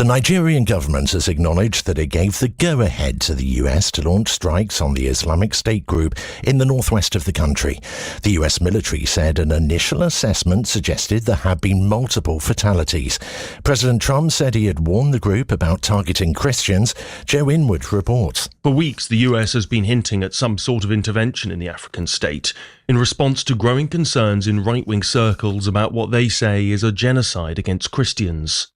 The Nigerian government has acknowledged that it gave the go-ahead to the US to launch strikes on the Islamic State group in the northwest of the country. The US military said an initial assessment suggested there had been multiple fatalities. President Trump said he had warned the group about targeting Christians. Joe Inwood reports. For weeks, the US has been hinting at some sort of intervention in the African state in response to growing concerns in right-wing circles about what they say is a genocide against Christians.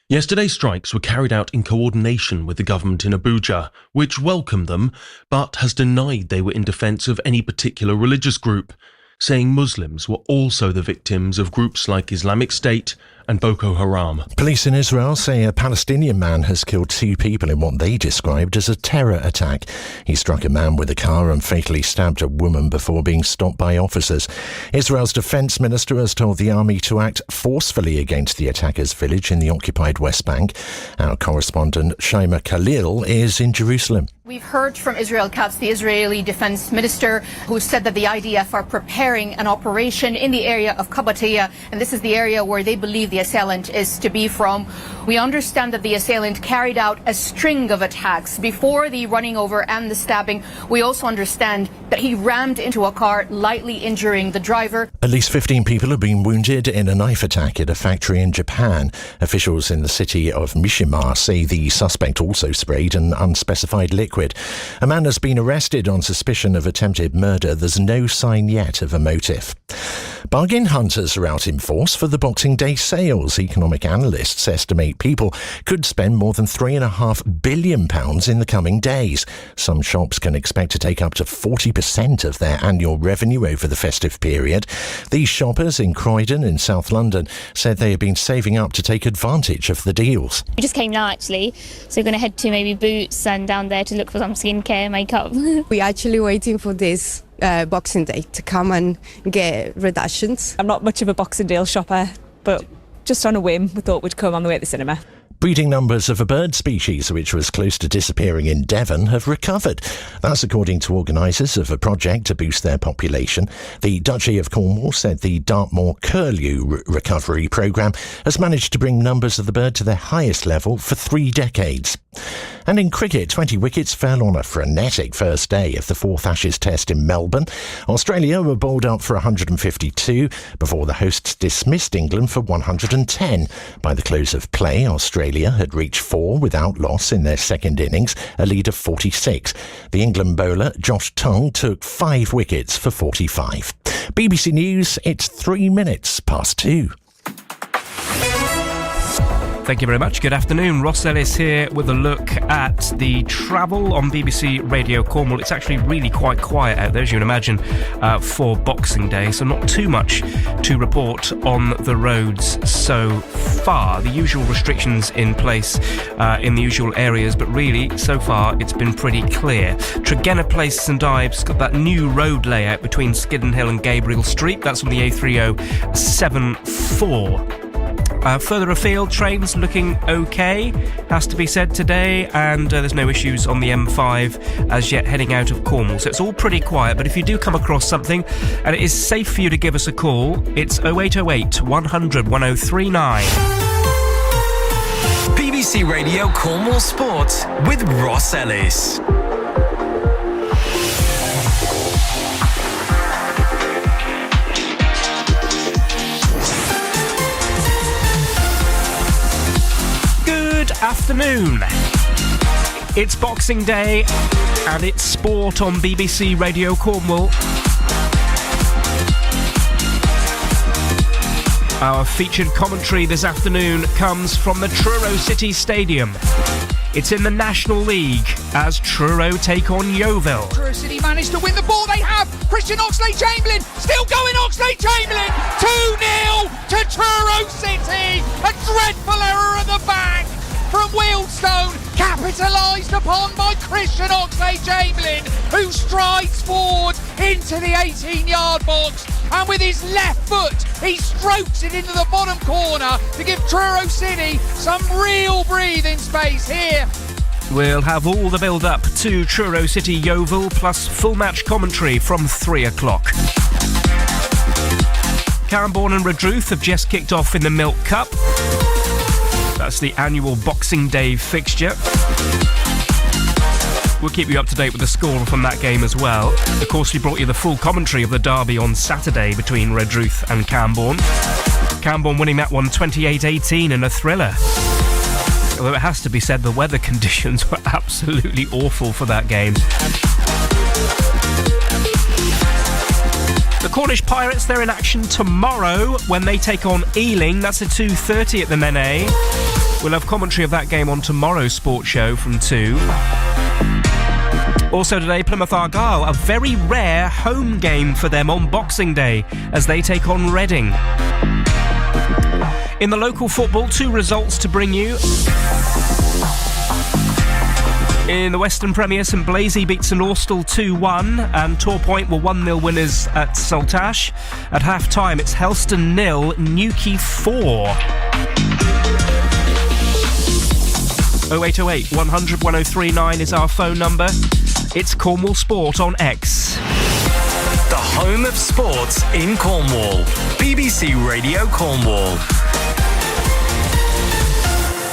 Yesterday's strikes were carried out in coordination with the government in Abuja, which welcomed them, but has denied they were in defence of any particular religious group, saying Muslims were also the victims of groups like Islamic State and Boko Haram. Police in Israel say a Palestinian man has killed 2 people in what they described as a terror attack. He struck a man with a car and fatally stabbed a woman before being stopped by officers. Israel's defence minister has told the army to act forcefully against the attacker's village in the occupied West Bank. Our correspondent Shaima Khalil is in Jerusalem. We've heard from Israel Katz, the Israeli defense minister, who said that the IDF are preparing an operation in the area of Qabatiyya, and this is the area where they believe the assailant is to be from. We understand that the assailant carried out a string of attacks before the running over and the stabbing. We also understand that he rammed into a car, lightly injuring the driver. At least 15 people have been wounded in a knife attack at a factory in Japan. Officials in the city of Mishima say the suspect also sprayed an unspecified liquid. A man has been arrested on suspicion of attempted murder. There's no sign yet of a motive. Bargain hunters are out in force for the Boxing Day sales. Economic analysts estimate people could spend more than £3.5 billion in the coming days. Some shops can expect to take up to 40% of their annual revenue over the festive period. These shoppers in Croydon in South London said they have been saving up to take advantage of the deals. We just came now actually, so we're going to head to maybe Boots and down there to look for some skincare, makeup. We're actually waiting for this Boxing Day to come and get reductions. I'm not much of a Boxing Day shopper, but just on a whim, we thought we'd come on the way to the cinema. Breeding numbers of a bird species which was close to disappearing in Devon have recovered. That's according to organisers of a project to boost their population. The Duchy of Cornwall said the Dartmoor Curlew recovery programme has managed to bring numbers of the bird to their highest level for 3 decades. And in cricket, 20 wickets fell on a frenetic first day of the 4th Ashes Test in Melbourne. Australia were bowled up for 152 before the hosts dismissed England for 110. By the close of play, Australia had reached 4 without loss in their second innings, a lead of 46. The England bowler Josh Tongue took 5 wickets for 45. BBC News, it's 3 minutes past 2. Thank you very much. Good afternoon. Ross Ellis here with a look at the travel on BBC Radio Cornwall. It's actually really quite quiet out there, as you can imagine, for Boxing Day, so not too much to report on the roads so far. The usual restrictions in place in the usual areas, but really, so far, it's been pretty clear. Tregenna Place, St Ives, got that new road layout between Skidden Hill and Gabriel Street. That's on the A3074. Further afield, trains looking okay, has to be said today, and there's no issues on the M5 as yet heading out of Cornwall. So it's all pretty quiet, but if you do come across something and it is safe for you to give us a call, it's 0808 100 1039. BBC Radio Cornwall Sports with Ross Ellis. Afternoon. It's Boxing Day and it's sport on BBC Radio Cornwall. Our featured commentary this afternoon comes from the Truro City Stadium. It's in the National League as Truro take on Yeovil. Truro City managed to win the ball. They have Christian Oxlade-Chamberlain. Still going Oxlade-Chamberlain. 2-0 to Truro City. A dreadful error at the back from Wealdstone, capitalised upon by Christian Oxlade-Chamberlain, who strides forward into the 18-yard box, and with his left foot he strokes it into the bottom corner to give Truro City some real breathing space here. We'll have all the build-up to Truro City Yeovil, plus full match commentary from 3 o'clock. Camborne and Redruth have just kicked off in the Milk Cup. That's the annual Boxing Day fixture. We'll keep you up to date with the score from that game as well. Of course, we brought you the full commentary of the derby on Saturday between Redruth and Camborne. Camborne winning that one 28-18 in a thriller. Although it has to be said, the weather conditions were absolutely awful for that game. The Cornish Pirates, they're in action tomorrow when they take on Ealing. That's at 2:30 at the Menet. We'll have commentary of that game on tomorrow's sports show from 2. Also today, Plymouth Argyle, a very rare home game for them on Boxing Day as they take on Reading. In the local football, 2 results to bring you. In the Western Premier, St Blaise beat St Austell 2-1 and Torpoint were 1-0 winners at Saltash. At half-time, it's Helston 0, Newquay 4. 0808 100 1039 is our phone number. It's Cornwall Sport on X. The home of sports in Cornwall. BBC Radio Cornwall.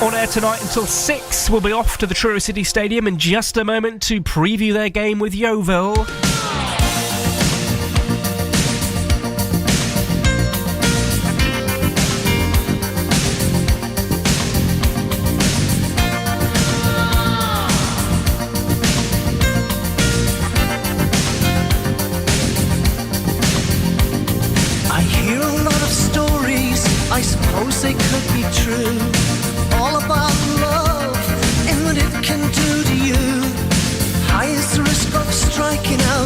On air tonight until 6, we'll be off to the Truro City Stadium in just a moment to preview their game with Yeovil. I hear a lot of stories, I suppose they could be true. All about love and what it can do to you. High is the risk of striking out.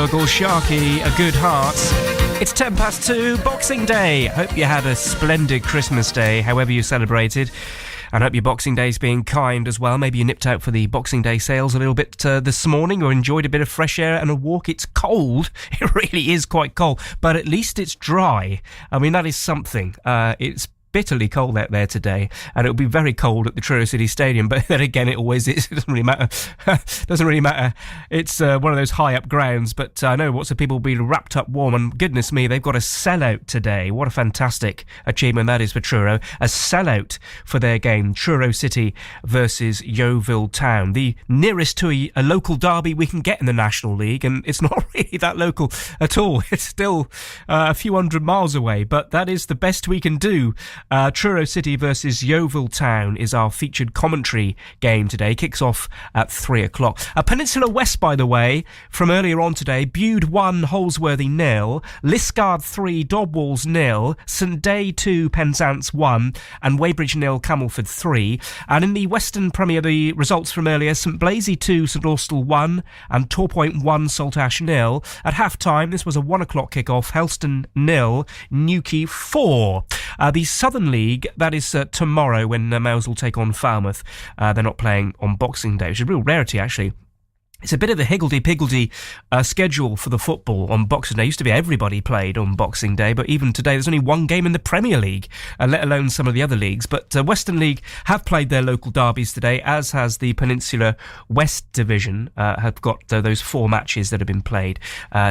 Juggle Sharky, A Good Heart. It's 2:10, Boxing Day. Hope you had a splendid Christmas day, however you celebrated. And hope your Boxing Day's being kind as well. Maybe you nipped out for the Boxing Day sales a little bit this morning or enjoyed a bit of fresh air and a walk. It's cold. It really is quite cold. But at least it's dry. I mean, that is something. It's bitterly cold out there today, and it'll be very cold at the Truro City Stadium, but then again it always is. It doesn't really matter. It's one of those high up grounds, but I know lots of people will be wrapped up warm, and goodness me, they've got a sellout today. What a fantastic achievement that is for Truro. A sellout for their game, Truro City versus Yeovil Town, the nearest to a local derby we can get in the National League, and it's not really that local at all. It's still a few hundred miles away, but that is the best we can do. Truro City versus Yeovil Town is our featured commentary game today. Kicks off at 3 o'clock. Peninsula West, by the way, from earlier on today, Bude 1, Holsworthy 0, Liscard 3, Dobwalls 0, St Day 2, Penzance 1, and Weybridge 0, Camelford 3. And in the Western Premier, the results from earlier, St Blaise 2, St Austell 1, and Torpoint 1, Saltash 0. At half-time, this was a 1 o'clock kick-off, Helston 0, Newquay 4. The Southern League, that is tomorrow when Mouse will take on Falmouth. They're not playing on Boxing Day, which is a real rarity, actually. It's a bit of a higgledy-piggledy schedule for the football on Boxing Day. It used to be everybody played on Boxing Day, but even today there's only one game in the Premier League, let alone some of the other leagues. But Western League have played their local derbies today, as has the Peninsula West Division, have got those 4 matches that have been played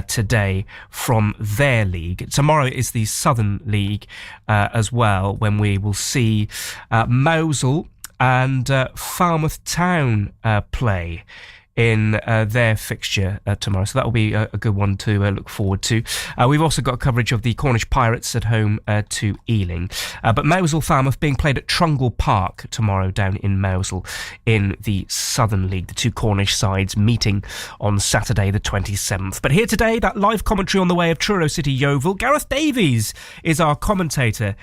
today from their league. Tomorrow is the Southern League as well, when we will see Mousehole and Falmouth Town play in their fixture tomorrow. So that will be a good one to look forward to. We've also got coverage of the Cornish Pirates at home to Ealing. But Mousehole Falmouth being played at Trungle Park tomorrow down in Mousehole in the Southern League. The 2 Cornish sides meeting on Saturday the 27th. But here today, that live commentary on the way of Truro City Yeovil. Gareth Davies is our commentator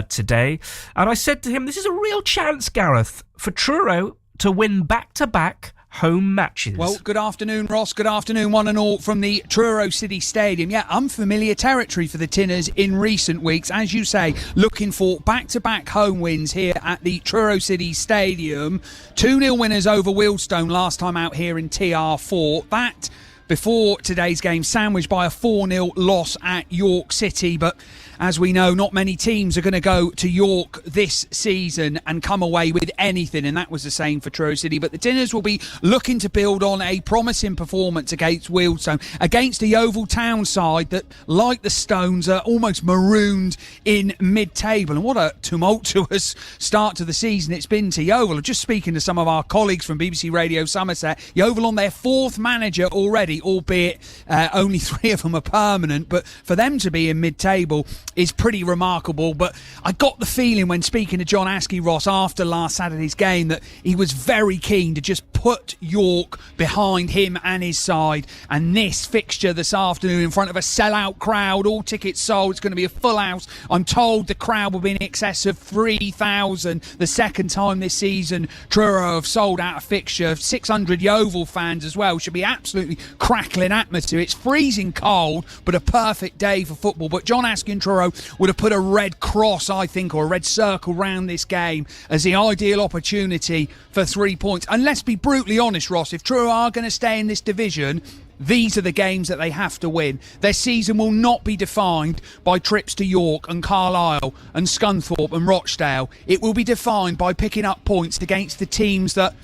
today. And I said to him, this is a real chance, Gareth, for Truro to win back-to-back home matches. Well, good afternoon, Ross. Good afternoon, one and all, from the Truro City Stadium. Yeah, unfamiliar territory for the Tinners in recent weeks. As you say, looking for back-to-back home wins here at the Truro City Stadium. 2-0 winners over Wealdstone last time out here in TR4. That before today's game, sandwiched by a 4-0 loss at York City. But as we know, not many teams are going to go to York this season and come away with anything, and that was the same for Truro City. But the Tinners will be looking to build on a promising performance against Wealdstone, against a Yeovil Town side that, like the Stones, are almost marooned in mid-table. And what a tumultuous start to the season it's been to Yeovil. Just speaking to some of our colleagues from BBC Radio Somerset, Yeovil on their 4th manager already, albeit only 3 of them are permanent. But for them to be in mid-table is pretty remarkable. But I got the feeling when speaking to John Askey, Ross, after last Saturday's game, that he was very keen to just put York behind him and his side. And this fixture this afternoon in front of a sellout crowd, all tickets sold, it's going to be a full house. I'm told the crowd will be in excess of 3,000. The second time this season Truro have sold out a fixture. 600 Yeovil fans as well. Should be absolutely crackling atmosphere. It's freezing cold, but a perfect day for football. But John Askey and Truro would have put a red cross, I think, or a red circle round this game as the ideal opportunity for 3 points. And let's be brutally honest, Ross, if Truro are going to stay in this division, these are the games that they have to win. Their season will not be defined by trips to York and Carlisle and Scunthorpe and Rochdale. It will be defined by picking up points against the teams that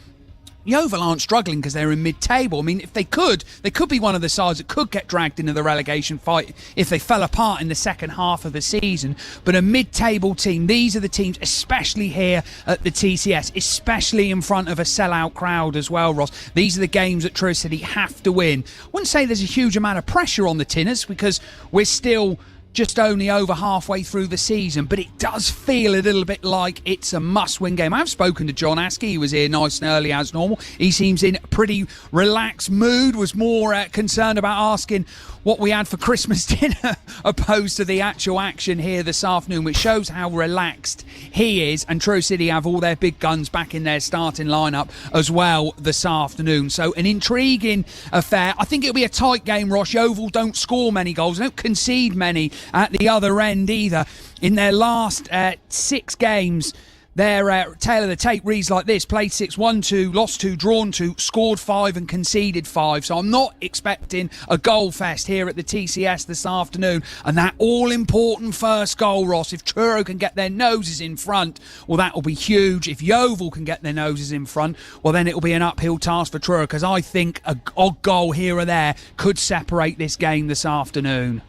Yeovil aren't struggling because they're in mid-table. I mean, if they could be one of the sides that could get dragged into the relegation fight if they fell apart in the second half of the season. But a mid-table team, these are the teams, especially here at the TCS, especially in front of a sellout crowd as well, Ross. These are the games that Truro City have to win. I wouldn't say there's a huge amount of pressure on the Tinners because we're still just only over halfway through the season, but it does feel a little bit like it's a must-win game. I've spoken to John Askey. He was here nice and early as normal. He seems in a pretty relaxed mood, was more concerned about asking what we had for Christmas dinner opposed to the actual action here this afternoon, which shows how relaxed he is. And Truro City have all their big guns back in their starting lineup as well this afternoon. So an intriguing affair. I think it'll be a tight game, Ross. Yeovil don't score many goals. They don't concede many at the other end either. In their last 6 games, their tail of the tape reads like this: played 6, won 2, lost 2, drawn 2, scored 5 and conceded 5. So I'm not expecting a goal fest here at the TCS this afternoon. And that all-important first goal, Ross, if Truro can get their noses in front, well, that will be huge. If Yeovil can get their noses in front, well, then it will be an uphill task for Truro, because I think a odd goal here or there could separate this game this afternoon.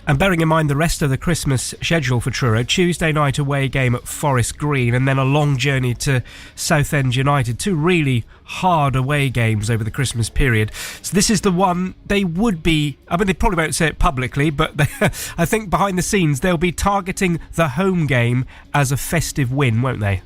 And bearing in mind the rest of the Christmas schedule for Truro, Tuesday night away game at Forest Green, and then a long journey to Southend United. 2 really hard away games over the Christmas period. So this is the one they would be, I mean, they probably won't say it publicly, but I think behind the scenes they'll be targeting the home game as a festive win, won't they?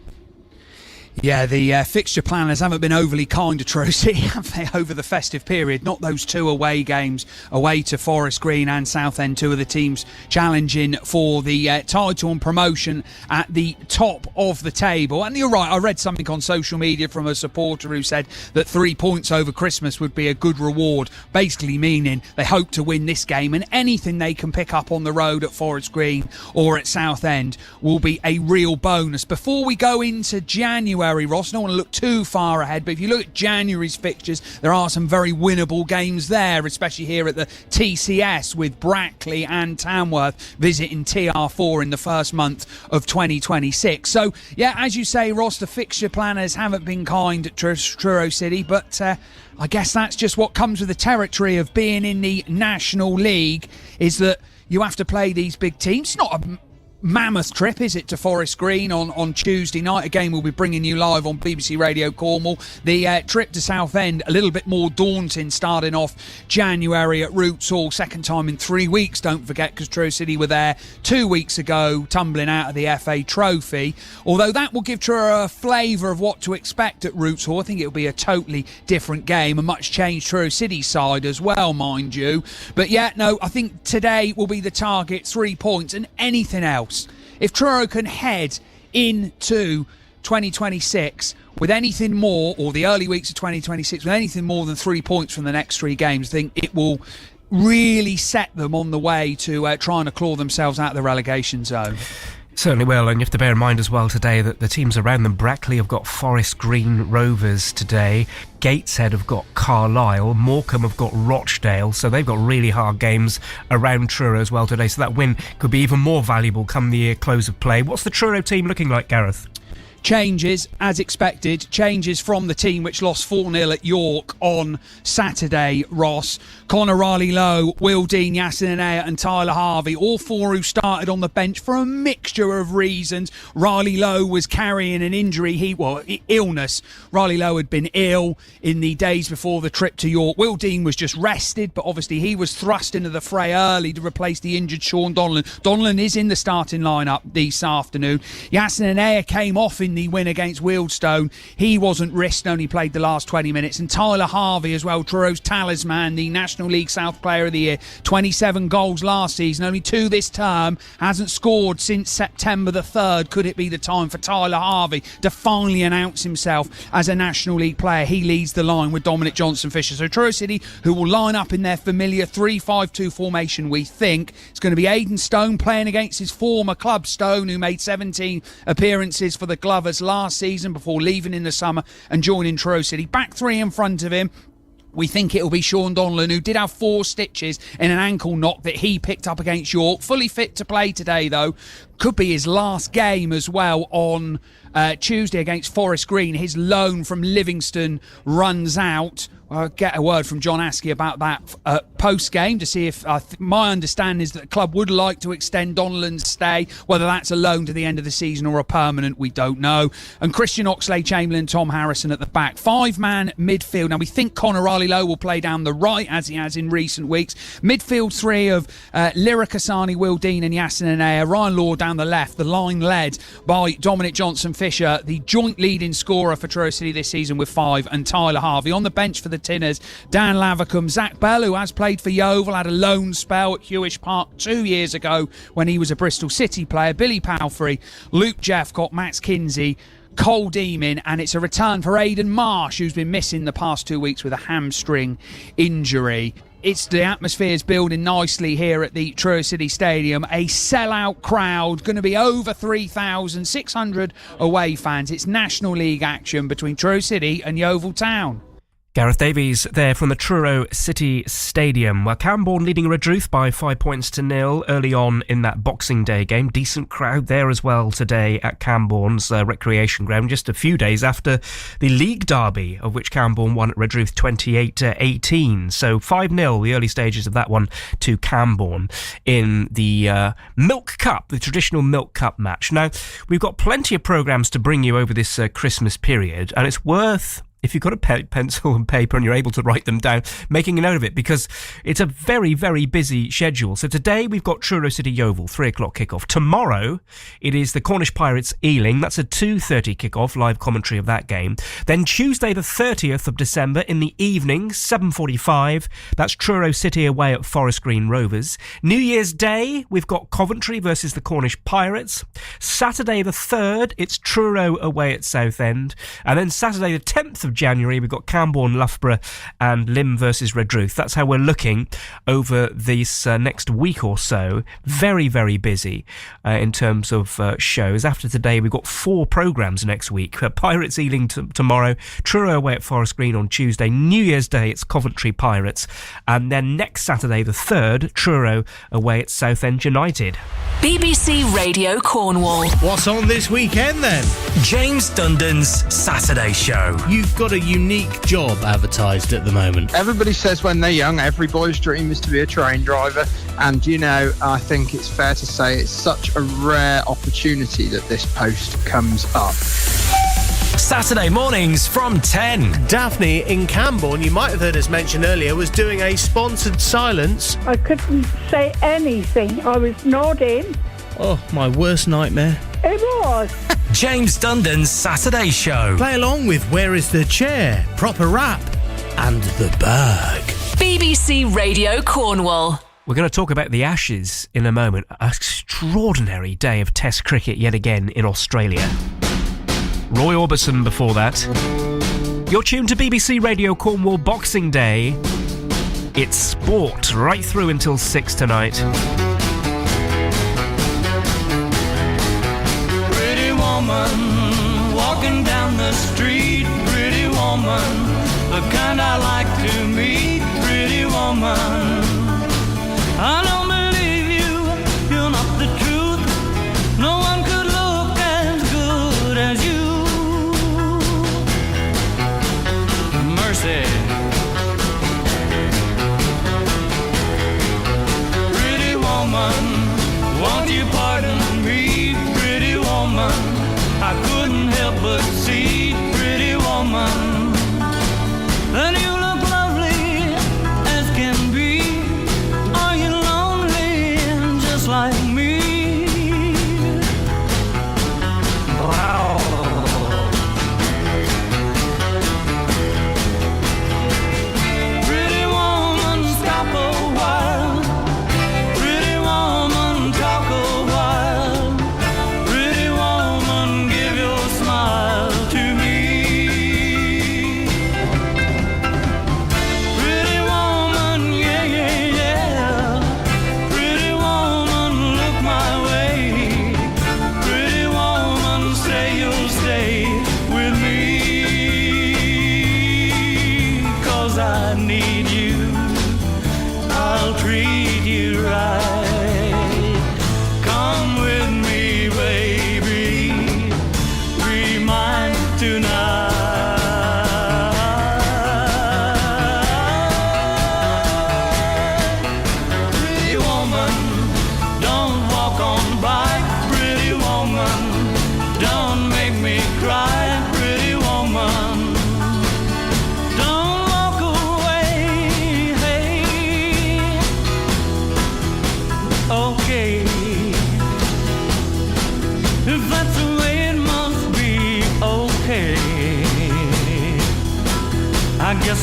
Yeah, the fixture planners haven't been overly kind to Truro City, have they, over the festive period? Not those 2 away games, away to Forest Green and Southend, 2 of the teams challenging for the title and promotion at the top of the table. And you're right, I read something on social media from a supporter who said that 3 points over Christmas would be a good reward, basically meaning they hope to win this game, and anything they can pick up on the road at Forest Green or at Southend will be a real bonus. Before we go into January, Ross, I don't want to look too far ahead, but if you look at January's fixtures, there are some very winnable games there, especially here at the TCS, with Brackley and Tamworth visiting TR4 in the first month of 2026. So, yeah, as you say, Ross, the fixture planners haven't been kind to Truro City, but I guess that's just what comes with the territory of being in the National League, is that you have to play these big teams. It's not a mammoth trip, is it, to Forest Green on Tuesday night? Again, we'll be bringing you live on BBC Radio Cornwall. The trip to Southend, a little bit more daunting, starting off January at Roots Hall, second time in 3 weeks, don't forget, because Truro City were there 2 weeks ago, tumbling out of the FA Trophy. Although that will give Truro a flavour of what to expect at Roots Hall. I think it'll be a totally different game, a much changed Truro City side as well, mind you. But yeah, no, I think today will be the target, 3 points, and anything else. If Truro can head into 2026 with anything more, or the early weeks of 2026 with anything more than 3 points from the next 3 games, I think it will really set them on the way to trying to claw themselves out of the relegation zone. Certainly will, and you have to bear in mind as well today that the teams around them, Brackley have got Forest Green Rovers today, Gateshead have got Carlisle, Morecambe have got Rochdale, so they've got really hard games around Truro as well today, so that win could be even more valuable come the close of play. What's the Truro team looking like, Gareth? Changes, as expected, changes from the team which lost 4-0 at York on Saturday, Ross. Connor Riley-Lowe, Will Dean, Yasin Anaya and Tyler Harvey, all 4 who started on the bench for a mixture of reasons. Riley-Lowe was carrying an injury, illness. Riley-Lowe had been ill in the days before the trip to York. Will Dean was just rested, but obviously he was thrust into the fray early to replace the injured Sean Donlan. Donlan is in the starting lineup this afternoon. Yasin Anaya came off in the win against Wealdstone. He wasn't risked, only played the last 20 minutes. And Tyler Harvey as well, Truro's talisman, the National League South Player of the Year. 27 goals last season, only 2 this term. Hasn't scored since September the 3rd. Could it be the time for Tyler Harvey to finally announce himself as a National League player? He leads the line with Dominic Johnson-Fisher. So Truro City, who will line up in their familiar 3-5-2 formation, we think. It's going to be Aidan Stone playing against his former club, Stone, who made 17 appearances for the Glovers last season before leaving in the summer and joining Truro City. Back 3 in front of him. We think it'll be Sean Donlan, who did have 4 stitches in an ankle knock that he picked up against York. Fully fit to play today, though. Could be his last game as well on Tuesday against Forest Green. His loan from Livingston runs out. I'll get a word from John Askey about that post-game to see if my understanding is that the club would like to extend Donnellan's stay. Whether that's a loan to the end of the season or a permanent, we don't know. And Christian Oxlade-Chamberlain, Tom Harrison at the back. 5-man midfield. Now, we think Conor Riley-Lowe will play down the right, as he has in recent weeks. Midfield three of Lyra Kasani, Will Dean and Yasin Anea. Ryan Law down the left. The line led by Dominic Johnson-Fisher, the joint leading scorer for Truro City this season with 5, and Tyler Harvey. On the bench for the Tinners, Dan Lavercombe, Zach Bell, who has played for Yeovil, had a loan spell at Hewish Park 2 years ago when he was a Bristol City player, Billy Palfrey, Luke Jeffcott, Max Kinsey, Cole Deemin, and it's a return for Aidan Marsh, who's been missing the past 2 weeks with a hamstring injury. The atmosphere's building nicely here at the Truro City Stadium. A sellout crowd, going to be over 3,600 away fans. It's National League action between Truro City and Yeovil Town. Gareth Davies there from the Truro City Stadium. Well, Camborne leading Redruth by 5 points to 0 early on in that Boxing Day game. Decent crowd there as well today at Camborne's recreation ground, just a few days after the league derby, of which Camborne won at Redruth 28-18. So 5-0, the early stages of that one to Camborne in the Milk Cup, the traditional Milk Cup match. Now, we've got plenty of programmes to bring you over this Christmas period, and it's worth, if you've got a pencil and paper and you're able to write them down, making a note of it, because it's a very, very busy schedule. So today we've got Truro City Yeovil, 3 o'clock kickoff. Tomorrow it is the Cornish Pirates Ealing. That's a 2:30 kickoff, live commentary of that game. Then Tuesday the 30th of December in the evening, 7:45, that's Truro City away at Forest Green Rovers. New Year's Day, we've got Coventry versus the Cornish Pirates. Saturday the 3rd, it's Truro away at Southend. And then Saturday the 10th of January, we've got Camborne, Loughborough and Lymm versus Redruth. That's how we're looking over this next week or so. Very, very busy in terms of shows. After today, we've got 4 programmes next week. Pirates Ealing tomorrow, Truro away at Forest Green on Tuesday. New Year's Day, it's Coventry Pirates. And then next Saturday, the 3rd, Truro away at Southend United. BBC Radio Cornwall. What's on this weekend then? James Dundon's Saturday Show. You've got a unique job advertised at the moment. Everybody says when they're young, every boy's dream is to be a train driver. And, I think it's fair to say it's such a rare opportunity that this post comes up. Saturday mornings from 10. Daphne in Camborne, you might have heard us mention earlier, was doing a sponsored silence. I couldn't say anything. I was nodding. Oh, my worst nightmare. It was. James Dundon's Saturday Show. Play along with Where Is the Chair, Proper Rap, and The Berg. BBC Radio Cornwall. We're going to talk about the Ashes in a moment. An extraordinary day of Test cricket yet again in Australia. Roy Orbison before that. You're tuned to BBC Radio Cornwall Boxing Day. It's sport right through until 6 tonight. Pretty woman walking down the street. Pretty woman, the kind I like to meet. Pretty woman, I don't believe you. You're not the truth. No one could look as good as you. Mercy. Pretty woman, won't you pardon me? Pretty woman, I couldn't help but see. Pretty woman, that you look lovely as can be. Are you lonely just like me? Wow. Pretty woman, stop a while. Pretty woman, talk a while. Pretty woman, give your smile to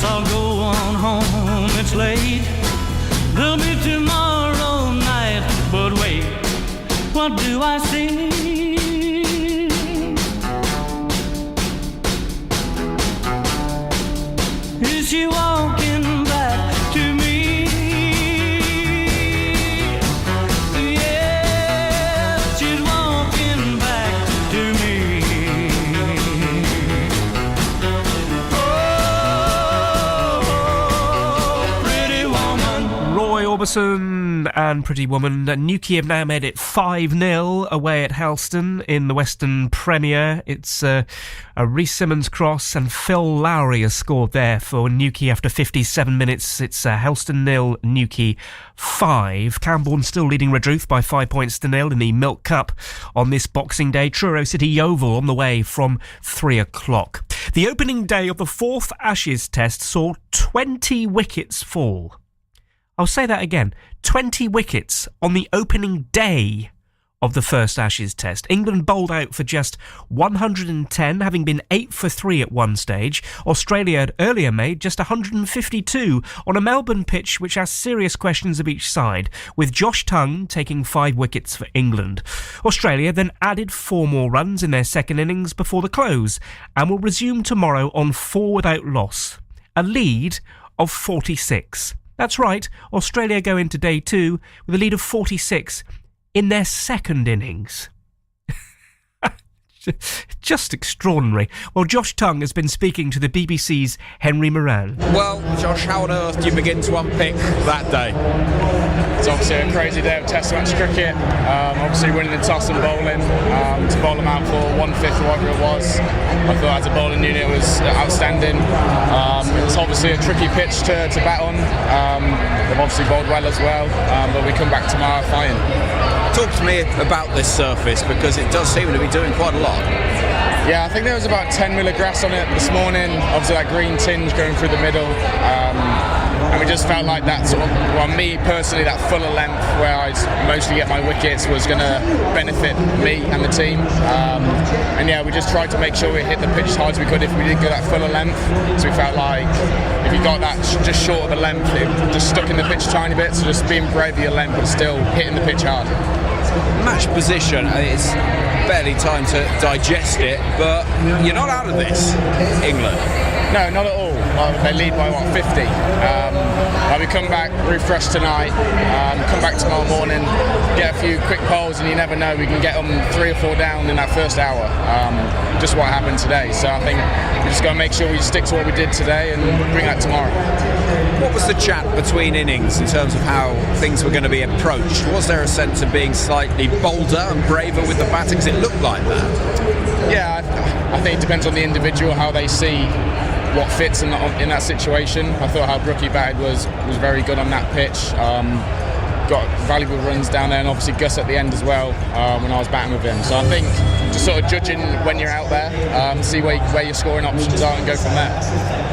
guess I'll go on home, it's late. There'll be tomorrow night, but wait, what do I see? Is she walking back to me? Yeah, she's walking back to me. Oh, pretty woman. Roy Orbison and Pretty Woman. Newquay have now made it 5-0 away at Helston in the Western Premier. It's a Rhys Simmons cross and Phil Lowry has scored there for Newquay after 57 minutes. It's Helston 0, Newquay 5. Camborne still leading Redruth by 5 points to 0 in the Milk Cup on this Boxing Day. Truro City Yeovil on the way from 3 o'clock. The opening day of the 4th Ashes Test saw 20 wickets fall. I'll say that again. 20 wickets on the opening day of the first Ashes Test. England bowled out for just 110, having been 8 for 3 at one stage. Australia had earlier made just 152 on a Melbourne pitch which has serious questions of each side, with Josh Tongue taking 5 wickets for England. Australia then added 4 more runs in their second innings before the close and will resume tomorrow on 4 without loss. A lead of 46. That's right, Australia go into day 2 with a lead of 46 in their second innings. Just extraordinary. Well, Josh Tongue has been speaking to the BBC's Henry Moran. Well, Josh, how on earth do you begin to unpick that day? It's obviously a crazy day of Test match cricket. Obviously winning the toss and bowling to bowl them out for 1/5 or whatever it was. I thought as a bowling unit it was outstanding. It's obviously a tricky pitch to bat on. They've obviously bowled well as well, but we come back tomorrow fighting. Talk to me about this surface, because it does seem to be doing quite a lot. Yeah, I think there was about 10 mil of grass on it this morning. Obviously that green tinge going through the middle. And we just felt like that sort of, well, me personally, that fuller length where I mostly get my wickets was going to benefit me and the team. And yeah, we just tried to make sure we hit the pitch as hard as we could if we did get that fuller length. So we felt like if you got that just short of a length, it just stuck in the pitch a tiny bit. So just being brave with your length but still hitting the pitch hard. Match position, it's barely time to digest it, but you're not out of this, England. No, not at all. They lead by, 50? We come back refreshed tonight, come back tomorrow morning, get a few quick polls, and you never know, we can get them 3 or 4 down in that first hour. Just what happened today. So I think we just got to make sure we stick to what we did today and bring that tomorrow. What was the chat between innings in terms of how things were going to be approached? Was there a sense of being slightly bolder and braver with the batting? Because it looked like that. Yeah, I think it depends on the individual, how they see what fits in that situation. I thought how Brookie batted was very good on that pitch. Got valuable runs down there, and obviously Gus at the end as well when I was batting with him. So I think just sort of judging when you're out there, see where your scoring options are and go from there.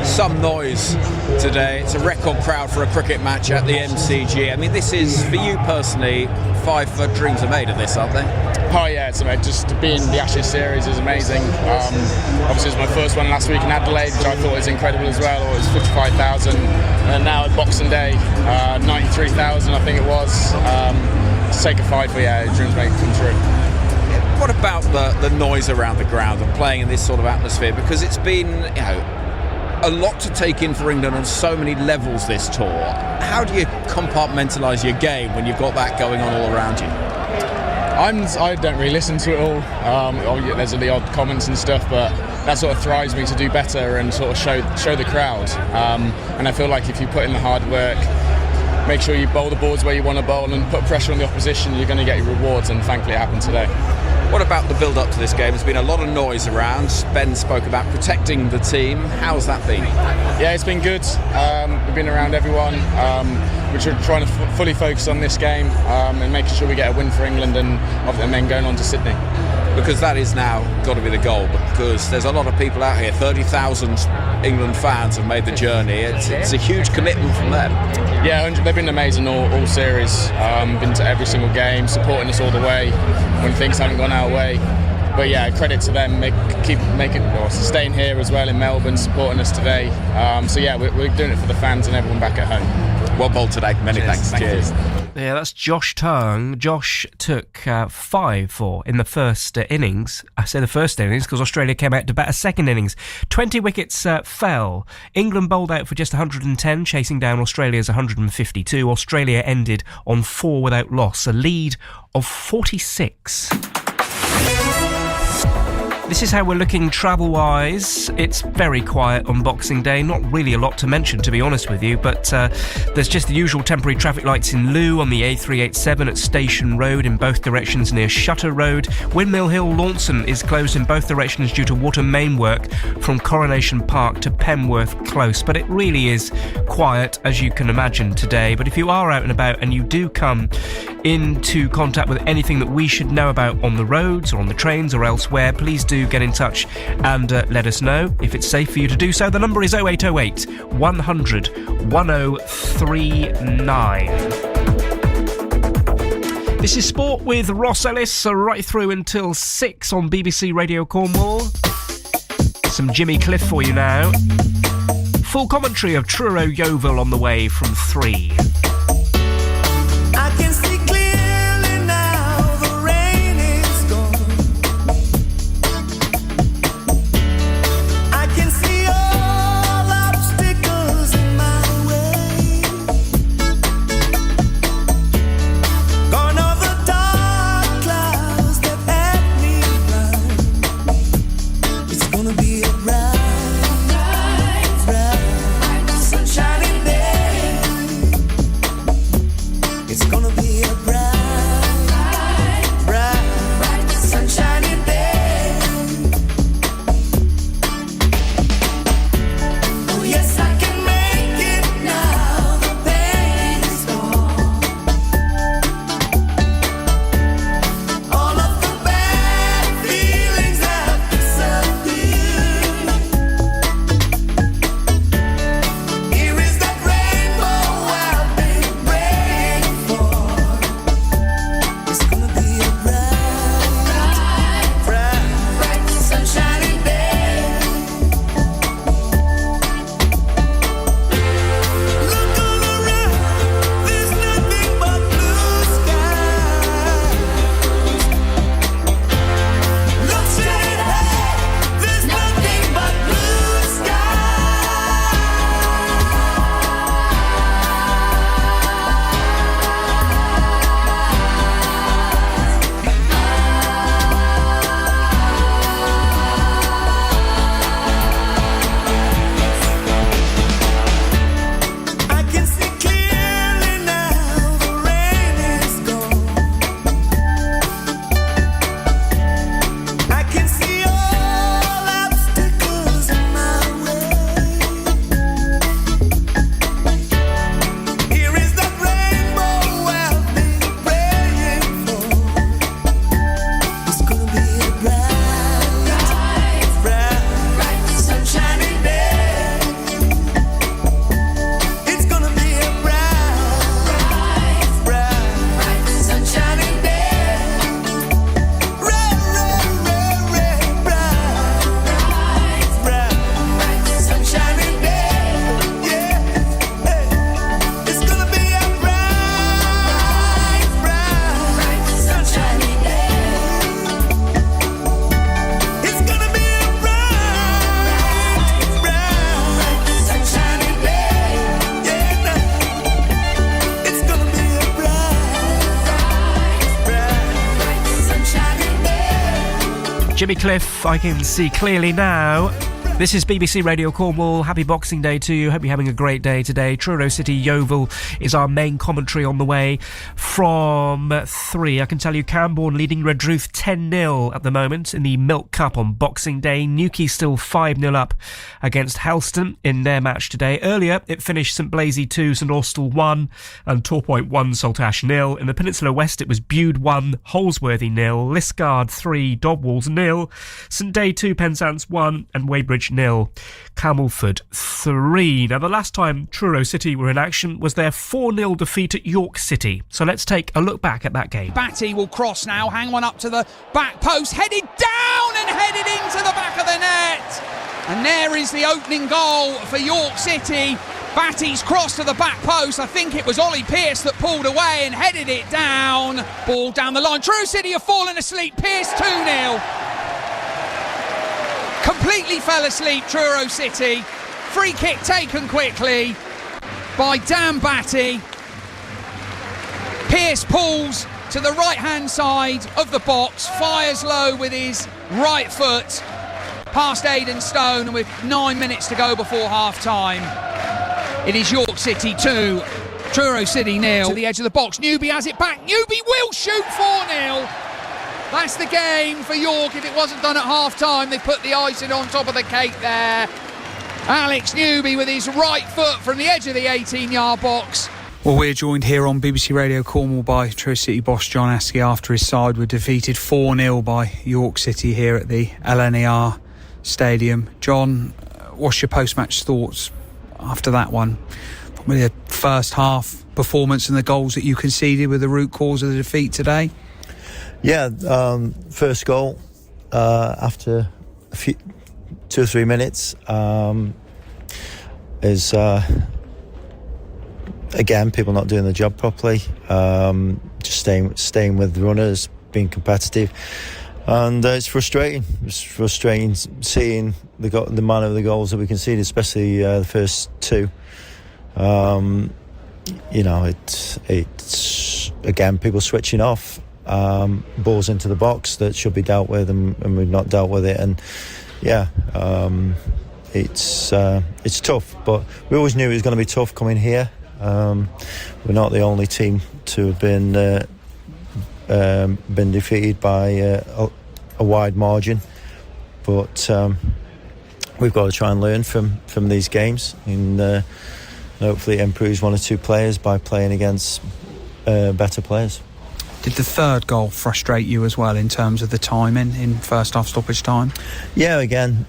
Some noise today. It's a record crowd for a cricket match at the MCG. I mean, this is, for you personally, 5 dreams are made of this, aren't they? Oh yeah, it's amazing. Just to be in the Ashes series is amazing. Obviously it was my first one last week in Adelaide, which I thought was incredible as well. It was 55,000, and now at Boxing Day, 93,000 I think it was. To take a 5 for dreams make it come true. What about the noise around the ground and playing in this sort of atmosphere? Because it's been, a lot to take in for England on so many levels this tour. How do you compartmentalise your game when you've got that going on all around you? I don't really listen to it all. There's the odd comments and stuff, but that sort of thrives me to do better and sort of show the crowd. And I feel like if you put in the hard work, make sure you bowl the balls where you want to bowl and put pressure on the opposition, you're going to get your rewards, and thankfully it happened today. What about the build-up to this game? There's been a lot of noise around. Ben spoke about protecting the team. How's that been? Yeah, it's been good. We've been around everyone. We're trying to fully focus on this game and making sure we get a win for England and then going on to Sydney. Because that is now got to be the goal, because there's a lot of people out here. 30,000 England fans have made the journey. It's a huge commitment from them. Yeah, they've been amazing all series. Been to every single game, supporting us all the way when things haven't gone our way. But yeah, credit to them, staying here as well in Melbourne, supporting us today. So yeah, we're doing it for the fans and everyone back at home. Well bowled today. Many thanks. Cheers. Yeah, that's Josh Tung. Josh took 5 in the first innings. I say the first innings because Australia came out to bat a second innings. 20 wickets fell. England bowled out for just 110, chasing down Australia's 152. Australia ended on 4 without loss, a lead of 46. This is how we're looking travel-wise. It's very quiet on Boxing Day. Not really a lot to mention, to be honest with you, but there's just the usual temporary traffic lights in lieu on the A387 at Station Road in both directions near Shutter Road. Windmill Hill Launson is closed in both directions due to water main work from Coronation Park to Penworth Close. But it really is quiet, as you can imagine, today. But if you are out and about and you do come into contact with anything that we should know about on the roads or on the trains or elsewhere, please do get in touch and let us know if it's safe for you to do so. The number is 0808 100 1039. This is Sport with Ross Ellis, right through until 6 on BBC Radio Cornwall. Some Jimmy Cliff for you now. Full commentary of Truro Yeovil on the way from 3. I can see clearly now, the rain is gone. I can see all obstacles in my way. Gone are the dark clouds that had me blind. It's gonna be a bright, sunshiny day. It's gonna be a bright, sunshiny day. Oh yes, I can make it now. The pain is gone. All of the bad feelings have disappeared. Here is that rainbow I've been praying for. It's gonna be a bright, sunshiny day. Look all around, there's nothing but blue skies. Look straight ahead, there's nothing but blue I can see clearly now, the rain is gone. I can see all obstacles in my way. Here is that rainbow I've been praying for. It's gonna be a bright, sunshiny day. It's gonna be a bright, sunshiny day. Bright, sunshiny day. Yeah, it's gonna be a bright, sunshiny day. It's gonna be a bright, sunshiny day. Yeah, it's gonna be a bright, sunshiny day. Jimmy Cliff, I can see clearly now. This is BBC Radio Cornwall. Happy Boxing Day to you. Hope you're having a great day today. Truro City Yeovil is our main commentary on the way from 3. I can tell you Camborne leading Redruth 10-0 at the moment in the Milk Cup on Boxing Day. Newquay still 5-0 up against Helston in their match today. Earlier, it finished St Blaise 2, St Austell 1 and Torpoint 1, Saltash 0. In the Peninsula West, it was Bude 1, Holsworthy 0, Liskeard 3, Dobwalls 0, St Day 2, Penzance 1 and Weybridge Ipswich 0, Camelford 3. Now, the last time Truro City were in action was their 4-0 defeat at York City. So let's take a look back at that game. Batty will cross now, hang one up to the back post, headed down and headed into the back of the net. And there is the opening goal for York City. Batty's cross to the back post. I think it was Ollie Pearce that pulled away and headed it down. Ball down the line. Truro City have fallen asleep. Pearce 2-0. Completely fell asleep, Truro City. Free kick taken quickly by Dan Batty. Pearce pulls to the right-hand side of the box, fires low with his right foot past Aidan Stone, and with 9 minutes to go before half-time. It is York City 2, Truro City 0. To the edge of the box, Newby has it back. Newby will shoot 4-0. That's the game for York. If it wasn't done at half-time, they put the icing on top of the cake there. Alex Newby with his right foot from the edge of the 18-yard box. Well, we're joined here on BBC Radio Cornwall by Truro City boss John Askey after his side were defeated 4-0 by York City here at the LNER Stadium. John, what's your post-match thoughts after that one? Probably the first half performance and the goals that you conceded were the root cause of the defeat today? Yeah, first goal after 2 or 3 minutes is again people not doing the job properly, just staying with the runners, being competitive, and it's frustrating. It's frustrating seeing the manner of the goals that we conceded, especially the first two. It's again people switching off. Balls into the box that should be dealt with, and we've not dealt with it. And it's tough, but we always knew it was going to be tough coming here. We're not the only team to have been defeated by a wide margin, but we've got to try and learn from these games, and hopefully it improves one or two players by playing against better players. Did the third goal frustrate you as well in terms of the timing in first half stoppage time? Yeah, again,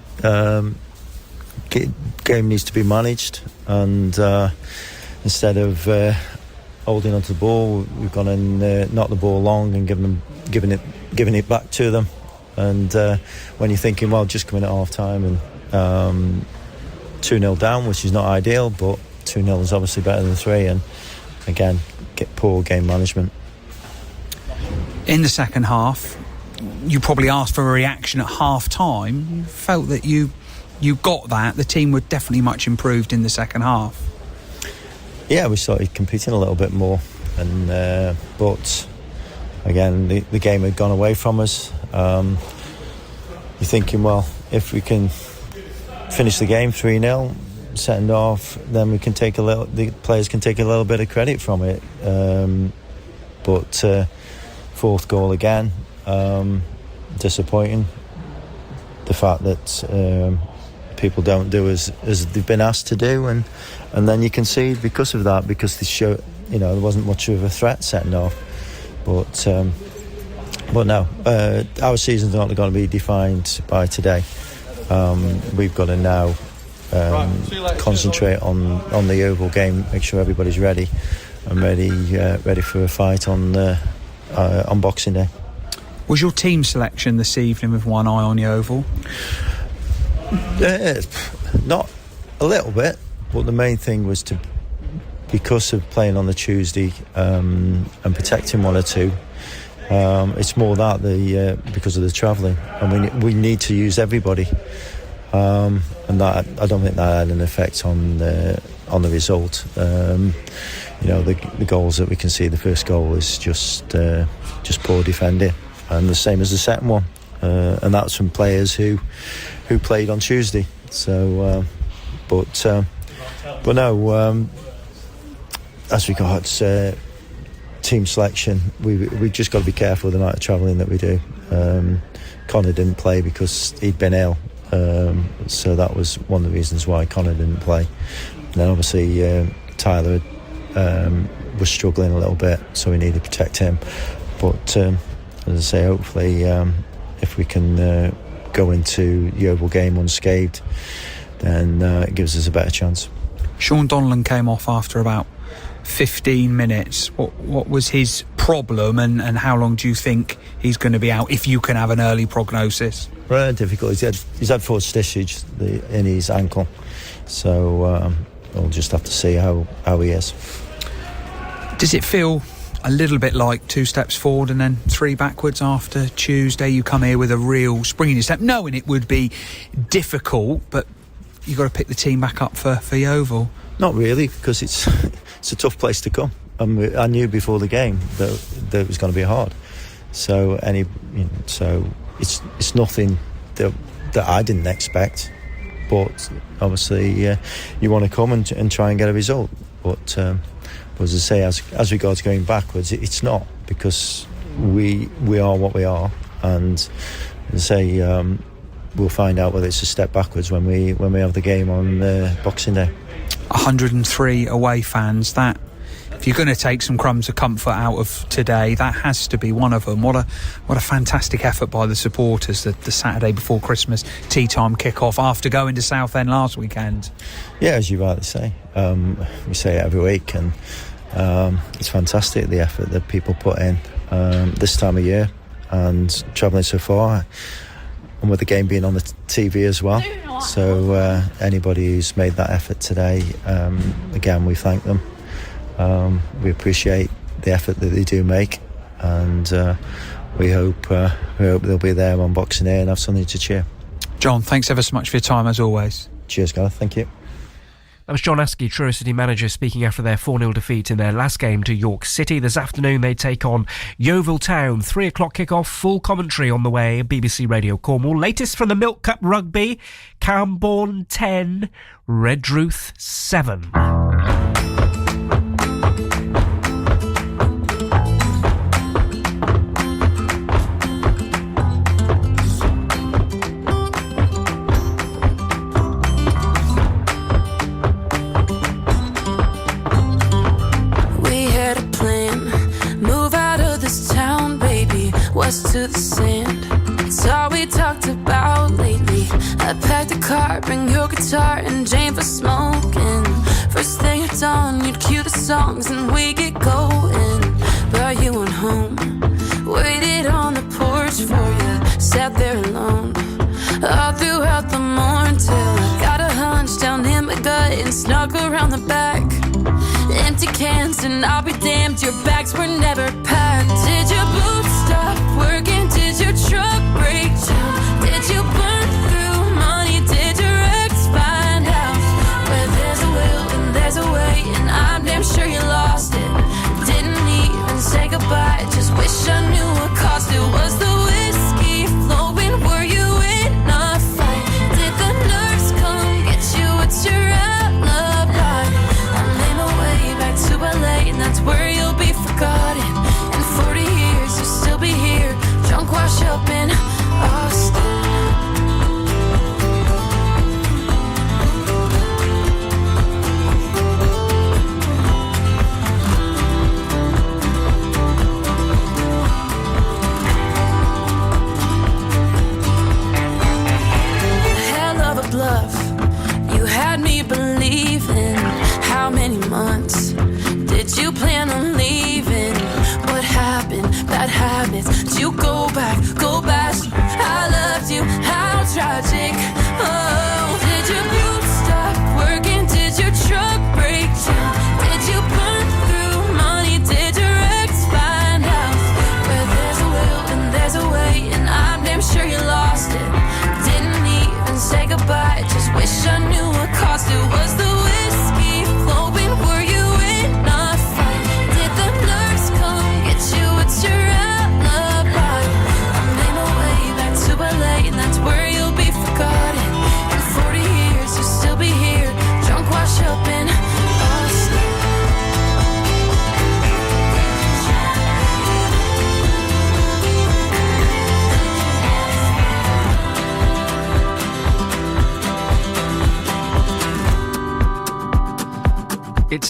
game needs to be managed, and instead of holding onto the ball, we've gone and knocked the ball long and giving it back to them. And when you're thinking, well, just coming at half time and 2-0 down, which is not ideal, but 2-0 is obviously better than 3, and again, get poor game management. In the second half, you probably asked for a reaction at half-time. You felt that you got that. The team were definitely much improved in the second half. Yeah, we started competing a little bit more, and but again, the game had gone away from us. You're thinking, well, if we can finish the game 3-0, second half, then we can the players can take a little bit of credit from it. But fourth goal again, disappointing. The fact that people don't do as they've been asked to do, and then you concede because of that, because they show, there wasn't much of a threat setting off. But no, our season's not going to be defined by today. We've got to now concentrate on the Yeovil game, make sure everybody's ready and ready for a fight on Boxing Day. Was your team selection this evening with one eye on Yeovil? Not a little bit, but the main thing was because of playing on the Tuesday and protecting one or two. It's more that because of the travelling, and we need to use everybody, and that I don't think that had an effect on the result. The goals that we can see. The first goal is just poor defending, and the same as the second one, and that's from players who played on Tuesday. So, but no. As regards team selection, we just got to be careful with the amount of travelling that we do. Connor didn't play because he'd been ill, so that was one of the reasons why Connor didn't play. And then obviously Tyler was struggling a little bit, so we need to protect him. But as I say, hopefully if we can go into Yeovil game unscathed, then it gives us a better chance. Sean Donlan came off after about 15 minutes. What was his problem, and how long do you think he's going to be out, if you can have an early prognosis? Very difficult. He's had 4 stitches in his ankle, so we'll just have to see how he is. Does it feel a little bit like 2 steps forward and then 3 backwards after Tuesday? You come here with a real spring in your step, knowing it would be difficult, but you've got to pick the team back up for Yeovil. Not really, because it's a tough place to come. I knew before the game that it was going to be hard. So it's nothing that I didn't expect. But obviously, you want to come and try and get a result. But as I say, as regards going backwards, it's not, because we are what we are, and as I say, we'll find out whether it's a step backwards when we have the game on Boxing Day. 103 away fans. That, if you're going to take some crumbs of comfort out of today, that has to be one of them. What a fantastic effort by the supporters, the Saturday before Christmas tea time kick-off after going to Southend last weekend. Yeah, as you rightly say, we say it every week, and it's fantastic, the effort that people put in this time of year, and travelling so far, and with the game being on the TV as well. So anybody who's made that effort today, again, we thank them. We appreciate the effort that they do make, and we hope they'll be there on Boxing Day and have something to cheer. John, thanks ever so much for your time, as always. Cheers, Gareth. Thank you. That was John Askey, Truro City manager, speaking after their 4-0 defeat in their last game to York City. This afternoon they take on Yeovil Town. 3 o'clock kick-off, full commentary on the way, BBC Radio Cornwall. Latest from the Milk Cup Rugby, Camborne 10, Redruth 7. To the sand, it's all we talked about lately. I packed a car, bring your guitar and Jane for smoking. First thing at dawn, you'd cue the songs and we get going. But you went home, waited on the porch for you, sat there alone all throughout the morning till I got a hunch down in my gut and snuck around the back. Empty cans and I'll be damned, your bags were never packed. Did your boots stop working? Did your truck break down? Did you burn through money? Did your ex find out? Where there's a will and there's a way, and I'm damn sure you lost it. Didn't even say goodbye, just wish I knew what cost it. Was the whiskey flowing? Were you in a fight? Did the nerves come get you? What's your alibi? I'm in my way back to LA, and that's where you'll be forgotten. In 40 years you'll still be here, drunk, wash up in Austin. Hell of a bluff, you had me believing. How many months did you plan on leaving? What happened? Bad habits. Did you go back? I loved you. How tragic. Oh, did your boots stop working? Did your truck break down? Did you burn through money? Did your ex find out? Where there's a will and there's a way, and I'm damn sure you lost it. Didn't even say goodbye, just wish I knew what cost it. Was the whiskey flowing? Were you in a fight? Did the nerves come get you? What's your alibi? I'm in a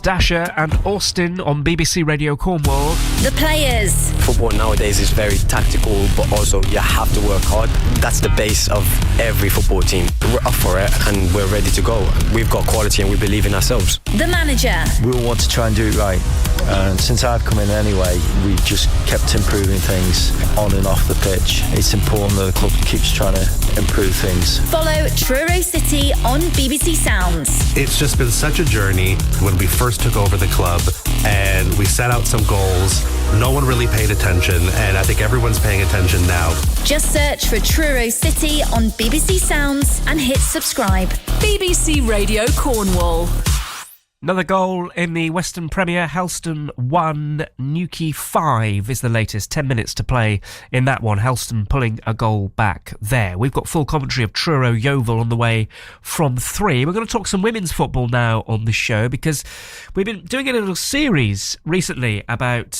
Dasher and Austin on BBC Radio Cornwall. The players. Football nowadays is very tactical, but also you have to work hard. That's the base of every football team. We're up for it and we're ready to go. We've got quality and we believe in ourselves. The manager. We all want to try and do it right. And since I've come in anyway, we've just kept improving things on and off the pitch. It's important that the club keeps trying to improve things. Follow Truro City on BBC Sounds. It's just been such a journey when we first took over the club and we set out some goals. No one really paid attention, and I think everyone's paying attention now. Just search for Truro City on BBC Sounds and hit subscribe. BBC Radio Cornwall. Another goal in the Western Premier. Helston 1, Newquay 5 is the latest. 10 minutes to play in that one. Helston pulling a goal back there. We've got full commentary of Truro Yeovil on the way from 3. We're going to talk some women's football now on the show because we've been doing a little series recently about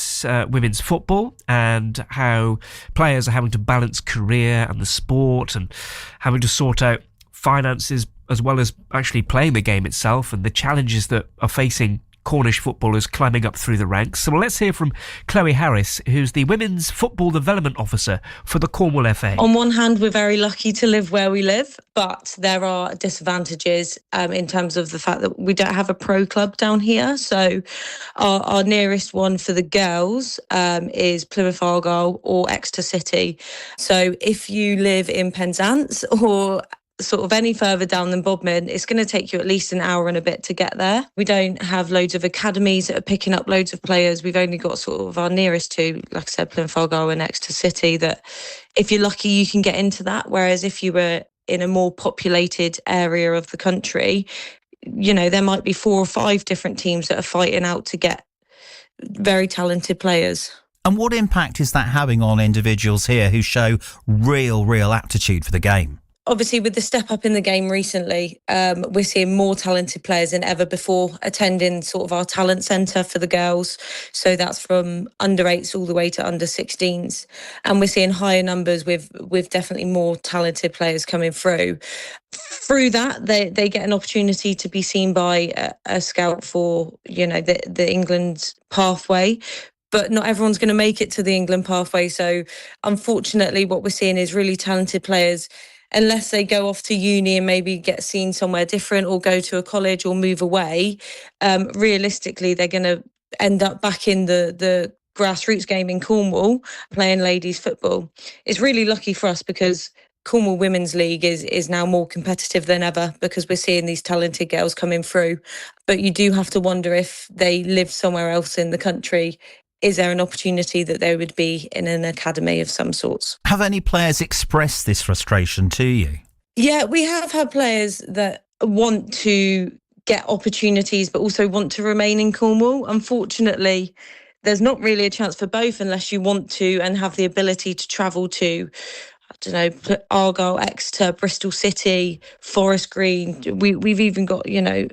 women's football and how players are having to balance career and the sport and having to sort out finances as well as actually playing the game itself and the challenges that are facing Cornish footballers climbing up through the ranks. So let's hear from Chloe Harris, who's the Women's Football Development Officer for the Cornwall FA. On one hand, we're very lucky to live where we live, but there are disadvantages in terms of the fact that we don't have a pro club down here. So our nearest one for the girls is Plymouth Argyle or Exeter City. So if you live in Penzance or sort of any further down than Bodmin, it's going to take you at least an hour and a bit to get there. We don't have loads of academies that are picking up loads of players. We've only got sort of our nearest two, like I said, Plymouth Argyle and Exeter City, that if you're lucky, you can get into that. Whereas if you were in a more populated area of the country, you know, there might be 4 or 5 different teams that are fighting out to get very talented players. And what impact is that having on individuals here who show real aptitude for the game? Obviously, with the step up in the game recently, we're seeing more talented players than ever before attending sort of our talent centre for the girls. So that's from under 8s all the way to under 16s. And we're seeing higher numbers with definitely more talented players coming through. Through that, they get an opportunity to be seen by a scout for, you know, the England pathway. But not everyone's going to make it to the England pathway. So unfortunately, what we're seeing is really talented players, unless they go off to uni and maybe get seen somewhere different or go to a college or move away, realistically, they're going to end up back in the grassroots game in Cornwall playing ladies football. It's really lucky for us because Cornwall Women's League is now more competitive than ever because we're seeing these talented girls coming through. But you do have to wonder if they live somewhere else in the country, is there an opportunity that they would be in an academy of some sorts? Have any players expressed this frustration to you? Yeah, we have had players that want to get opportunities but also want to remain in Cornwall. Unfortunately, there's not really a chance for both unless you want to and have the ability to travel to, I don't know, Argyle, Exeter, Bristol City, Forest Green. We've even got, you know,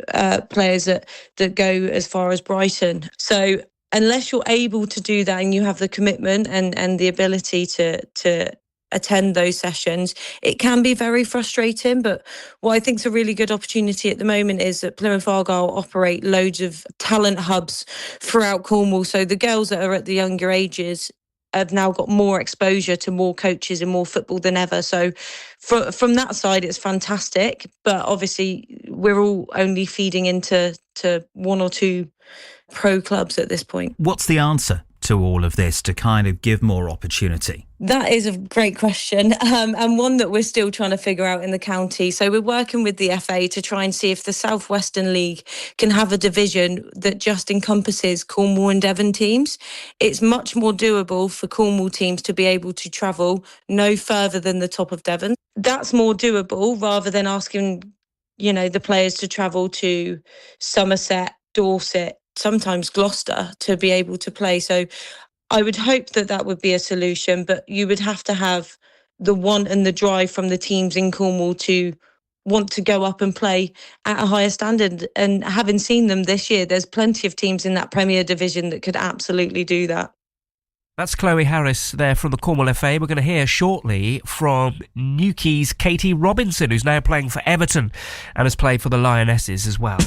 players that go as far as Brighton. So unless you're able to do that and you have the commitment and the ability to attend those sessions, it can be very frustrating. But what I think is a really good opportunity at the moment is that Plymouth Argyle operate loads of talent hubs throughout Cornwall. So the girls that are at the younger ages have now got more exposure to more coaches and more football than ever. So from that side, it's fantastic. But obviously, we're all only feeding into 1 or 2 pro clubs at this point. What's the answer to all of this to kind of give more opportunity? That is a great question, and one that we're still trying to figure out in the county. So we're working with the FA to try and see if the South Western League can have a division that just encompasses Cornwall and Devon teams. It's much more doable for Cornwall teams to be able to travel no further than the top of Devon. That's more doable rather than asking, you know, the players to travel to Somerset, Dorset, sometimes Gloucester to be able to play. So I would hope that would be a solution, but you would have to have the want and the drive from the teams in Cornwall to want to go up and play at a higher standard. And having seen them this year, there's plenty of teams in that Premier Division that could absolutely do that. That's Chloe Harris there from the Cornwall FA. We're going to hear shortly from Newquay's Katie Robinson, who's now playing for Everton and has played for the Lionesses as well.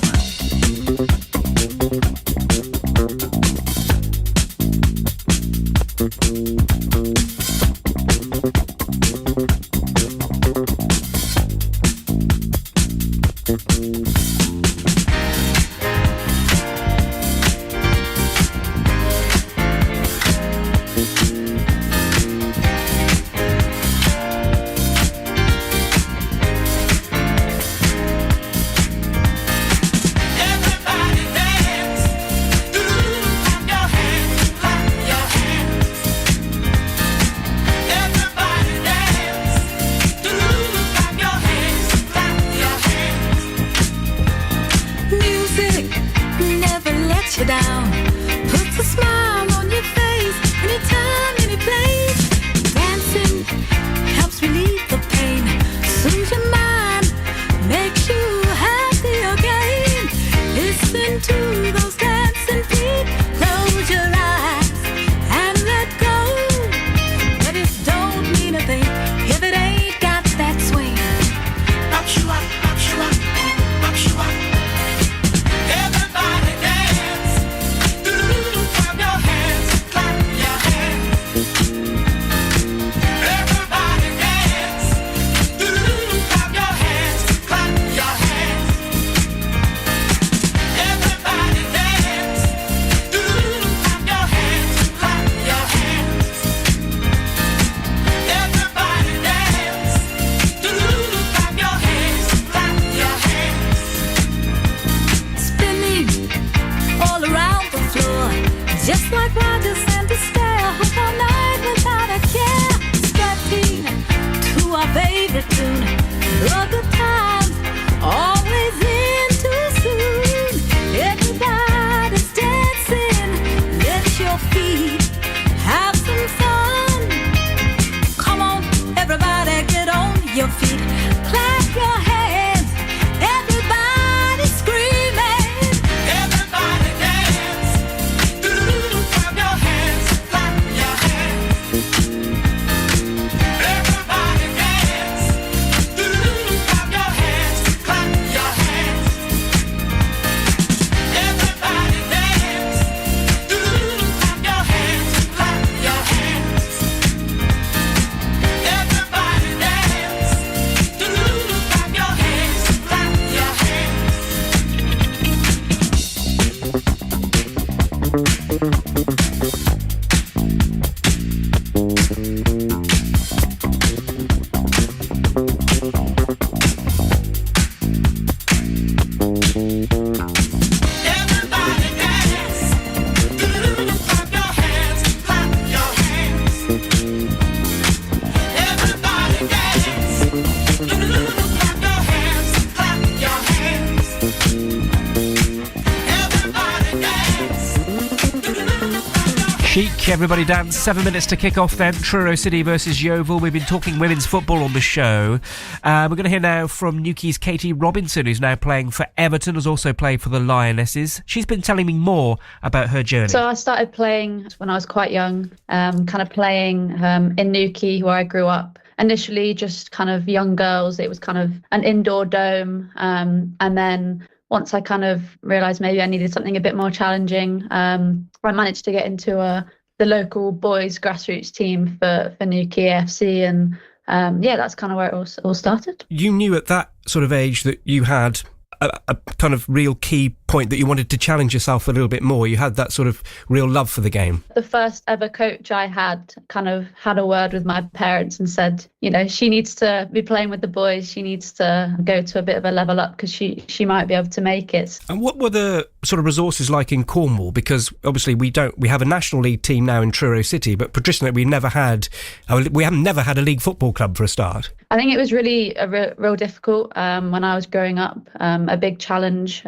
Chic, everybody dance. 7 minutes to kick off then. Truro City versus Yeovil. We've been talking women's football on the show. We're going to hear now from Newquay's Katie Robinson, who's now playing for Everton, has also played for the Lionesses. She's been telling me more about her journey. So I started playing when I was quite young, kind of playing in Newquay, where I grew up. Initially, just kind of young girls. It was kind of an indoor dome. And then once I kind of realised maybe I needed something a bit more challenging, I managed to get into the local boys grassroots team for Newquay AFC, and that's kind of where it all started. You knew at that sort of age that you had a kind of real key point that you wanted to challenge yourself a little bit more. You had that sort of real love for the game. The first ever coach I had kind of had a word with my parents and said, you know, she needs to be playing with the boys. She needs to go to a bit of a level up because she might be able to make it. And what were the sort of resources like in Cornwall? Because obviously we have a National League team now in Truro City, but traditionally we haven't never had a league football club for a start. I think it was really real difficult when I was growing up, a big challenge.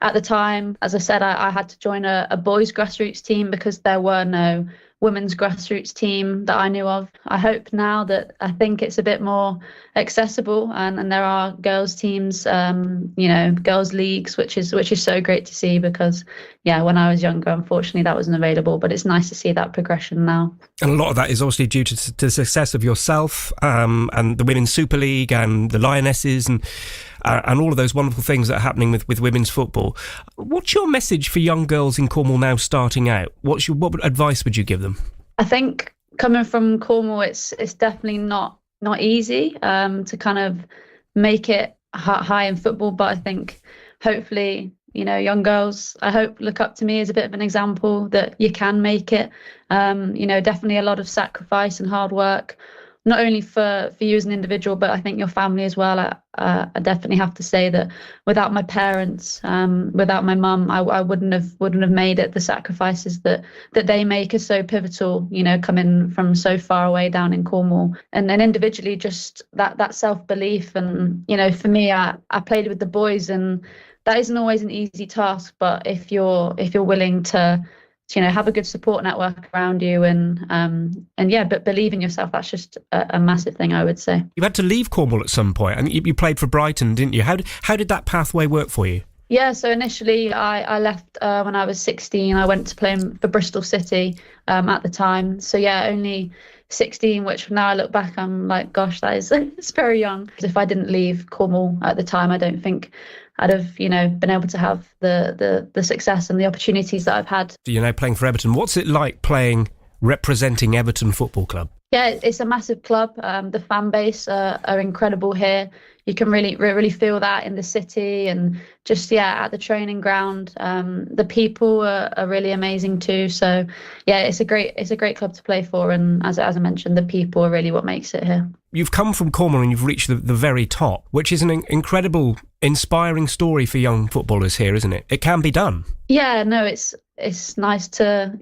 At the time, as I said, I had to join a boys grassroots team because there were no women's grassroots team that I knew of. I hope now that I think it's a bit more accessible and there are girls teams, girls leagues, which is so great to see because, when I was younger, unfortunately, that wasn't available. But it's nice to see that progression now. And a lot of that is obviously due to the success of yourself and the Women's Super League and the Lionesses and all of those wonderful things that are happening with women's football. What's your message for young girls in Cornwall now starting out? What advice would you give them? I think coming from Cornwall, it's definitely not easy to kind of make it high in football, but I think hopefully, young girls, I hope, look up to me as a bit of an example that you can make it. Definitely a lot of sacrifice and hard work, not only for you as an individual, but I think your family as well. I definitely have to say that without my parents, without my mum, I wouldn't have made it. The sacrifices that they make are so pivotal, coming from so far away down in Cornwall. And then individually, just that self-belief. And, for me, I played with the boys, and that isn't always an easy task. But if you're willing to have a good support network around you but believe in yourself, that's just a massive thing, I would say. You had to leave Cornwall at some point, and you played for Brighton, didn't you? How did that pathway work for you? Yeah, so initially I left when I was 16. I went to play for Bristol City at the time. So yeah, only 16, which now I look back, I'm like, gosh, it's very young. Because if I didn't leave Cornwall at the time, I don't think I'd have, been able to have the success and the opportunities that I've had. Playing for Everton, what's it like representing Everton Football Club? Yeah, it's a massive club. The fan base are incredible here. You can really feel that in the city, and just at the training ground. The people are really amazing too. So yeah, it's a great club to play for, and as I mentioned, the people are really what makes it here. You've come from Cornwall and you've reached the very top, which is an incredible, inspiring story for young footballers here, isn't it? It can be done. Yeah, no, it's nice to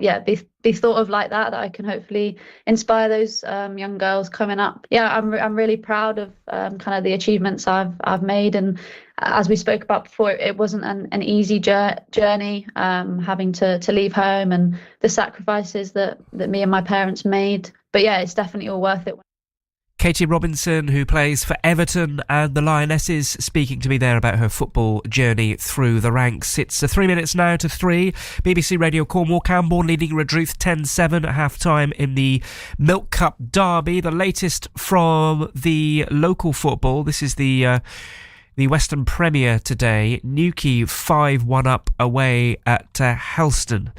be thought of like that I can hopefully inspire those young girls coming up. Yeah, I'm really proud of kind of the achievements I've made, and as we spoke about before, it wasn't an easy journey, having to leave home and the sacrifices that me and my parents made. But yeah, it's definitely all worth it. Katie Robinson, who plays for Everton and the Lionesses, speaking to me there about her football journey through the ranks. It's 3 minutes now to 3. BBC Radio Cornwall, Camborne leading Redruth 10-7 at half-time in the Milk Cup derby. The latest from the local football. This is the Western Premier today. Newquay 5-1 up away at Helston.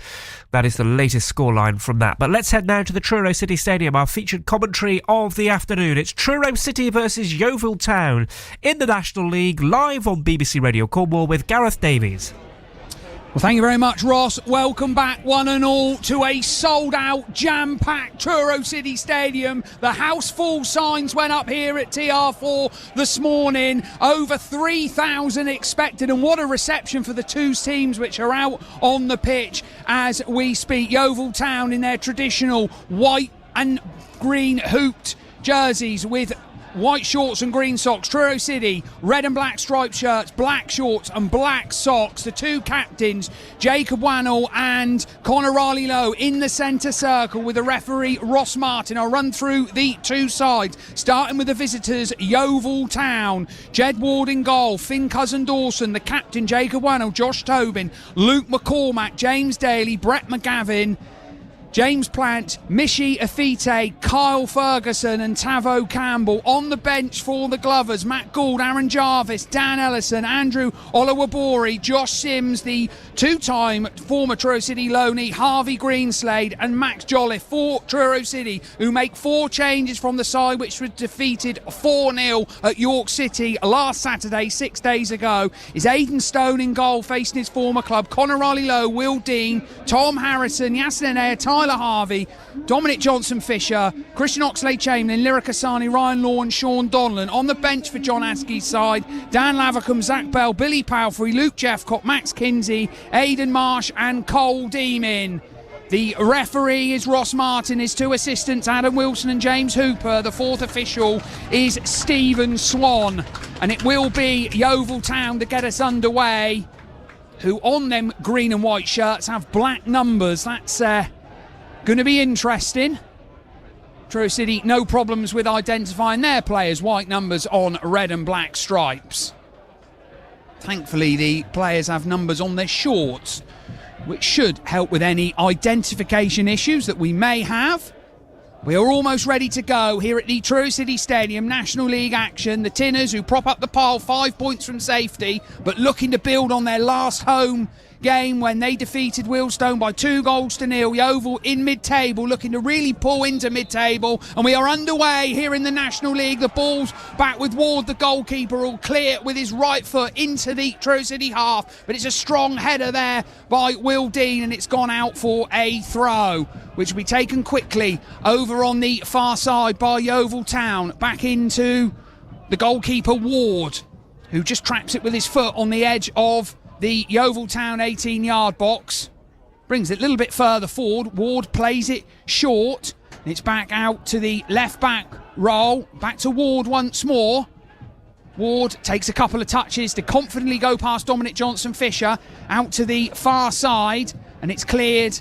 That is the latest scoreline from that. But let's head now to the Truro City Stadium, our featured commentary of the afternoon. It's Truro City versus Yeovil Town in the National League, live on BBC Radio Cornwall with Gareth Davies. Well, thank you very much, Ross. Welcome back, one and all, to a sold-out, jam-packed Truro City Stadium. The house full signs went up here at TR4 this morning. Over 3,000 expected, and what a reception for the two teams which are out on the pitch as we speak. Yeovil Town in their traditional white and green hooped jerseys with white shorts and green socks. Truro City, red and black striped shirts, black shorts and black socks. The two captains, Jacob Wannell and Conor Riley-Lowe, in the centre circle with the referee Ross Martin. I'll run through the two sides, starting with the visitors, Yeovil Town. Jed Ward in goal, Finn Cousin-Dawson, the captain, Jacob Wannell, Josh Tobin, Luke McCormack, James Daly, Brett McGavin, James Plant, Mishi Afite, Kyle Ferguson and Tavo Campbell. On the bench for the Glovers, Matt Gould, Aaron Jarvis, Dan Ellison, Andrew Olawabori, Josh Sims, the two-time former Truro City loanee, Harvey Greenslade and Max Jolliffe for Truro City, who make 4 changes from the side which was defeated 4-0 at York City last Saturday, 6 days ago. Is Aidan Stone in goal, facing his former club, Conor Riley-Lowe, Will Dean, Tom Harrison, Yasin Anair, Tyler Harvey, Dominic Johnson-Fisher, Christian Oxlade-Chamberlain, Lyric Asani, Ryan Law and Sean Donlan. On the bench for John Askey's side, Dan Lavercombe, Zach Bell, Billy Palfrey, Luke Jeffcott, Max Kinsey, Aidan Marsh and Cole Deemin. The referee is Ross Martin, his two assistants Adam Wilson and James Hooper. The fourth official is Stephen Swan, and it will be Yeovil Town to get us underway, who on them green and white shirts have black numbers. That's going to be interesting. Truro City, no problems with identifying their players' white numbers on red and black stripes. Thankfully, the players have numbers on their shorts, which should help with any identification issues that we may have. We are almost ready to go here at the Truro City Stadium, National League action. The Tinners, who prop up the pile 5 points from safety, but looking to build on their last home game when they defeated Wealdstone by 2-0. Yeovil in mid-table, looking to really pull into mid-table, and we are underway here in the National League. The ball's back with Ward, the goalkeeper, all clear with his right foot into the Truro City half, but it's a strong header there by Will Dean, and it's gone out for a throw, which will be taken quickly over on the far side by Yeovil Town. Back into the goalkeeper Ward, who just traps it with his foot on the edge of the Yeovil Town 18-yard box. Brings it a little bit further forward. Ward plays it short. It's back out to the left-back roll. Back to Ward once more. Ward takes a couple of touches to confidently go past Dominic Johnson-Fisher out to the far side, and it's cleared,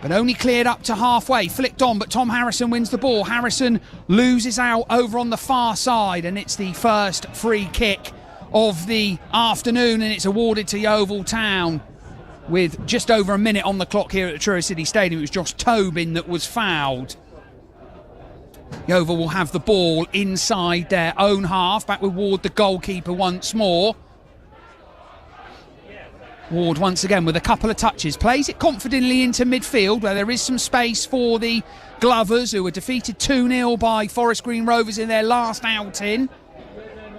but only cleared up to halfway. Flicked on, but Tom Harrison wins the ball. Harrison loses out over on the far side, and it's the first free kick of the afternoon, and it's awarded to Yeovil Town with just over a minute on the clock here at the Truro City Stadium. It was Josh Tobin that was fouled. Yeovil will have the ball inside their own half, back with Ward, the goalkeeper, once more. Ward once again with a couple of touches, plays it confidently into midfield where there is some space for the Glovers, who were defeated 2-0 by Forest Green Rovers in their last outing.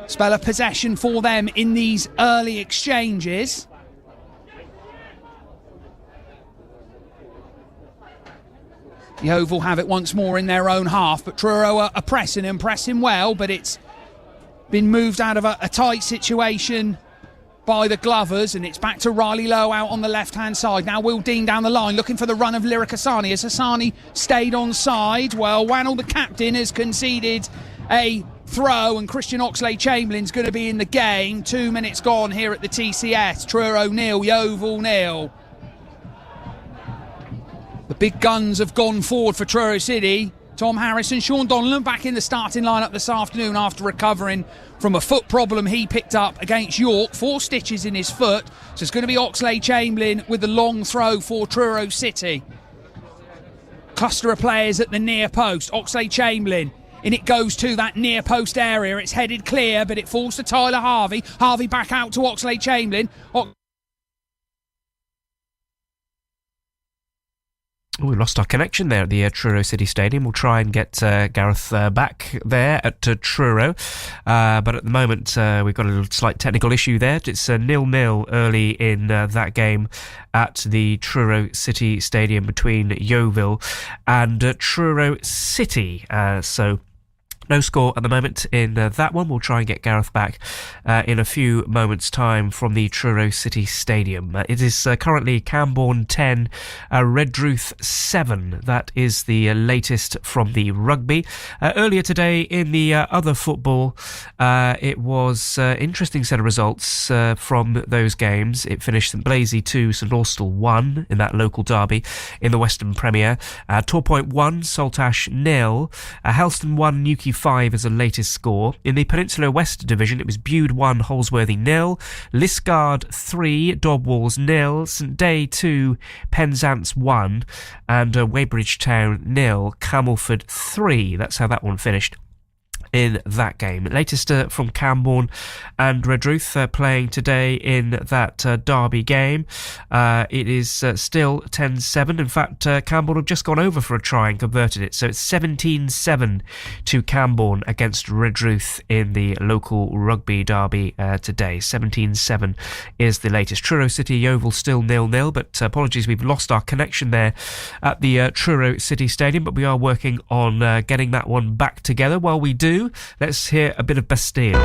Spell of possession for them in these early exchanges. Yeovil have it once more in their own half, but Truro are pressing well, but it's been moved out of a tight situation by the Glovers, and it's back to Riley Lowe out on the left-hand side. Now Will Dean down the line, looking for the run of Lyric Hassani. Has Hassani stayed on side? Well, Wannell, the captain, has conceded a throw, and Christian Oxlade-Chamberlain's going to be in the game. 2 minutes gone here at the TCS. Truro 0, Yeovil 0. The big guns have gone forward for Truro City. Tom Harrison, Sean Donnellan back in the starting lineup this afternoon after recovering from a foot problem he picked up against York. 4 stitches in his foot. So it's going to be Oxlade-Chamberlain with the long throw for Truro City. Cluster of players at the near post. Oxlade-Chamberlain. In it goes to that near post area. It's headed clear, but it falls to Tyler Harvey. Harvey back out to Oxlade-Chamberlain. We lost our connection there at the Truro City Stadium. We'll try and get Gareth back there at Truro. But at the moment, we've got a little slight technical issue there. It's 0-0 early in that game at the Truro City Stadium between Yeovil and Truro City. So no score at the moment in that one. We'll try and get Gareth back in a few moments' time from the Truro City Stadium. It is currently Camborne 10, Redruth 7. That is the latest from the rugby. Earlier today in the other football, it was an interesting set of results from those games. It finished St Blasey 2, St Austell 1 in that local derby in the Western Premier. Torpoint 1, Saltash 0. Helston 1, Newquay 5 as the latest score. In the Peninsula West Division, it was Bude 1, Holsworthy 0, Liskeard 3, Dobwalls 0, St Day 2, Penzance 1, and Weybridge Town 0, Camelford 3. That's how that one finished in that game. Latest from Camborne and Redruth playing today in that derby game. It is still 10-7. In fact, Camborne have just gone over for a try and converted it. So it's 17-7 to Camborne against Redruth in the local rugby derby today. 17-7 is the latest. Truro City Yeovil still 0-0, but apologies, we've lost our connection there at the Truro City Stadium, but we are working on getting that one back together. While we do, let's hear a bit of Bastille.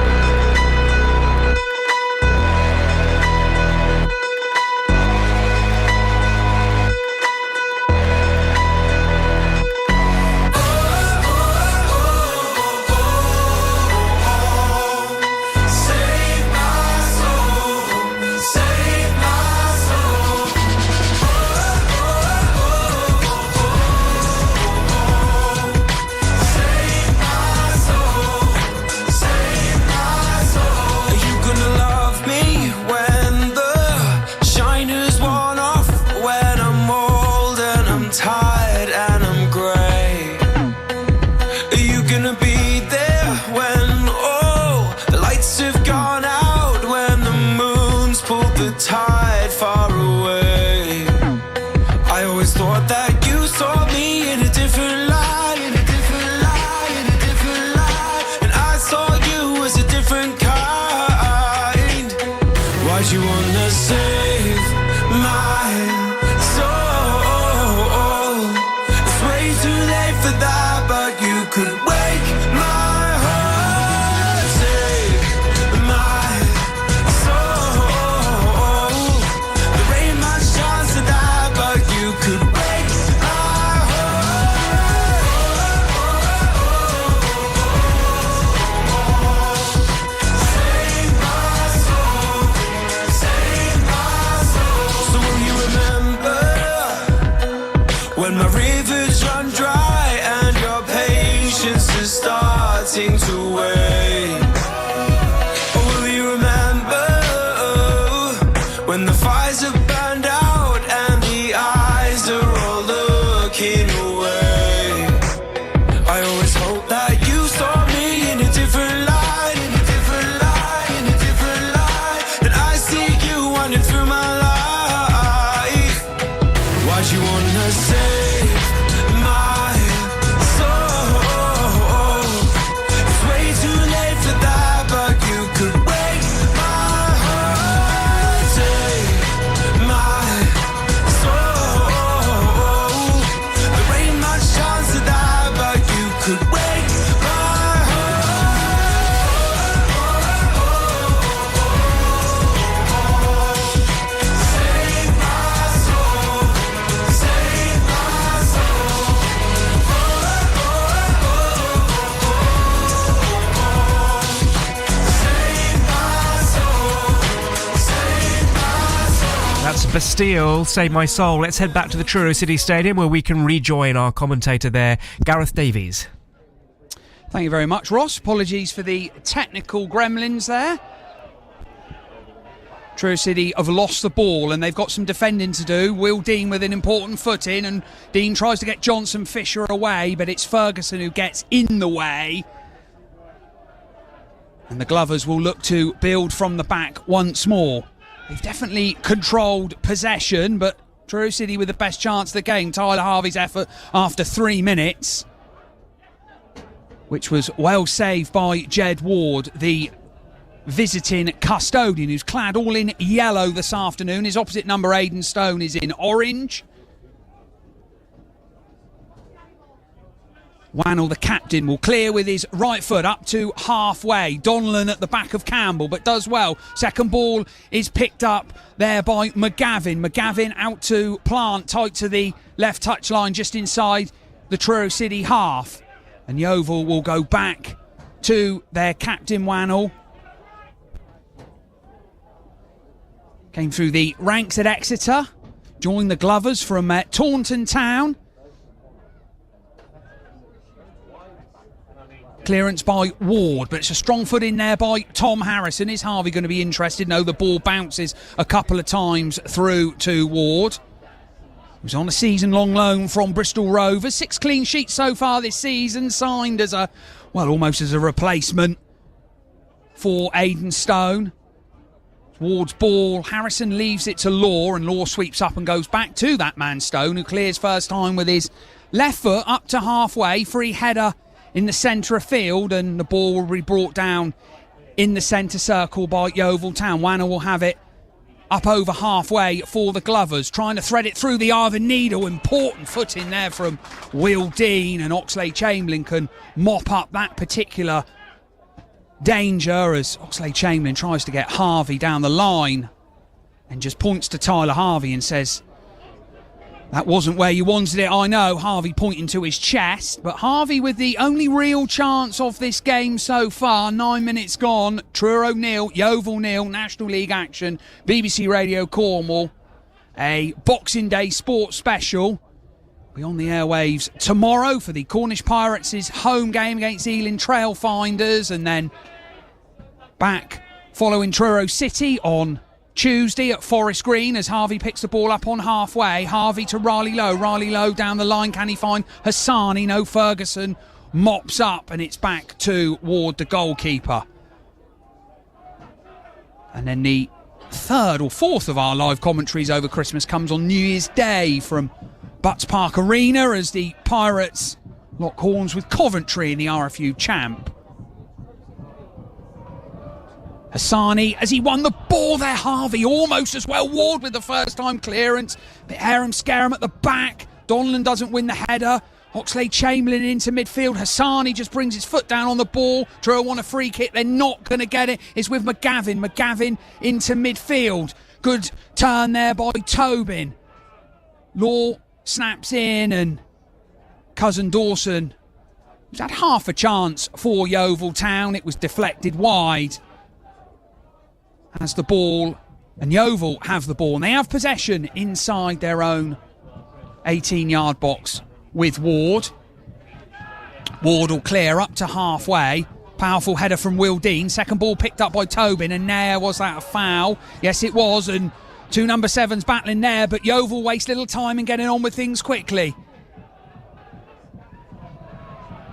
late for that, but you could wake my heart, save my soul. There ain't much chance of that, but you could wake my heart. Save my soul, save my soul. So will you remember when my rivers run dry and your patience is starting to wane? Or will you remember when the fires have burned out and the eyes are all looking away? I always hope that you saw me in a different light, in a different light, in a different light. That I see you wandering through my life. Why'd you wanna save my soul? It's way too late for that, but you could wake my heart, save my soul. There ain't much chance of that, but you could wake my heart. Save my soul, save my soul. Save my soul, save my soul. That's Bastille, Save My Soul. Let's head back to the Truro City Stadium where we can rejoin our commentator there, Gareth Davies. Thank you very much, Ross. Apologies for the technical gremlins there. Truro City have lost the ball and they've got some defending to do. Will Dean with an important foot in, and Dean tries to get Johnson Fisher away, but it's Ferguson who gets in the way. And the Glovers will look to build from the back once more. They've definitely controlled possession, but Truro City with the best chance of the game. Tyler Harvey's effort after 3 minutes, which was well saved by Jed Ward, the visiting custodian, who's clad all in yellow this afternoon. His opposite number, Aidan Stone, is in orange. Wannell, the captain, will clear with his right foot up to halfway. Donlan at the back of Campbell, but does well. Second ball is picked up there by McGavin. McGavin out to Plant, tight to the left touchline, just inside the Truro City half. And Yeovil will go back to their captain, Wannell. Came through the ranks at Exeter, joined the Glovers from Taunton Town. Clearance by Ward, but it's a strong foot in there by Tom Harrison. Is Harvey going to be interested? No, the ball bounces a couple of times through to Ward. He was on a season-long loan from Bristol Rovers. 6 clean sheets so far this season, signed as almost as a replacement for Aidan Stone. Ward's ball, Harrison leaves it to Law, and Law sweeps up and goes back to that man Stone, who clears first time with his left foot up to halfway. Free header in the centre of field, and the ball will be brought down in the centre circle by Yeovil Town. Wannell will have it up over halfway for the Glovers, trying to thread it through the eye of a needle. Important foot in there from Will Dean, and Oxlade Chamberlain can mop up that particular danger as Oxlade Chamberlain tries to get Harvey down the line and just points to Tyler Harvey and says, "That wasn't where you wanted it, I know." Harvey pointing to his chest, but Harvey with the only real chance of this game so far. 9 minutes gone. Truro 0, Yeovil 0, National League action. BBC Radio Cornwall, a Boxing Day sports special. Be on the airwaves tomorrow for the Cornish Pirates' home game against Ealing Trailfinders, and then back following Truro City on Tuesday at Forest Green as Harvey picks the ball up on halfway. Harvey to Riley Lowe. Riley Lowe down the line. Can he find Hassani? No, Ferguson mops up, and it's back to Ward, the goalkeeper. And then the third or fourth of our live commentaries over Christmas comes on New Year's Day from Butts Park Arena as the Pirates lock horns with Coventry in the RFU Champ. Hassani, as he won the ball there, Harvey almost as well. Ward with the first time clearance. Bit Aram Scarum at the back. Donlan doesn't win the header. Oxlade-Chamberlain into midfield. Hassani just brings his foot down on the ball. Truro want a free kick. They're not going to get it. It's with McGavin. McGavin into midfield. Good turn there by Tobin. Law snaps in and Cousin Dawson, who's had half a chance for Yeovil Town. It was deflected wide. Has the ball, and Yeovil have the ball. And they have possession inside their own 18-yard box with Ward. Ward will clear up to halfway. Powerful header from Will Dean. Second ball picked up by Tobin, and there was that a foul? Yes, it was, and two number 7s battling there, but Yeovil waste little time in getting on with things quickly.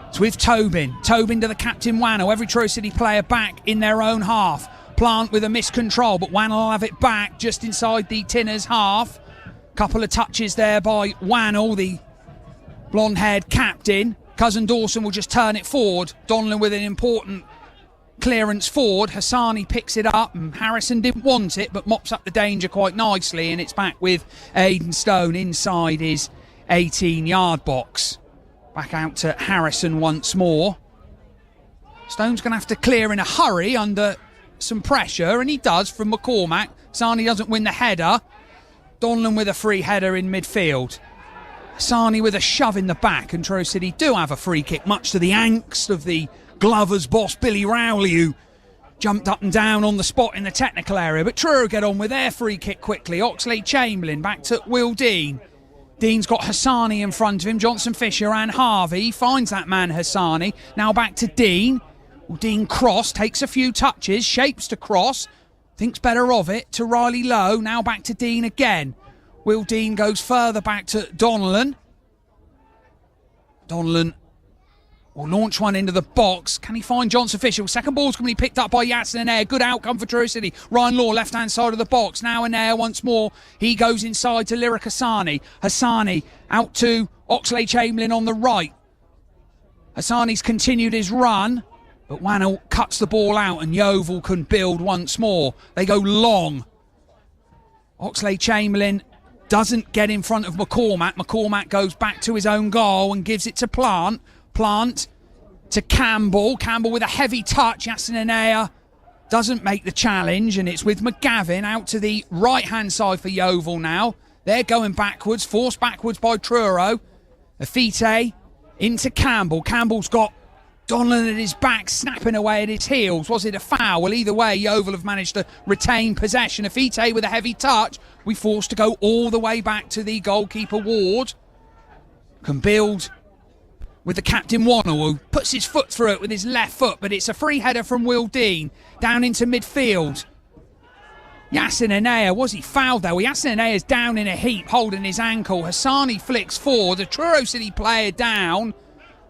It's with Tobin. Tobin to the captain Wano. Every Truro City player back in their own half. Plant with a miscontrol, but Wano will have it back just inside the Tinners' half. Couple of touches there by Wano, the blonde-haired captain. Cousin Dawson will just turn it forward. Donlan with an important clearance forward. Hassani picks it up, and Harrison didn't want it, but mops up the danger quite nicely, and it's back with Aidan Stone inside his 18-yard box. Back out to Harrison once more. Stone's going to have to clear in a hurry under some pressure, and he does from McCormack. Hassani doesn't win the header. Donlan with a free header in midfield. Hassani with a shove in the back, and Truro City do have a free kick, much to the angst of the Glover's boss Billy Rowley, who jumped up and down on the spot in the technical area. But Truro get on with their free kick quickly. Oxlade-Chamberlain back to Will Dean. Dean's got Hassani in front of him. Johnson Fisher and Harvey finds that man Hassani. Now back to Dean. Well, Dean cross, takes a few touches, shapes to cross, thinks better of it to Riley Lowe. Now back to Dean again. Will Dean goes further back to Donlan. Donlan will launch one into the box. Can he find Johnson Fisher? Second ball's going to be picked up by Yassin Air. Good outcome for Truro City. Ryan Law, left-hand side of the box. Now and there once more. He goes inside to Lyric Hassani. Hassani out to Oxlade-Chamberlain on the right. Hassani's continued his run, but Wannell cuts the ball out, and Yeovil can build once more. They go long. Oxlade-Chamberlain doesn't get in front of McCormack. McCormack goes back to his own goal and gives it to Plant. Plant to Campbell. Campbell with a heavy touch. Yassin Anea doesn't make the challenge, and it's with McGavin out to the right-hand side for Yeovil now. They're going backwards, forced backwards by Truro. Afite into Campbell. Campbell's got Donlan at his back, snapping away at his heels. Was it a foul? Well, either way, Yeovil have managed to retain possession. Afite with a heavy touch. We forced to go all the way back to the goalkeeper Ward. Can build with the captain Wannell, who puts his foot through it with his left foot, but it's a free header from Will Dean down into midfield. Yassin Anea, was he fouled though? Yassin Anea's down in a heap, holding his ankle. Hassani flicks forward, a Truro City player down.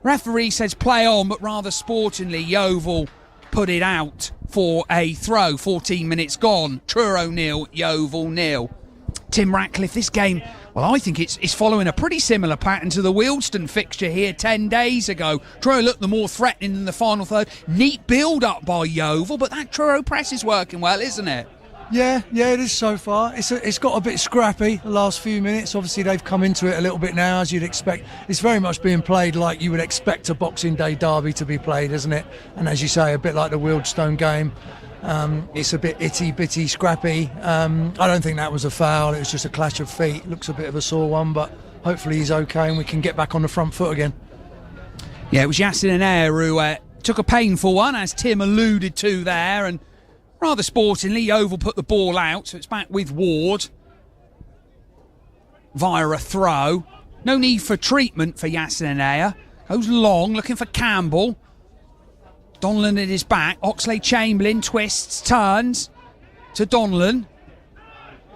Referee says play on, but rather sportingly, Yeovil put it out for a throw. 14 minutes gone. Truro 0, Yeovil 0. Tim Ratcliffe, this game, well, I think it's following a pretty similar pattern to the Wealdstone fixture here 10 days ago. Truro looked the more threatening in the final third. Neat build-up by Yeovil, but that Truro press is working well, isn't it? Yeah, it is so far. It's got a bit scrappy the last few minutes. Obviously, they've come into it a little bit now, as you'd expect. It's very much being played like you would expect a Boxing Day derby to be played, isn't it? And as you say, a bit like the Wealdstone game. It's a bit itty-bitty, scrappy. I don't think that was a foul. It was just a clash of feet. Looks a bit of a sore one, but hopefully he's okay and we can get back on the front foot again. Yeah, it was Yassin Anea who took a painful one, as Tim alluded to there, and rather sportingly, Yeovil put the ball out, so it's back with Ward via a throw. No need for treatment for Yassin Anea. Goes long, looking for Campbell. Donlan at his back. Oxlade-Chamberlain twists, turns to Donlan.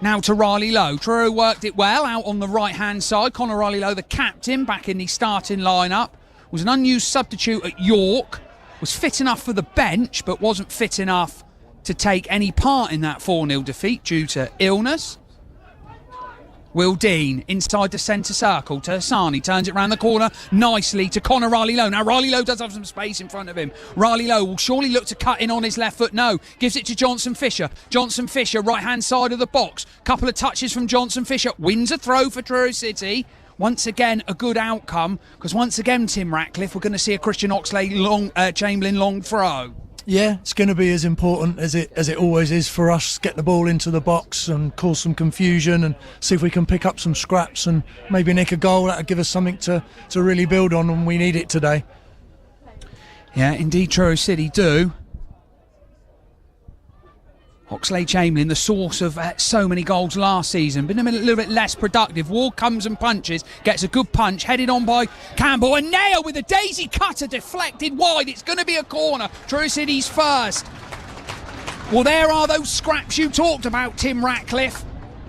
Now to Riley Lowe. Truro worked it well out on the right-hand side. Conor Riley Lowe, the captain, back in the starting lineup. Was an unused substitute at York. Was fit enough for the bench, but wasn't fit enough to take any part in that 4-0 defeat due to illness. Will Dean inside the centre circle to Hassani, turns it round the corner nicely to Conor Riley Lowe. Now Riley Lowe does have some space in front of him. Riley Lowe will surely look to cut in on his left foot. No, gives it to Johnson Fisher. Johnson Fisher, right hand side of the box. Couple of touches from Johnson Fisher. Wins a throw for Truro City. once again a good outcome, because once again, Tim Ratcliffe, we're going to see a Christian Chamberlain long throw. Yeah, it's going to be as important as it always is for us. Get the ball into the box and cause some confusion and see if we can pick up some scraps and maybe nick a goal. That'll give us something to really build on, and we need it today. Yeah, indeed, Truro City do. Oxlade-Chamberlain, the source of so many goals last season, been a little bit less productive. Ward comes and punches, gets a good punch, headed on by Campbell, and Nail with a daisy cutter deflected wide. It's going to be a corner. Truro City's first. Well, there are those scraps you talked about, Tim Ratcliffe.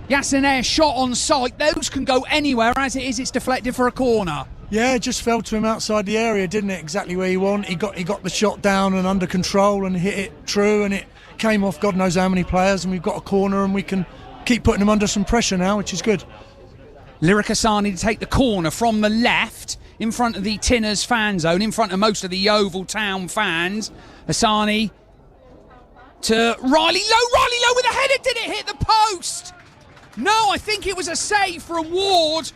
Yassinair shot on sight. Those can go anywhere. As it is, it's deflected for a corner. Yeah, it just fell to him outside the area, didn't it? Exactly where he wanted. He got the shot down and under control and hit it true, and it came off God knows how many players, and we've got a corner and we can keep putting them under some pressure now, which is good. Lyric Asani to take the corner from the left in front of the Tinners fan zone, in front of most of the Yeovil Town fans. Asani to Riley Lowe with a header. Did it hit the post? No, I think it was a save from Ward.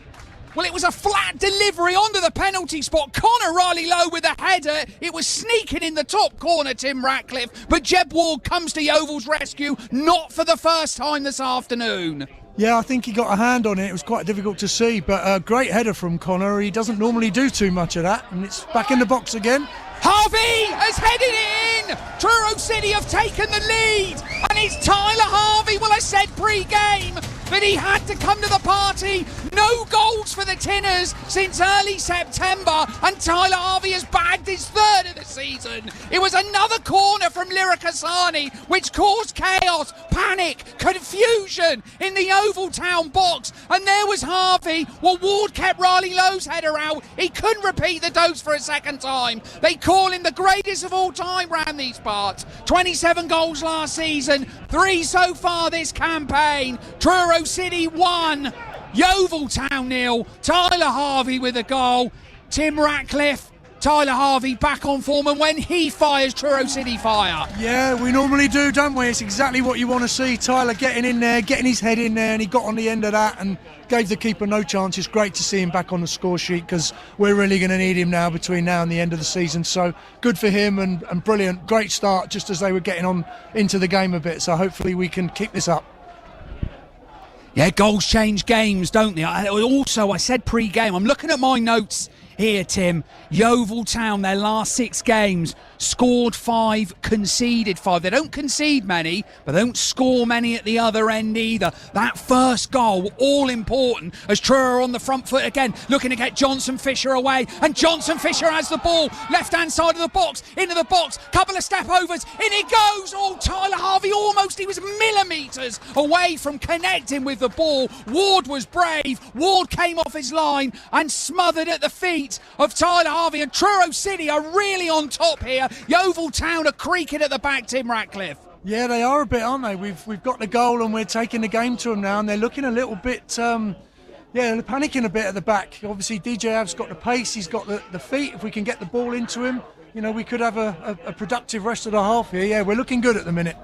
Well, it was a flat delivery onto the penalty spot. Connor Riley Lowe with a header. It was sneaking in the top corner, Tim Ratcliffe. But Jeb Ward comes to Yeovil's rescue, not for the first time this afternoon. Yeah, I think he got a hand on it. It was quite difficult to see, but a great header from Connor. He doesn't normally do too much of that, and it's back in the box again. Harvey has headed it in. Truro City have taken the lead, and it's Tyler Harvey. Well, I said pre-game that he had to come to the party. No goals for the Tinners since early September, and Tyler Harvey has bagged his third of the season. It was another corner from Lyric Asani, which caused chaos, panic, confusion in the Yeovil Town box, and there was Harvey. Well, Ward kept Riley Lowe's header out. He couldn't repeat the dose for a second time. They call him the greatest of all time round these parts. 27 goals last season, 3 so far this campaign. Truro City 1, Yeovil Town 0. Tyler Harvey with a goal. Tim Ratcliffe, Tyler Harvey back on form, and when he fires, Truro City fire. Yeah, we normally do, don't we? It's exactly what you want to see. Tyler getting in there, getting his head in there, and he got on the end of that and gave the keeper no chance. It's great to see him back on the score sheet, because we're really going to need him now between now and the end of the season. So good for him, and brilliant. Great start just as they were getting on into the game a bit. So hopefully we can keep this up. Yeah, goals change games, don't they? I said pre-game, I'm looking at my notes here, Tim. Yeovil Town, their last 6 games, scored 5, conceded 5. They don't concede many, but they don't score many at the other end either. That first goal, all important, as Truro are on the front foot again, looking to get Johnson Fisher away, and Johnson Fisher has the ball, left-hand side of the box, into the box, couple of step overs, in it goes. Oh, Tyler Harvey he was millimetres away from connecting with the ball. Ward was brave. Ward came off his line and smothered at the feet of Tyler Harvey, and Truro City are really on top here. Yeovil Town are creaking at the back, Tim Ratcliffe. Yeah, they are a bit, aren't they? We've got the goal and we're taking the game to them now, and they're looking a little bit, they're panicking a bit at the back. Obviously, DJ Av's got the pace, he's got the feet. If we can get the ball into him, we could have a productive rest of the half here. Yeah, we're looking good at the minute.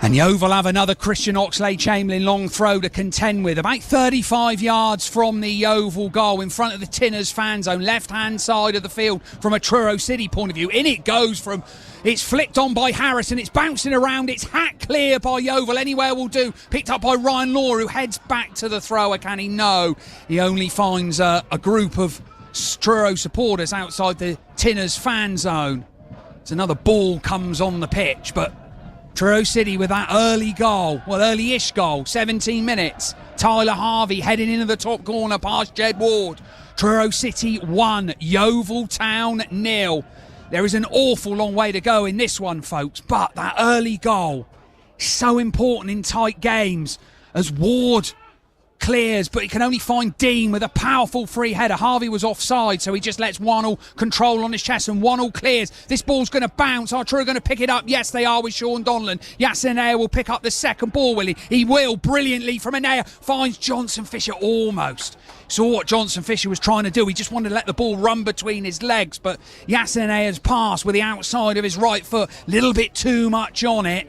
And Yeovil have another Christian Oxlade-Chamberlain long throw to contend with. About 35 yards from the Yeovil goal in front of the Tinners fan zone, left-hand side of the field from a Truro City point of view. In it goes it's flicked on by Harris and it's bouncing around. It's hacked clear by Yeovil. Anywhere will do. Picked up by Ryan Law, who heads back to the thrower. Can he? No. He only finds a group of Truro supporters outside the Tinners fan zone. It's another ball comes on the pitch, but Truro City with that early-ish goal, 17 minutes. Tyler Harvey heading into the top corner past Jed Ward. Truro City 1, Yeovil Town 0. There is an awful long way to go in this one, folks, but that early goal is so important in tight games as Ward clears, but he can only find Dean with a powerful free header. Harvey was offside, so he just lets Wannell control on his chest, and Wannell clears. This ball's going to bounce. Are Truro going to pick it up? Yes, they are, with Sean Donlan. Yassinair will pick up the second ball, will he? He will, brilliantly from Anea. Finds Johnson Fisher almost. Saw what Johnson Fisher was trying to do. He just wanted to let the ball run between his legs, but Yassinair's pass with the outside of his right foot, little bit too much on it.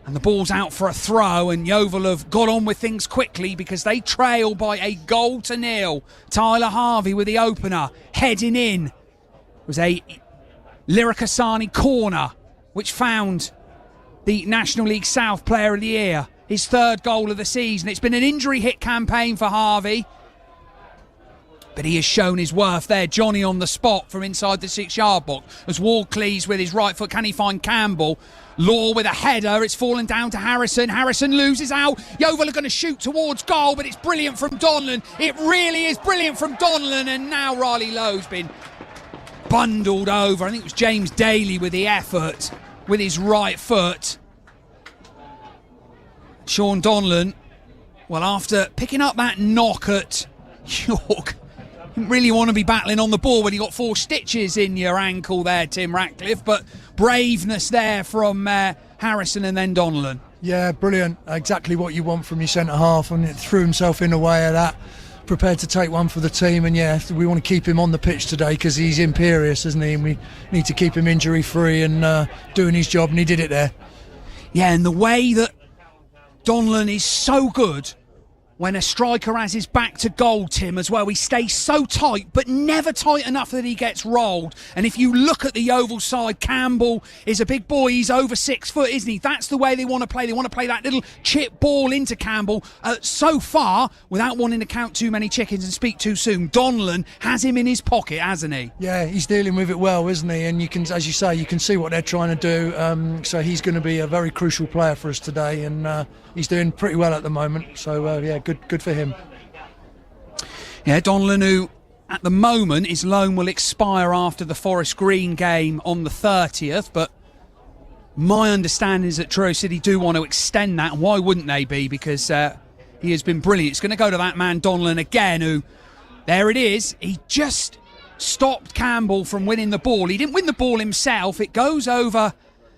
And the ball's out for a throw, and Yeovil have got on with things quickly because they trail by a 1-0. Tyler Harvey with the opener, heading in. It was a Lyricasani corner, which found the National League South Player of the Year, his third goal of the season. It's been an injury-hit campaign for Harvey, but he has shown his worth there. Johnny on the spot from inside the 6-yard box as Walcleys with his right foot. Can he find Campbell? Law with a header. It's fallen down to Harrison. Harrison loses out. Yeovil are going to shoot towards goal, but it's brilliant from Donlan. It really is brilliant from Donlan. And now Riley Lowe's been bundled over. I think it was James Daly with the effort with his right foot. Sean Donlan, well, after picking up that knock at York, didn't really want to be battling on the ball when you got 4 stitches in your ankle there, Tim Ratcliffe, but braveness there from Harrison and then Donlan. Yeah, brilliant. Exactly what you want from your centre-half, and it threw himself in the way of that. Prepared to take one for the team, and yeah, we want to keep him on the pitch today because he's imperious, isn't he? And we need to keep him injury-free and doing his job, and he did it there. Yeah, and the way that Donlan is so good when a striker has his back to goal, Tim, as well. He stays so tight, but never tight enough that he gets rolled. And if you look at the Yeovil side, Campbell is a big boy. He's over 6 foot, isn't he? That's the way they want to play. They want to play that little chip ball into Campbell. So far, without wanting to count too many chickens and speak too soon, Donlan has him in his pocket, hasn't he? Yeah, he's dealing with it well, isn't he? And you can, as you say, you can see what they're trying to do. So he's going to be a very crucial player for us today, and he's doing pretty well at the moment. So yeah, good for him. Yeah, Donlan, who at the moment his loan will expire after the Forest Green game on the 30th, but my understanding is that Truro City do want to extend that, and why wouldn't they be? Because he has been brilliant. It's going to go to that man Donlan again, who, there it is, he just stopped Campbell from winning the ball. He didn't win the ball himself. It goes over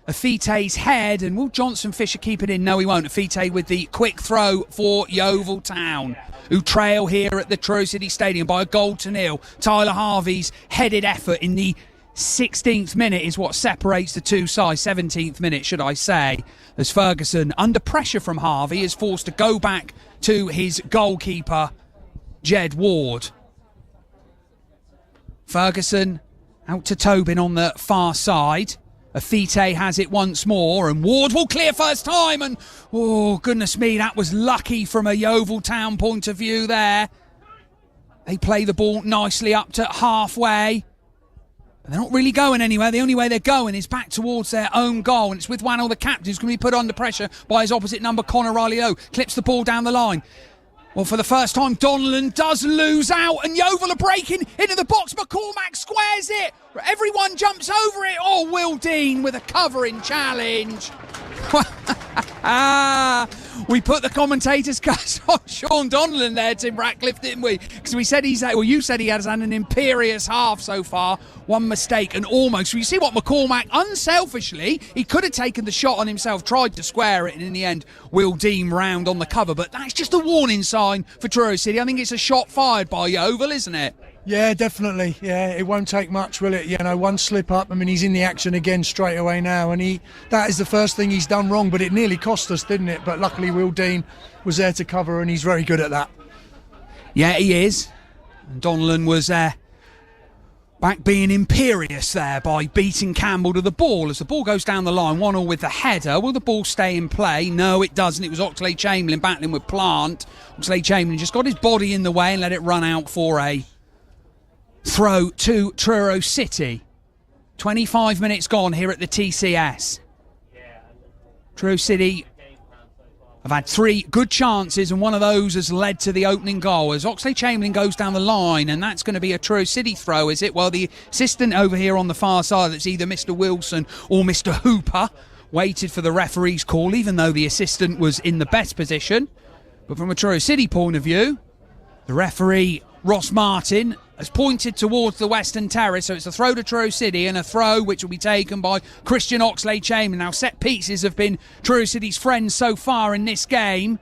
Afite's head, and will Johnson Fisher keep it in? No, he won't. Afite with the quick throw for Yeovil Town, who trail here at the Truro City Stadium by a 1-0. Tyler Harvey's headed effort in the 16th minute is what separates the two sides. 17th minute, should I say, as Ferguson, under pressure from Harvey, is forced to go back to his goalkeeper, Jed Ward. Ferguson out to Tobin on the far side. Afite has it once more, and Ward will clear first time, and oh goodness me, that was lucky from a Yeovil Town point of view there. They play the ball nicely up to halfway, but they're not really going anywhere. The only way they're going is back towards their own goal, and it's with Wannell, the captain, who's going to be put under pressure by his opposite number, Connor Riley-Lowe. Clips the ball down the line. Well, for the first time, Donlan does lose out, and Yeovil are breaking into the box. McCormack squares it. Everyone jumps over it. Oh, Will Dean with a covering challenge. We put the commentator's cuss on Sean Donlan there, Tim Ratcliffe, didn't we? Because we said you said he has had an imperious half so far. One mistake and almost. You see what McCormack, unselfishly, he could have taken the shot on himself, tried to square it, and in the end, Will Dean round on the cover. But that's just a warning sign for Truro City. I think it's a shot fired by Yeovil, isn't it? Yeah, definitely. Yeah, it won't take much, will it? You know, one slip up. I mean, he's in the action again straight away now, and that is the first thing he's done wrong, but it nearly cost us, didn't it? But luckily, Will Dean was there to cover, and he's very good at that. Yeah, he is. And Donlan was back being imperious there by beating Campbell to the ball. As the ball goes down the line, 1-1 with the header. Will the ball stay in play? No, it doesn't. It was Oxlade-Chamberlain battling with Plant. Oxlade-Chamberlain just got his body in the way and let it run out for a throw to Truro City. 25 minutes gone here at the TCS. Truro City have had 3 good chances, and one of those has led to the opening goal as Oxlade-Chamberlain goes down the line, and that's going to be a Truro City throw, is it? Well, the assistant over here on the far side, that's either Mr. Wilson or Mr. Hooper, waited for the referee's call, even though the assistant was in the best position. But from a Truro City point of view, the referee, Ross Martin, has pointed towards the Western Terrace, so it's a throw to Truro City, and a throw which will be taken by Christian Oxlade-Chamberlain. Now, set pieces have been Truro City's friends so far in this game.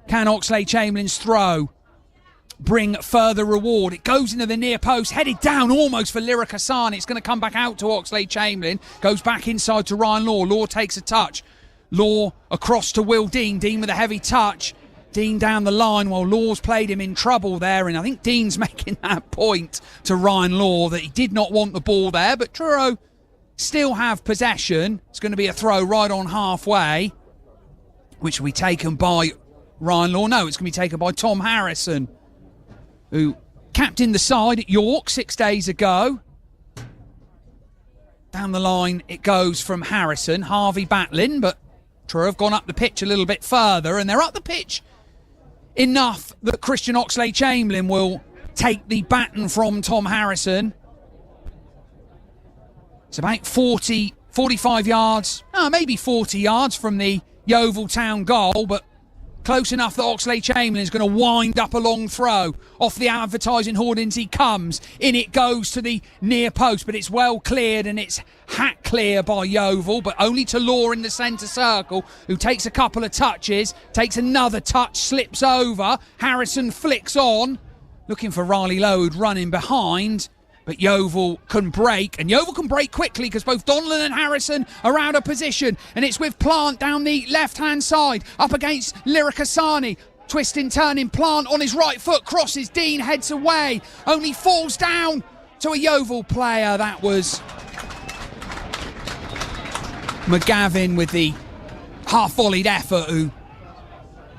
Can Oxlade-Chamberlain's throw bring further reward? It goes into the near post, headed down almost for Lyricasani. It's going to come back out to Oxlade-Chamberlain, goes back inside to Ryan Law. Law takes a touch. Law across to Will Dean. Dean with a heavy touch. Dean down the line while Law's played him in trouble there, and I think Dean's making that point to Ryan Law that he did not want the ball there, but Truro still have possession. It's going to be a throw right on halfway, which will be taken by Ryan Law. No, it's going to be taken by Tom Harrison, who captained the side at York 6 days ago. Down the line it goes from Harrison. Harvey battling, but Truro have gone up the pitch a little bit further, and they're up the pitch enough that Christian Oxlade-Chamberlain will take the baton from Tom Harrison. It's about 45 yards, maybe 40 yards from the Yeovil town goal, but close enough that Oxlade-Chamberlain is going to wind up a long throw. Off the advertising hoardings he comes. In it goes to the near post, but it's well cleared and it's hack clear by Yeovil, but only to Law in the centre circle, who takes a couple of touches, takes another touch, slips over. Harrison flicks on, looking for Riley Lowe, running behind. But Yeovil can break, and Yeovil can break quickly because both Donlan and Harrison are out of position. And it's with Plant down the left-hand side, up against Lyric Asani. Twisting, turning, Plant on his right foot, crosses, Dean heads away, only falls down to a Yeovil player. That was McGavin with the half-volleyed effort, who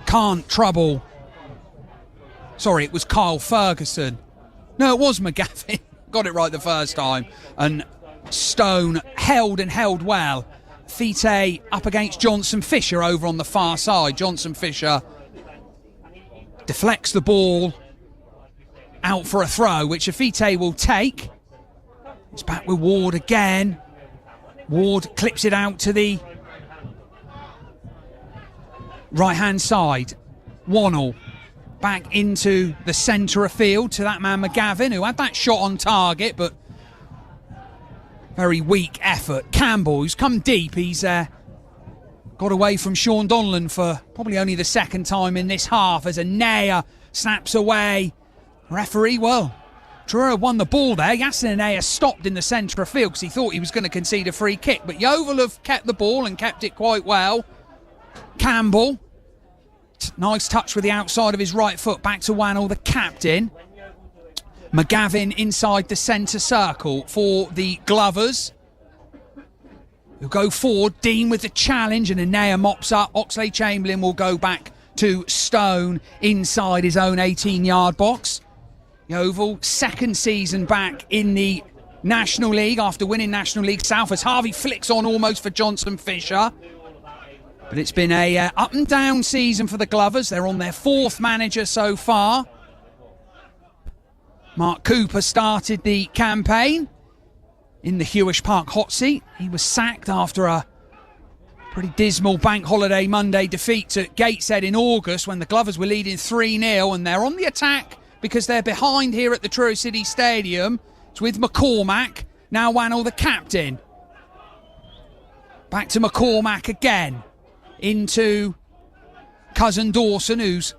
can't trouble. Sorry, it was Kyle Ferguson. No, it was McGavin. Got it right the first time. And Stone held and held well. Fite up against Johnson Fisher over on the far side. Johnson Fisher deflects the ball out for a throw, which Fite will take. It's back with Ward again. Ward clips it out to the right-hand side. Wannell back into the centre of field to that man McGavin, who had that shot on target, but very weak effort. Campbell, who's come deep, he's got away from Sean Donlan for probably only the second time in this half as Anaya snaps away. Referee, well, Truro won the ball there. Yasin Anaya stopped in the centre of field because he thought he was going to concede a free kick, but Yeovil have kept the ball and kept it quite well. Campbell, nice touch with the outside of his right foot, back to Wannell, the captain. McGavin inside the centre circle for the Glovers, who go forward. Dean with the challenge, and Anaya mops up. Oxlade-Chamberlain will go back to Stone inside his own 18-yard box. Yeovil, second season back in the National League after winning National League South, as Harvey flicks on almost for Johnson Fisher. But it's been a up and down season for the Glovers. They're on their fourth manager so far. Mark Cooper started the campaign in the Hewish Park hot seat. He was sacked after a pretty dismal bank holiday Monday defeat to Gateshead in August when the Glovers were leading 3-0, and they're on the attack because they're behind here at the Truro City Stadium. It's with McCormack. Now Wannell, the captain. Back to McCormack again. Into Cousin Dawson, who's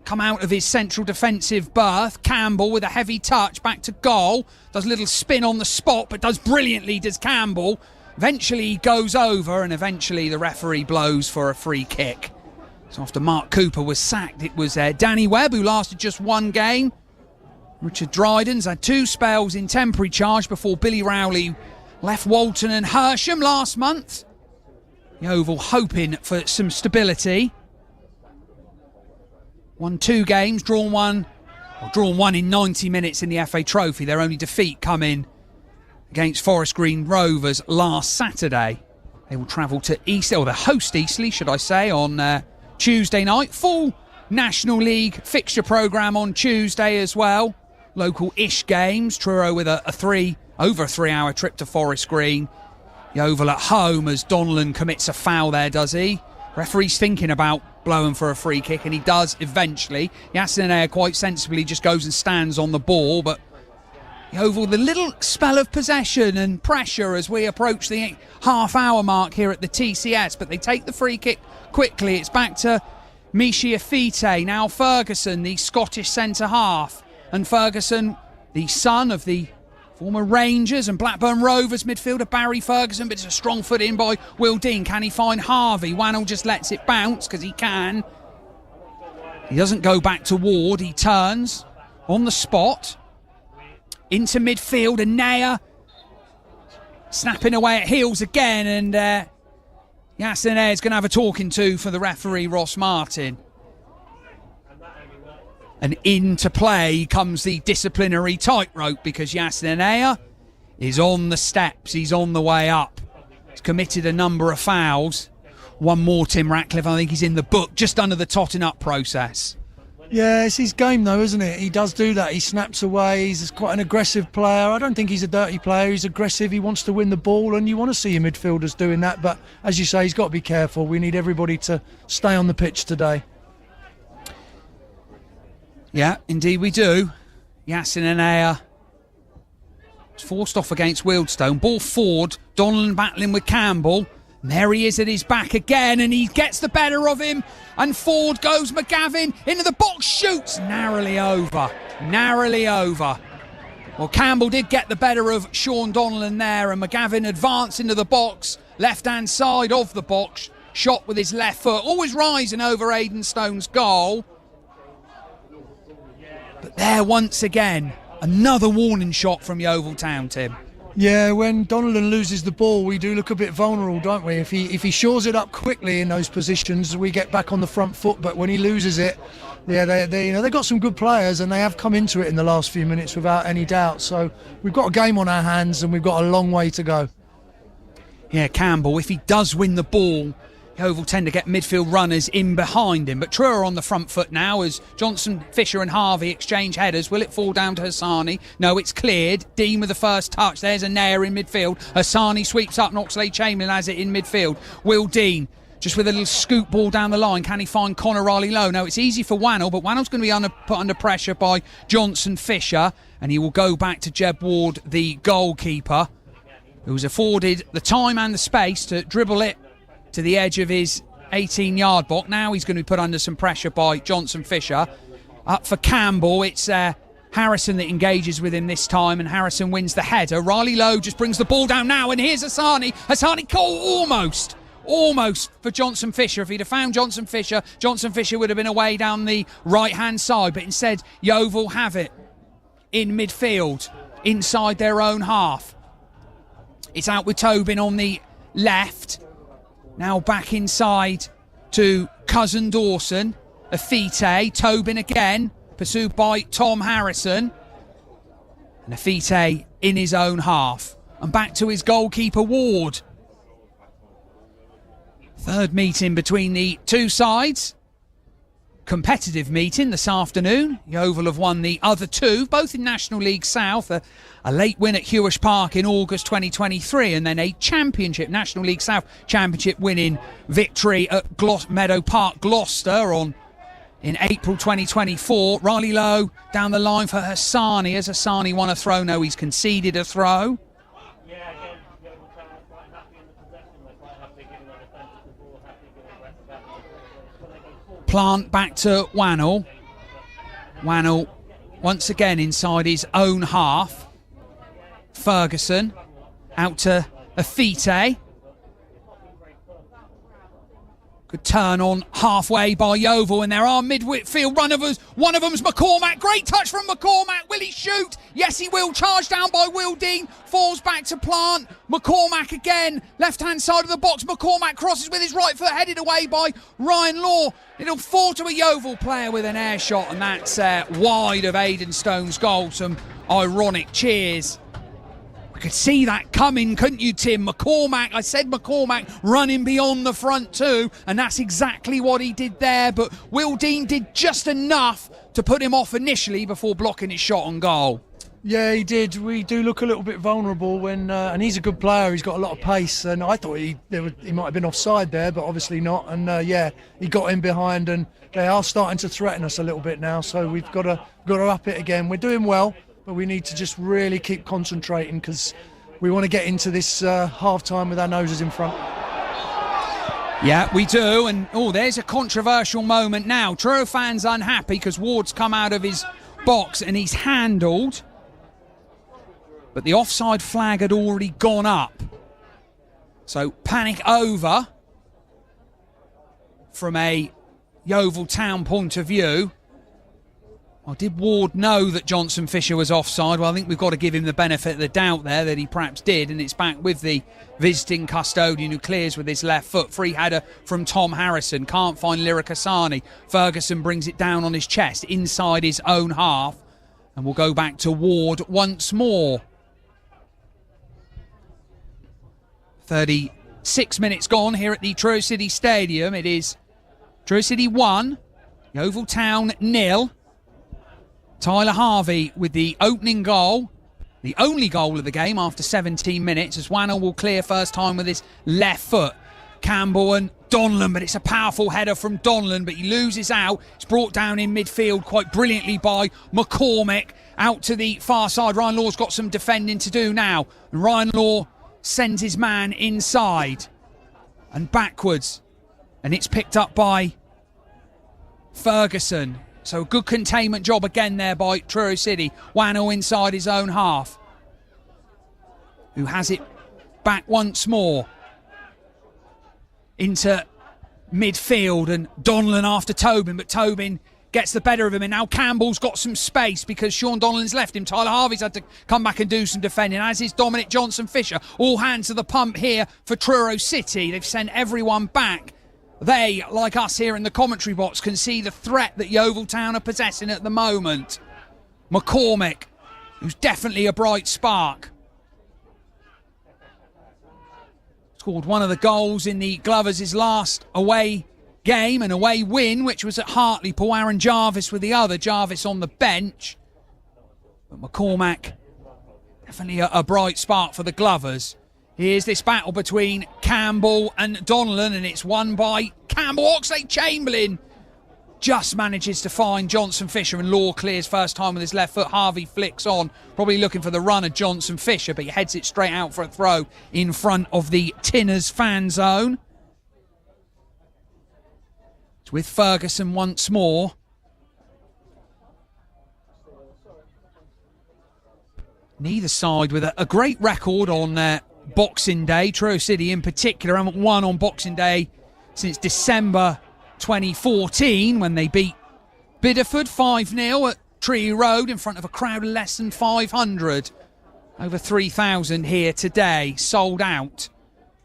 come out of his central defensive berth. Campbell with a heavy touch back to goal. Does a little spin on the spot, but does brilliantly, does Campbell. Eventually he goes over, and eventually the referee blows for a free kick. So after Mark Cooper was sacked, it was Danny Webb, who lasted just one game. Richard Dryden's had 2 spells in temporary charge before Billy Rowley left Walton and Hersham last month. Yeovil hoping for some stability. Won 2 games, drawn one in 90 minutes in the FA Trophy. Their only defeat coming against Forest Green Rovers last Saturday. They will travel to Eastleigh, or the host Eastleigh, should I say, on Tuesday night. Full National League fixture programme on Tuesday as well. Local-ish games. Truro with over a 3-hour trip to Forest Green. Yeovil at home as Donlan commits a foul there, does he? Referee's thinking about blowing for a free kick, and he does eventually. Yasin Anaya quite sensibly just goes and stands on the ball, but Yeovil, the little spell of possession and pressure as we approach the half-hour mark here at the TCS, but they take the free kick quickly. It's back to Mishi Fite, now Ferguson, the Scottish centre-half. And Ferguson, the son of the Former Rangers and Blackburn Rovers midfielder Barry Ferguson, but it's a strong foot in by Will Dean. Can he find Harvey? Wannell just lets it bounce because he can. He doesn't go back to Ward. He turns on the spot into midfield, and Naya snapping away at heels again, and Yasin is going to have a talking to for the referee Ross Martin. And into play comes the disciplinary tightrope because Yasin Naya is on the steps. He's on the way up. He's committed a number of fouls. One more, Tim Ratcliffe. I think he's in the book, just under the totting up process. Yeah, it's his game though, isn't it? He does do that. He snaps away. He's quite an aggressive player. I don't think he's a dirty player. He's aggressive. He wants to win the ball, and you want to see your midfielders doing that. But as you say, he's got to be careful. We need everybody to stay on the pitch today. Yeah, indeed we do. Yasin Anaya was forced off against Wealdstone. Ball forward. Donlan battling with Campbell. And there he is at his back again, and he gets the better of him. And forward goes McGavin into the box, shoots narrowly over. Well, Campbell did get the better of Sean Donlan there, and McGavin advanced into the box, left-hand side of the box, shot with his left foot, always rising over Aidenstone's goal. But there once again, another warning shot from Yeovil Town, Tim. Yeah, when Donlan loses the ball, we do look a bit vulnerable, don't we? If he shores it up quickly in those positions, we get back on the front foot. But when he loses it, yeah, they've got some good players, and they have come into it in the last few minutes without any doubt. So we've got a game on our hands, and we've got a long way to go. Yeah, Campbell, if he does win the ball, Yeovil tend to get midfield runners in behind him. But Truro on the front foot now as Johnson, Fisher and Harvey exchange headers. Will it fall down to Hassani? No, it's cleared. Dean with the first touch. There's a nair in midfield. Hassani sweeps up. Oxlade Chamberlain has it in midfield. Will Dean just with a little scoop ball down the line. Can he find Connor Riley Lowe? No, it's easy for Wannell, but Wannell's going to be put under pressure by Johnson, Fisher, and he will go back to Jeb Ward, the goalkeeper, who was afforded the time and the space to dribble it to the edge of his 18-yard box. Now he's going to be put under some pressure by Johnson Fisher. Up for Campbell, it's Harrison that engages with him this time, and Harrison wins the header. Riley Lowe just brings the ball down now, and here's Hassani. Hassani almost for Johnson Fisher. If he'd have found Johnson Fisher would have been away down the right-hand side, but instead Yeovil have it in midfield, inside their own half. It's out with Tobin on the left. Now back inside to Cousin Dawson. Afite, Tobin again, pursued by Tom Harrison. And Afite in his own half. And back to his goalkeeper Ward. Third meeting between the two sides. Competitive meeting this afternoon. Yeovil have won the other two, both in National League South. A late win at Hewish Park in August 2023, and then a championship, National League South championship winning victory at Meadow Park, Gloucester in April 2024. Riley Lowe down the line for Hassani. As Hassani won a throw, no, he's conceded a throw. Plant back to Wannell. Wannell once again inside his own half. Ferguson out to Afite. Good turn on halfway by Yeovil, and there are midfield runners. One of them's McCormack. Great touch from McCormack. Will he shoot? Yes, he will. Charged down by Will Dean. Falls back to Plant. McCormack again. Left-hand side of the box. McCormack crosses with his right foot, headed away by Ryan Law. It'll fall to a Yeovil player with an air shot, and that's wide of Aidenstone's goal. Some ironic cheers. I could see that coming, couldn't you, Tim? McCormack, I said McCormack running beyond the front two, and that's exactly what he did there. But Will Dean did just enough to put him off initially before blocking his shot on goal. Yeah, he did. We do look a little bit vulnerable when, and he's a good player. He's got a lot of pace, and I thought he might have been offside there, but obviously not. And he got in behind, and they are starting to threaten us a little bit now. So we've got to up it again. We're doing well, but we need to just really keep concentrating because we want to get into this half-time with our noses in front. Yeah, we do. And, there's a controversial moment now. Truro fans unhappy because Ward's come out of his box and he's handled. but the offside flag had already gone up. So panic over from a Yeovil Town point of view. Did Ward know that Johnson Fisher was offside? Well, I think we've got to give him the benefit of the doubt there that he perhaps did, and it's back with the visiting custodian who clears with his left foot. Free header from Tom Harrison. Can't find Lyric Hassani. Ferguson brings it down on his chest inside his own half, and we'll go back to Ward once more. 36 minutes gone here at the Truro City Stadium. It is Truro City 1, Yeovil Town 0. Tyler Harvey with the opening goal, the only goal of the game after 17 minutes, as Wanner will clear first time with his left foot. Campbell and Donlan, but it's a powerful header from Donlan, but he loses out. It's brought down in midfield quite brilliantly by McCormick. Out to the far side. Ryan Law's got some defending to do now. And Ryan Law sends his man inside and backwards. And it's picked up by Ferguson. So a good containment job again there by Truro City. Wano inside his own half, who has it back once more into midfield, and Donlan after Tobin, but Tobin gets the better of him, and now Campbell's got some space because Sean Donlan's left him. Tyler Harvey's had to come back and do some defending, as is Dominic Johnson-Fisher. All hands to the pump here for Truro City. They've sent everyone back. They, like us here in the commentary box, can see the threat that Yeovil Town are possessing at the moment. McCormick, who's definitely a bright spark, scored one of the goals in the Glovers' last away game, an away win, which was at Hartlepool. Aaron Jarvis with the other, Jarvis on the bench. But McCormack, definitely a bright spark for the Glovers. Here's this battle between Campbell and Donlan, and it's won by Campbell. Oxlade-Chamberlain just manages to find Johnson-Fisher, and Law clears first time with his left foot. Harvey flicks on, probably looking for the run of Johnson-Fisher, but he heads it straight out for a throw in front of the Tinners fan zone. It's with Ferguson once more. Neither side with a great record on Boxing Day. Truro City in particular haven't won on Boxing Day since December 2014, when they beat Bideford 5-0 at Tree Road in front of a crowd of less than 500. Over 3,000 here today, sold out.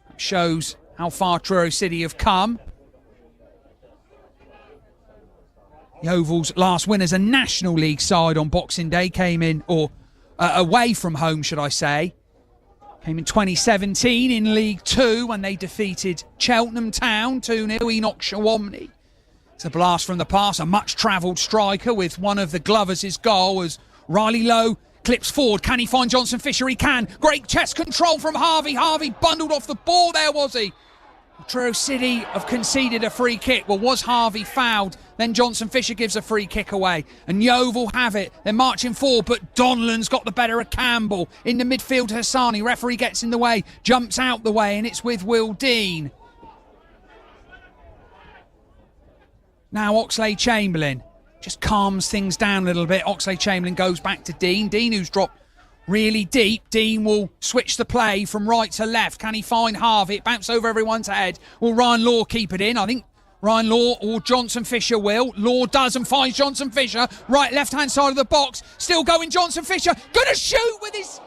That shows how far Truro City have come. Yeovil's last win as a National League side on Boxing Day came in, or away from home should I say, came in 2017 in League 2 when they defeated Cheltenham Town 2-0. Enoch Shawomni. It's a blast from the past, a much-travelled striker with one of the Glovers' goal as Riley Lowe clips forward. Can he find Johnson-Fisher? He can. Great chest control from Harvey. Harvey bundled off the ball there, was he? Truro City have conceded a free kick. Well, was Harvey fouled? Then Johnson-Fisher gives a free kick away. And Yeovil have it. They're marching forward, but Donlan's got the better of Campbell. In the midfield, Hassani. Referee gets in the way, jumps out the way, and it's with Will Dean. Now Oxlade-Chamberlain just calms things down a little bit. Oxlade-Chamberlain goes back to Dean. Dean, who's dropped really deep. Dean will switch the play from right to left. Can he find Harvey? It bounced over everyone's head. Will Ryan Law keep it in? I think Ryan Law or Johnson-Fisher will. Law does and finds Johnson-Fisher. Right, left-hand side of the box. Still going Johnson-Fisher. Gonna shoot with his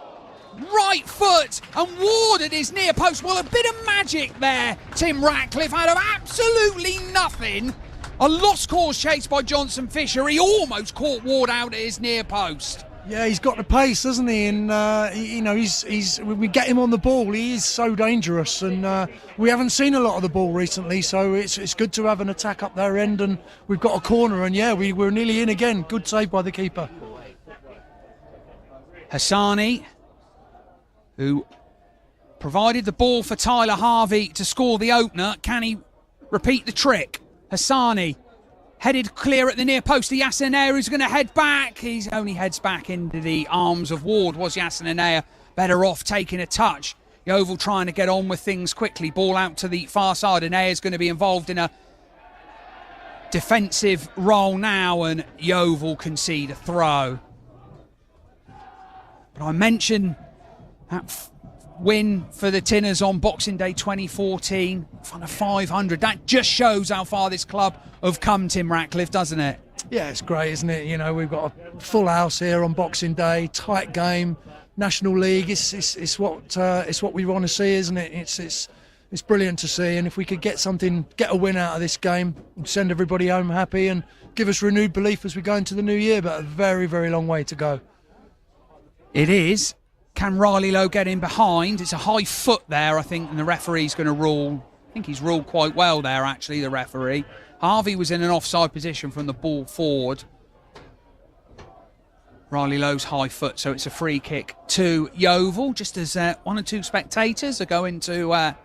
right foot. And Ward at his near post. Well, a bit of magic there. Tim Ratcliffe out of absolutely nothing. A lost cause chase by Johnson-Fisher. He almost caught Ward out at his near post. Yeah, he's got the pace, hasn't he? And he's when we get him on the ball, he is so dangerous. And we haven't seen a lot of the ball recently, so it's good to have an attack up their end. And we've got a corner, and we're nearly in again. Good save by the keeper. Hassani, who provided the ball for Tyler Harvey to score the opener. Can he repeat the trick? Hassani headed clear at the near post to Yassin Anaya, who's going to head back. He only heads back into the arms of Ward. Was Yassin Anaya better off taking a touch? Yeovil trying to get on with things quickly. Ball out to the far side. Anaya's going to be involved in a defensive role now, and Yeovil concede a throw. But I mentioned Win for the Tinners on Boxing Day 2014, in front of 500. That just shows how far this club have come, Tim Ratcliffe, doesn't it? Yeah, it's great, isn't it? You know, we've got a full house here on Boxing Day, tight game, National League. It's what we want to see, isn't it? It's brilliant to see, and if we could get a win out of this game, send everybody home happy, and give us renewed belief as we go into the new year. But a very, very long way to go. It is. Can Riley Lowe get in behind? It's a high foot there, I think, and the referee's going to rule. I think he's ruled quite well there, actually, the referee. Harvey was in an offside position from the ball forward. Riley Lowe's high foot, so it's a free kick to Yeovil, just as one or two spectators are going to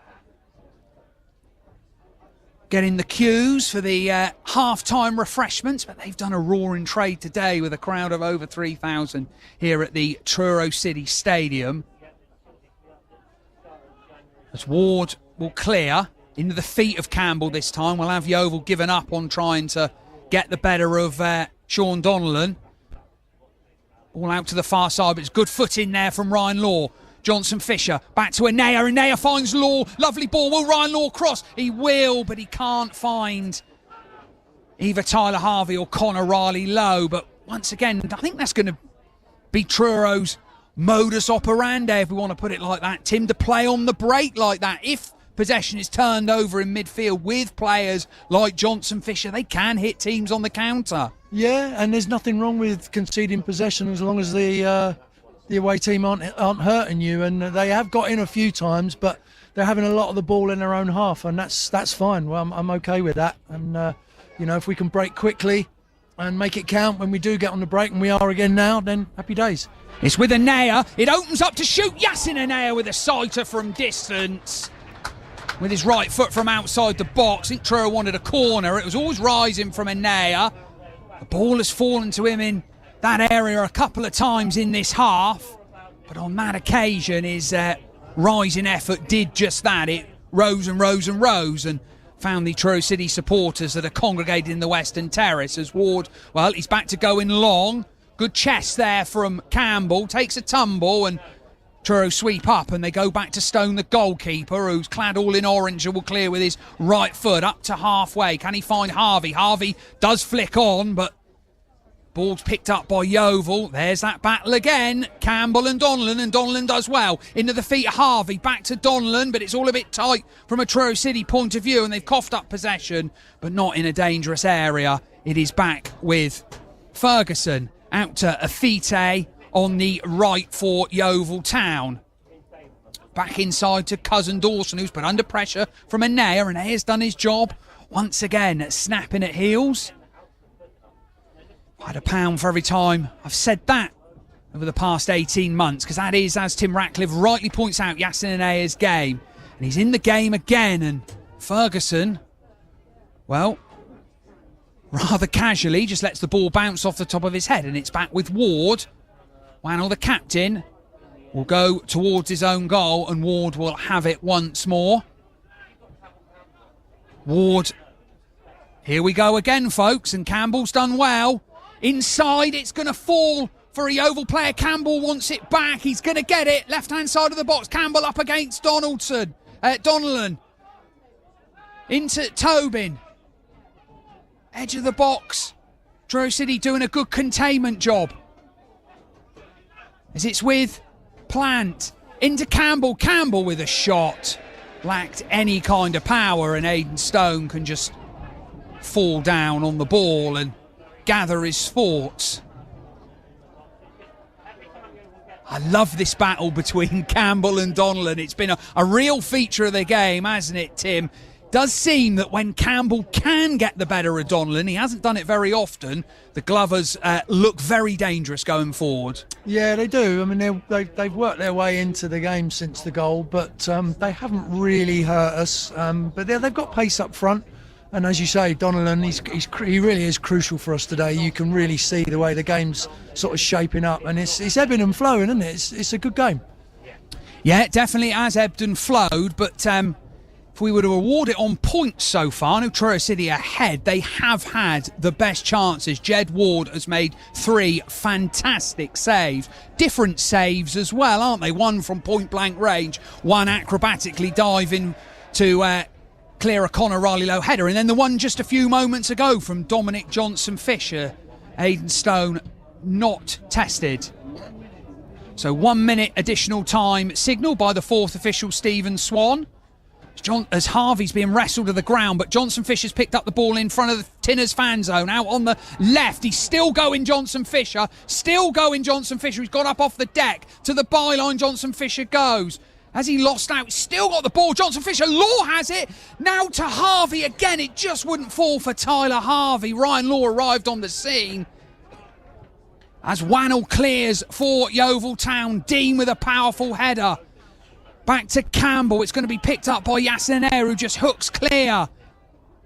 get in the queues for the half-time refreshments, but they've done a roaring trade today with a crowd of over 3,000 here at the Truro City Stadium. As Ward will clear into the feet of Campbell this time. We'll have Yeovil given up on trying to get the better of Sean Donnellan. All out to the far side, but it's good foot in there from Ryan Law. Johnson Fisher back to Anea. Anea finds Law. Lovely ball. Will Ryan Law cross? He will, but he can't find either Tyler Harvey or Connor Riley Lowe. But once again, I think that's going to be Truro's modus operandi, if we want to put it like that, Tim, to play on the break like that. If possession is turned over in midfield with players like Johnson Fisher, they can hit teams on the counter. Yeah, and there's nothing wrong with conceding possession as long as the away team aren't hurting you, and they have got in a few times, but they're having a lot of the ball in their own half, and that's fine. Well, I'm okay with that, and if we can break quickly and make it count when we do get on the break, and we are again now, then happy days. It's with Anea. It opens up to shoot. Yasin Anea with a sighter from distance, with his right foot from outside the box. I think Truro wanted a corner. It was always rising from Anea. The ball has fallen to him in that area a couple of times in this half, but on that occasion his rising effort did just that. It rose and rose and rose and found the Truro City supporters that are congregated in the Western Terrace. As Ward, well, he's back to going long. Good chest there from Campbell, takes a tumble, and Truro sweep up, and they go back to Stone, the goalkeeper, who's clad all in orange and will clear with his right foot up to halfway. Can he find Harvey? Harvey does flick on, but ball's picked up by Yeovil. There's that battle again. Campbell and Donnellan does well. Into the feet of Harvey, back to Donnellan, but it's all a bit tight from a Truro City point of view, and they've coughed up possession, but not in a dangerous area. It is back with Ferguson, out to Afite on the right for Yeovil Town. Back inside to Cousin Dawson, who's put under pressure from Anea. Anea's done his job once again, snapping at heels. I had £1 for every time I've said that over the past 18 months, because that is, as Tim Ratcliffe rightly points out, Yasin Anea's game. And he's in the game again, and Ferguson, well, rather casually just lets the ball bounce off the top of his head, and it's back with Ward. Wannell, the captain, will go towards his own goal, and Ward will have it once more. Ward, here we go again, folks, and Campbell's done well. Inside, it's going to fall for a Yeovil player. Campbell wants it back. He's going to get it. Left-hand side of the box. Campbell up against Donnellan. Into Tobin. Edge of the box. Truro City doing a good containment job. As it's with Plant. Into Campbell. Campbell with a shot. Lacked any kind of power, and Aidan Stone can just fall down on the ball and gather his thoughts. I love this battle between Campbell and Donnellan. It's been a real feature of the game, hasn't it, Tim? Does seem that when Campbell can get the better of Donnellan, he hasn't done it very often, the Glovers look very dangerous going forward. Yeah, they do. I mean, they've worked their way into the game since the goal, but they haven't really hurt us. But they've got pace up front. And as you say, Donnellan, he really is crucial for us today. You can really see the way the game's sort of shaping up, and it's ebbing and flowing, isn't it? It's a good game. Yeah, it definitely has ebbed and flowed, but if we were to award it on points so far, no, Truro City ahead. They have had the best chances. Jed Ward has made 3 fantastic saves. Different saves as well, aren't they? One from point-blank range, one acrobatically diving to clear a Conor Riley-Lowe header, and then the one just a few moments ago from Dominic Johnson-Fisher. Aidan Stone not tested. So 1 minute additional time signalled by the 4th official, Stephen Swan. As Harvey's being wrestled to the ground, but Johnson Fisher's picked up the ball in front of the Tinners fan zone. Out on the left, he's still going, Johnson Fisher. Still going, Johnson Fisher. He's got up off the deck to the byline. Johnson Fisher goes. Has he lost out? Still got the ball. Johnson Fisher. Law has it. Now to Harvey again. It just wouldn't fall for Tyler Harvey. Ryan Law arrived on the scene. As Wannell clears for Yeovil Town. Dean with a powerful header. Back to Campbell. It's going to be picked up by Yassiner, who just hooks clear.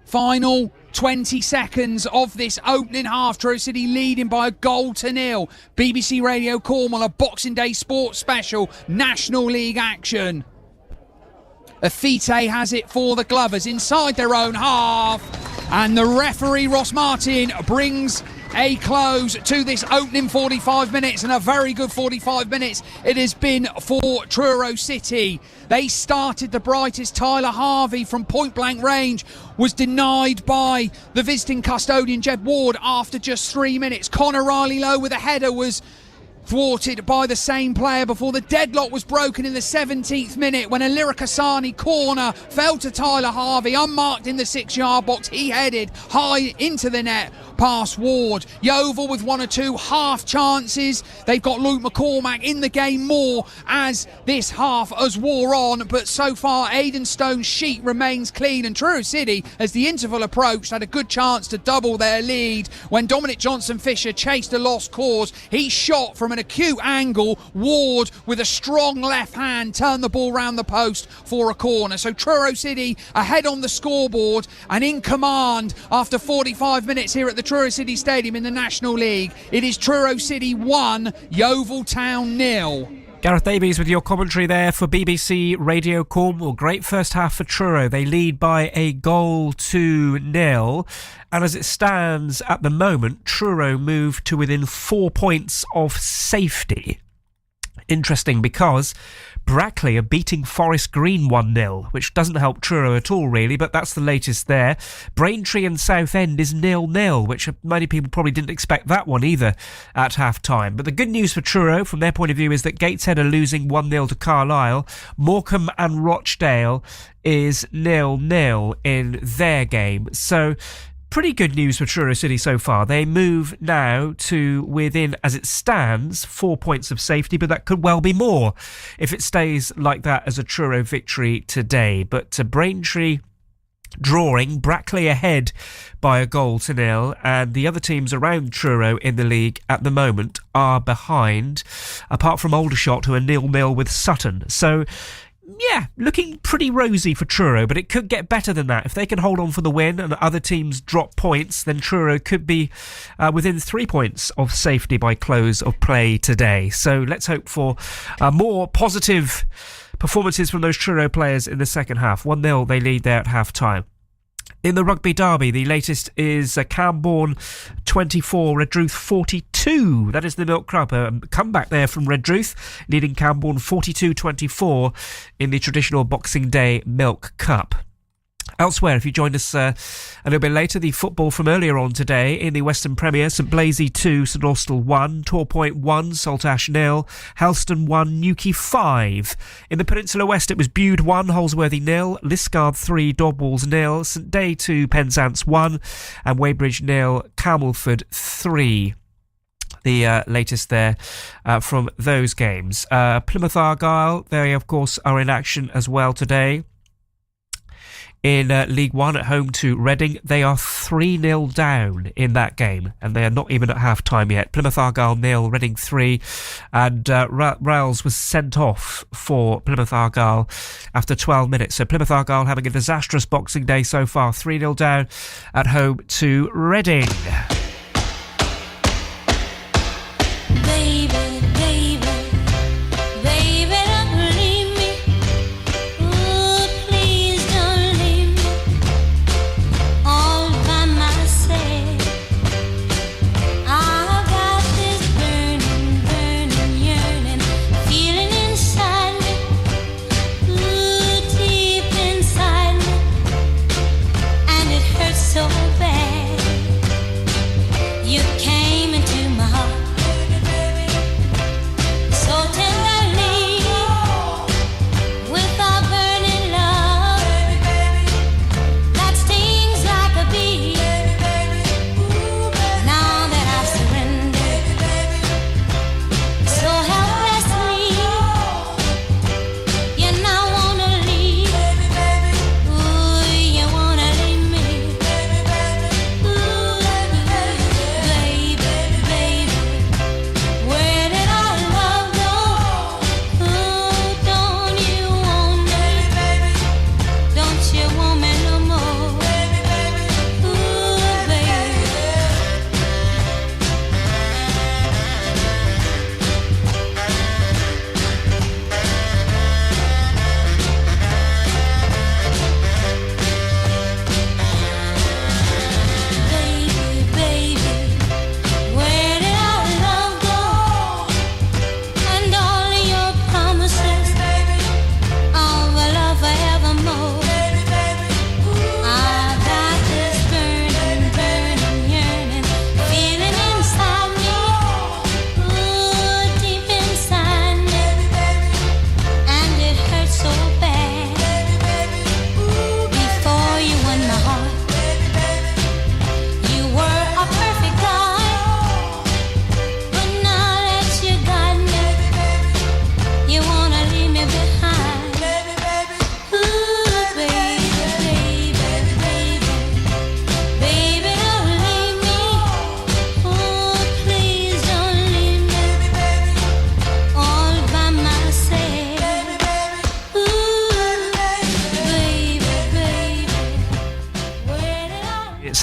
Final 20 seconds of this opening half. Truro City leading by a 1-0. BBC Radio Cornwall, a Boxing Day sports special. National League action. Afite has it for the Glovers inside their own half. And the referee, Ross Martin, brings a close to this opening 45 minutes, and a very good 45 minutes it has been for Truro City. They started the brightest. Tyler Harvey from point blank range was denied by the visiting custodian Jed Ward after just 3 minutes. Conor Riley-Lowe with a header was thwarted by the same player before the deadlock was broken in the 17th minute when a Lirikasani corner fell to Tyler Harvey, unmarked in the 6-yard box. He headed high into the net past Ward. Yeovil with 1 or 2 half chances. They've got Luke McCormack in the game more as this half has wore on, but so far Aidan Stone's sheet remains clean, and Truro City, as the interval approached, had a good chance to double their lead when Dominic Johnson-Fisher chased a lost cause. He shot from an acute angle. Ward with a strong left hand turned the ball round the post for a corner. So Truro City ahead on the scoreboard and in command after 45 minutes here at the Truro City Stadium in the National League. It is Truro City 1, Yeovil Town 0. Gareth Davies with your commentary there for BBC Radio Cornwall. Great first half for Truro. They lead by a 2-0. And as it stands at the moment, Truro move to within 4 points of safety. Interesting because Brackley are beating Forest Green 1-0, which doesn't help Truro at all, really, but that's the latest there. Braintree and Southend is 0-0, which many people probably didn't expect that one either at half-time. But the good news for Truro, from their point of view, is that Gateshead are losing 1-0 to Carlisle. Morecambe and Rochdale is 0-0 in their game. So pretty good news for Truro City so far. They move now to within, as it stands, 4 points of safety, but that could well be more if it stays like that as a Truro victory today. But Braintree drawing, Brackley ahead by 1-0, and the other teams around Truro in the league at the moment are behind, apart from Aldershot, who are 0-0 with Sutton. So yeah, looking pretty rosy for Truro, but it could get better than that. If they can hold on for the win and other teams drop points, then Truro could be within 3 points of safety by close of play today. So let's hope for more positive performances from those Truro players in the second half. 1-0 they lead there at half-time. In the rugby derby, the latest is Camborne 24, Redruth 42. That is the Milk Club. A comeback there from Redruth, leading Camborne 42-24 in the traditional Boxing Day Milk Cup. Elsewhere, if you joined us a little bit later, the football from earlier on today in the Western Premier: St Blaise 2, St Austell 1, Torpoint 1, Saltash 0, Helston 1, Newquay 5. In the Peninsula West, it was Bude 1, Holsworthy 0, Liscard 3, Dobwalls 0, St Day 2, Penzance 1, and Weybridge 0, Camelford 3. The latest there from those games. Plymouth Argyle, they of course are in action as well today. In League One at home to Reading, they are 3-0 down in that game, and they are not even at half-time yet. Plymouth Argyle 0, Reading 3, and Riles was sent off for Plymouth Argyle after 12 minutes. So Plymouth Argyle having a disastrous Boxing Day so far, 3-0 down at home to Reading.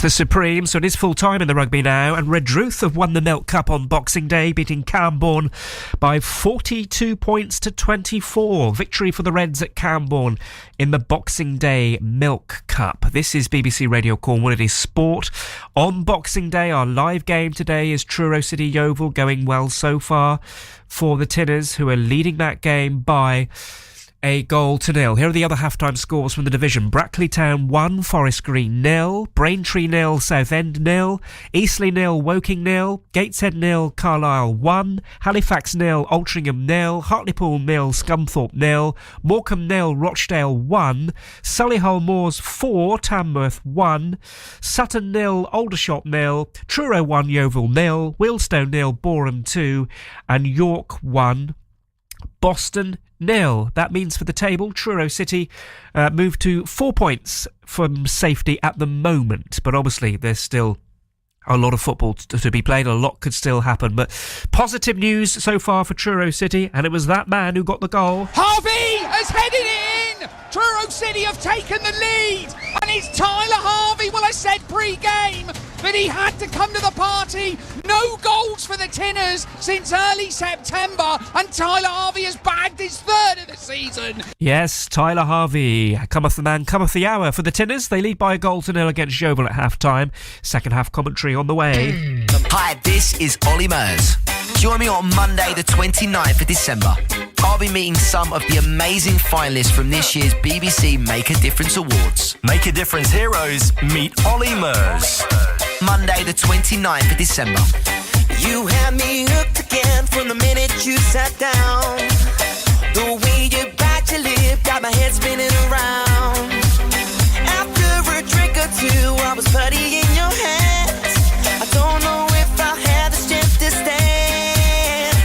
It's the Supreme, so it is full time in the rugby now, and Redruth have won the Milk Cup on Boxing Day, beating Camborne by 42 points to 24. Victory for the Reds at Camborne in the Boxing Day Milk Cup. This is BBC Radio Cornwall. It is sport on Boxing Day. Our live game today is Truro City Yeovil, going well so far for the Tinners, who are leading that game by a 1-0. Here are the other half-time scores from the division. Brackley Town 1, Forest Green 0, Braintree 0, Southend 0, Eastleigh 0, Woking 0, Gateshead 0, Carlisle 1, Halifax 0, Altrincham 0, Hartlepool 0, Scunthorpe 0, Morecambe 0, Rochdale 1, Solihull Moors 4, Tamworth 1, Sutton 0, Aldershot 0, Truro 1, Yeovil 0, Wealdstone 0, Boreham 2, and York 1, Boston 0. That means for the table, Truro City move to 4 points from safety at the moment. But obviously, there's still a lot of football to be played. A lot could still happen. But positive news so far for Truro City, and it was that man who got the goal. Harvey has headed it in! Truro City have taken the lead, and it's Tyler Harvey. Well, I said pre-game that he had to come to the party. No goals for the Tinners since early September, and Tyler Harvey has bagged his third of the season. Yes, Tyler Harvey. Cometh the man, cometh the hour for the Tinners. They lead by 1-0 against Yeovil at half-time. Second half commentary on the way. Hi, this is Ollie Murs. Join me on Monday the 29th of December. I'll be meeting some of the amazing finalists from this year's BBC Make a Difference Awards. Make a Difference heroes, meet Ollie Murs. Monday the 29th of December. You had me hooked again from the minute you sat down. The way you bite your lip got my head spinning around. After a drink or two, I was putty in your hands. I don't know if I had the strength to stand.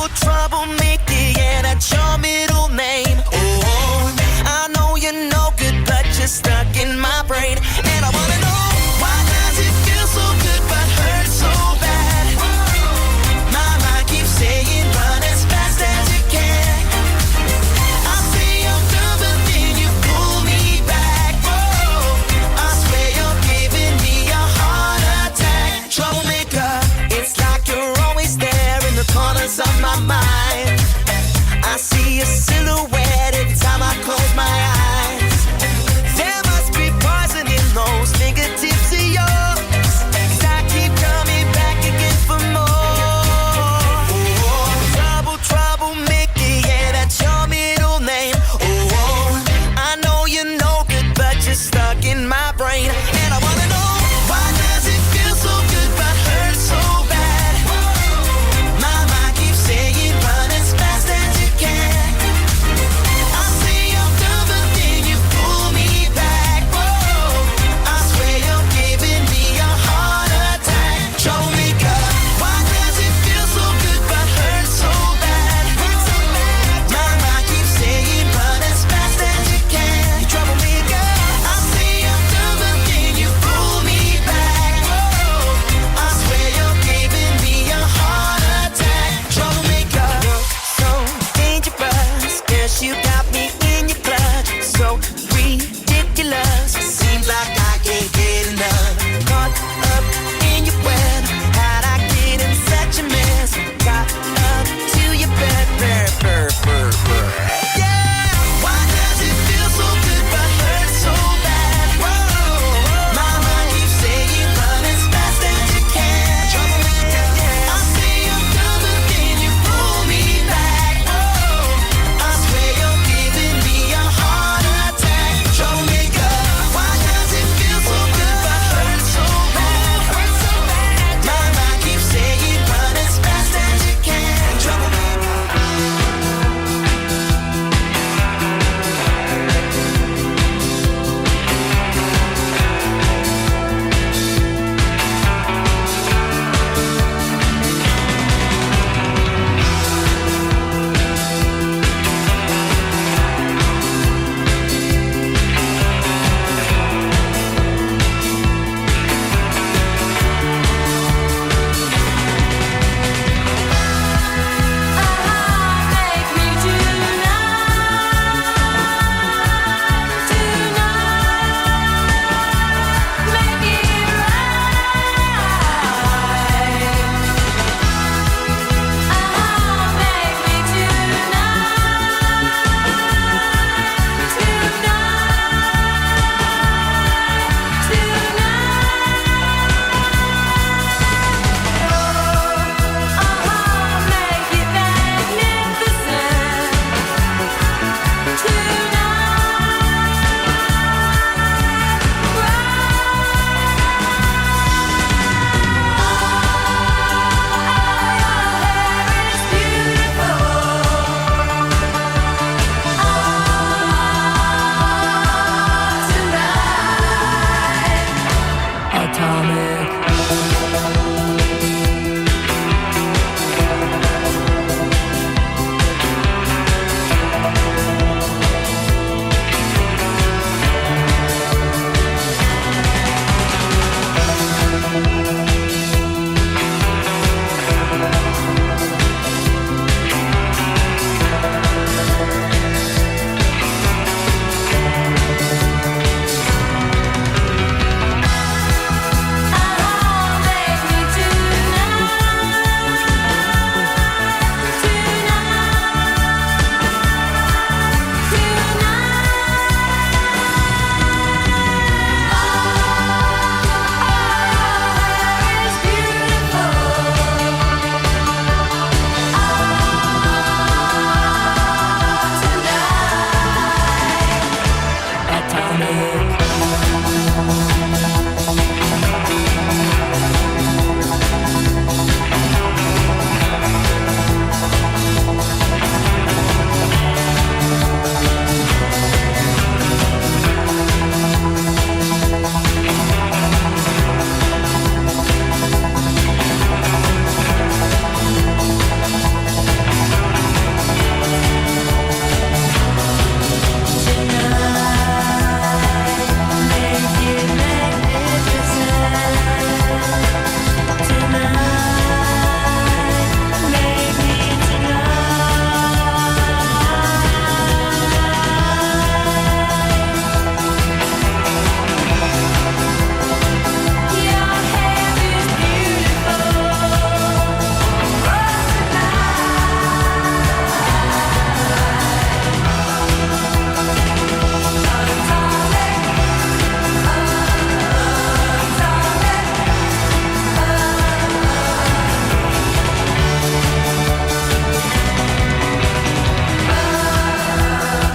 Oh, trouble, Mickey, yeah, that's your middle name. Oh, I know you're no good, but you're stuck in my brain. And I wanna know, why does it feel so good but hurt so bad? My mind keeps saying run as fast as you can. I say I'm done, but then you pull me back. Oh, I swear you're giving me a heart attack. Troublemaker, it's like you're always there in the corners of my mind. I see a silhouette every time I close my eyes. There must be poison in those fingertips of yours, 'cause I keep coming back again for more. Oh, trouble, Mickey, yeah, that's your middle name. Oh, I know you're no good, but you're stuck in my brain. And I wanna know, why does it feel so good but hurt so bad? My mind keeps saying run as fast as you can. I say I'm done, but then you pull me back. Whoa, I swear you're giving me a heart attack. Troublemaker, why does it feel so good but hurt so bad? My mind keeps saying run as fast as you can. You troublemaker, I say I'm done, but then you pull me back. Whoa, I swear you're giving me a heart attack. Troublemaker, so dangerous. Guess you got me in your clutch. So ridiculous. Seems like I can't get enough. Caught up in your web. How'd I get in such a mess? Got up to your bed. Yeah, why does it feel so good but hurt so bad? Whoa, my mind keeps saying run as fast as you can. I say I'm done, but then you pull me back. Whoa, I swear you're giving me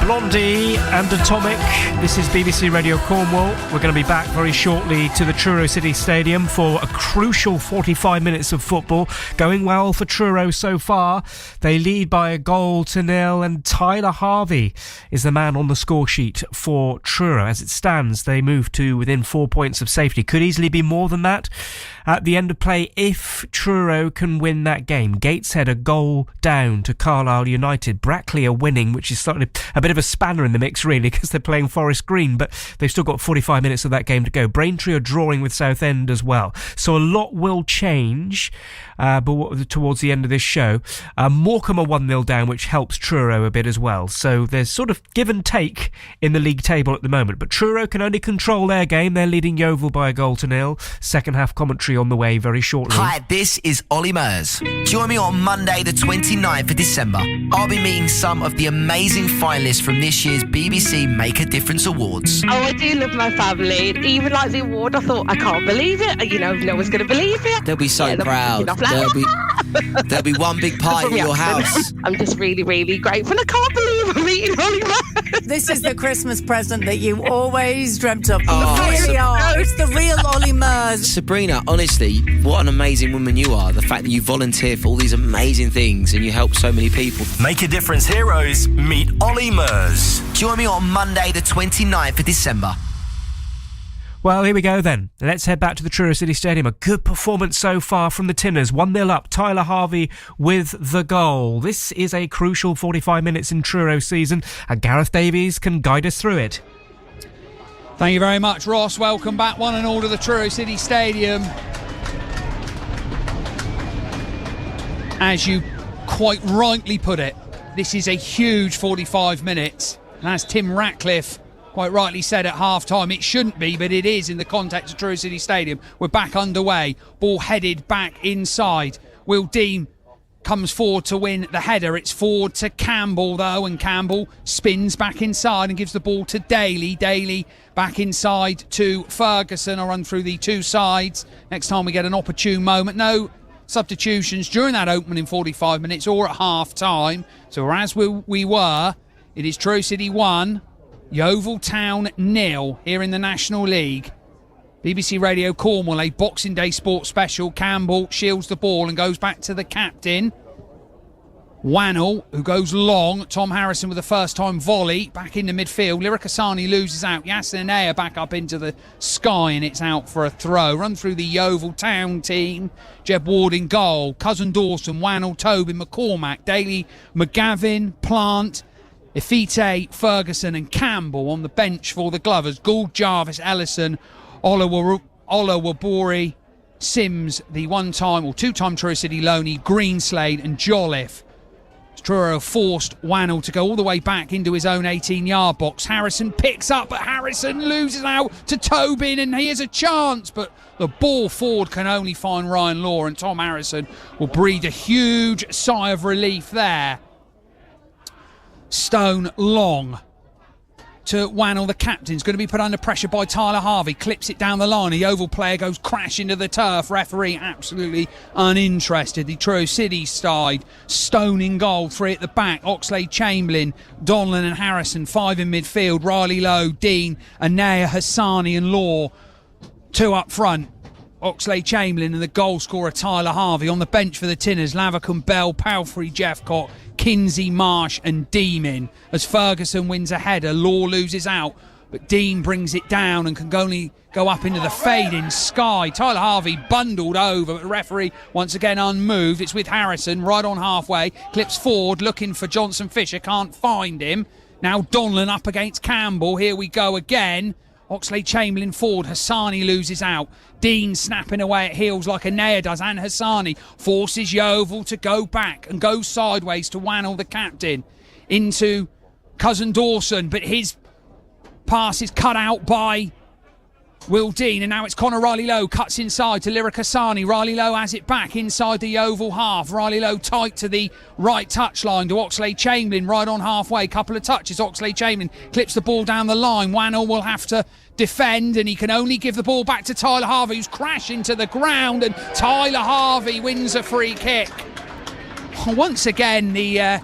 Blondie and Atomic. This is BBC Radio Cornwall. We're going to be back very shortly to the Truro City Stadium for a crucial 45 minutes of football. Going well for Truro so far. They lead by 1-0, and Tyler Harvey is the man on the score sheet for Truro. As it stands, they move to within 4 points of safety. Could easily be more than that at the end of play if Truro can win that game. Gateshead a goal down to Carlisle United. Brackley are winning, which is slightly a bit of a spanner in the mix, really, because they're playing Forest Green, but they've still got 45 minutes of that game to go. Braintree are drawing with Southend as well. So a lot will change towards the end of this show. Morecambe are 1-0 down, which helps Truro a bit as well. So there's sort of give and take in the league table at the moment, but Truro can only control their game. They're leading Yeovil by 1-0. Second half commentary on the way very shortly. Hi, this is Ollie Murs. Join me on Monday the 29th of December. I'll be meeting some of the amazing finalists from this year's BBC Make a Difference Awards. Oh, I do love my family. Even like the award, I thought, I can't believe it. You know, no one's going to believe it. They'll be so proud. There'll be one big party at your house. I'm just really, really grateful. I can't believe I'm meeting Ollie Murs. This is the Christmas present that you always dreamt of. It's the real Ollie Murs. Sabrina, honestly, what an amazing woman you are. The fact that you volunteer for all these amazing things and you help so many people. Make a Difference heroes meet Ollie Murs. Join me on Monday the 29th of December. Well, here we go then. Let's head back to the Truro City Stadium. A good performance so far from the Tinners. 1-0 up. Tyler Harvey with the goal. This is a crucial 45 minutes in Truro season, and Gareth Davies can guide us through it. Thank you very much, Ross. Welcome back, one and all, to the Truro City Stadium. As you quite rightly put it, this is a huge 45 minutes. And as Tim Ratcliffe quite rightly said at half-time, it shouldn't be, but it is in the context of Truro City Stadium. We're back underway. Ball headed back inside. Will Dean comes forward to win the header. It's forward to Campbell, though, and Campbell spins back inside and gives the ball to Daly. Daly back inside to Ferguson. I'll run through the two sides next time we get an opportune moment. No substitutions during that opening 45 minutes or at half-time. So as we were, it is Truro City 1, Yeovil Town 0 here in the National League. BBC Radio Cornwall, a Boxing Day sports special. Campbell shields the ball and goes back to the captain. Wannell, who goes long. Tom Harrison with a first-time volley back into midfield. Lyric Asani loses out. Yasin Anaya back up into the sky, and it's out for a throw. Run through the Yeovil Town team. Jeb Ward in goal. Cousin Dawson, Wannell, Tobin, McCormack, Daly, McGavin, Plant, Ifite, Ferguson and Campbell on the bench for the Glovers. Gould, Jarvis, Ellison, Olawabori, Sims, the one-time or two-time Truro City loanee, Greenslade and Jolliffe. Truro forced Wannell to go all the way back into his own 18-yard box. Harrison picks up, but Harrison loses out to Tobin, and he has a chance, but the ball forward can only find Ryan Law, and Tom Harrison will breathe a huge sigh of relief there. Stone long to Wannell, the captain's going to be put under pressure by Tyler Harvey, clips it down the line. A Yeovil player goes crash into the turf. Referee absolutely uninterested. The Truro City side, Stone in goal, 3 at the back. Oxlade, Chamberlain, Donlan and Harrison, 5 in midfield. Riley Lowe, Dean, Anaya, Hassani and Law, 2 up front. Oxlade, Chamberlain and the goal scorer Tyler Harvey. On the bench for the Tinners, Lavacombe, Bell, Palfrey, Jeffcott, Kinsey, Marsh and Deemin. As Ferguson wins a header, Law loses out, but Dean brings it down and can only go up into the fading sky. Tyler Harvey bundled over, but the referee once again unmoved. It's with Harrison right on halfway, clips forward looking for Johnson Fisher, can't find him. Now Donlan up against Campbell. Here we go again. Oxlade, Chamberlain forward, Hassani loses out. Dean snapping away at heels like Anaya does, and Hassani forces Yeovil to go back and go sideways to Wannell, the captain, into Cousin Dawson, but his pass is cut out by Will Dean, and now it's Connor Riley Lowe, cuts inside to Lyric Hassani. Riley Lowe has it back inside the Yeovil half. Riley Lowe tight to the right touchline to Oxlade Chamberlain, right on halfway. Couple of touches, Oxlade Chamberlain clips the ball down the line. Wannell will have to defend, and he can only give the ball back to Tyler Harvey, who's crashing to the ground, and Tyler Harvey wins a free kick. Once again, the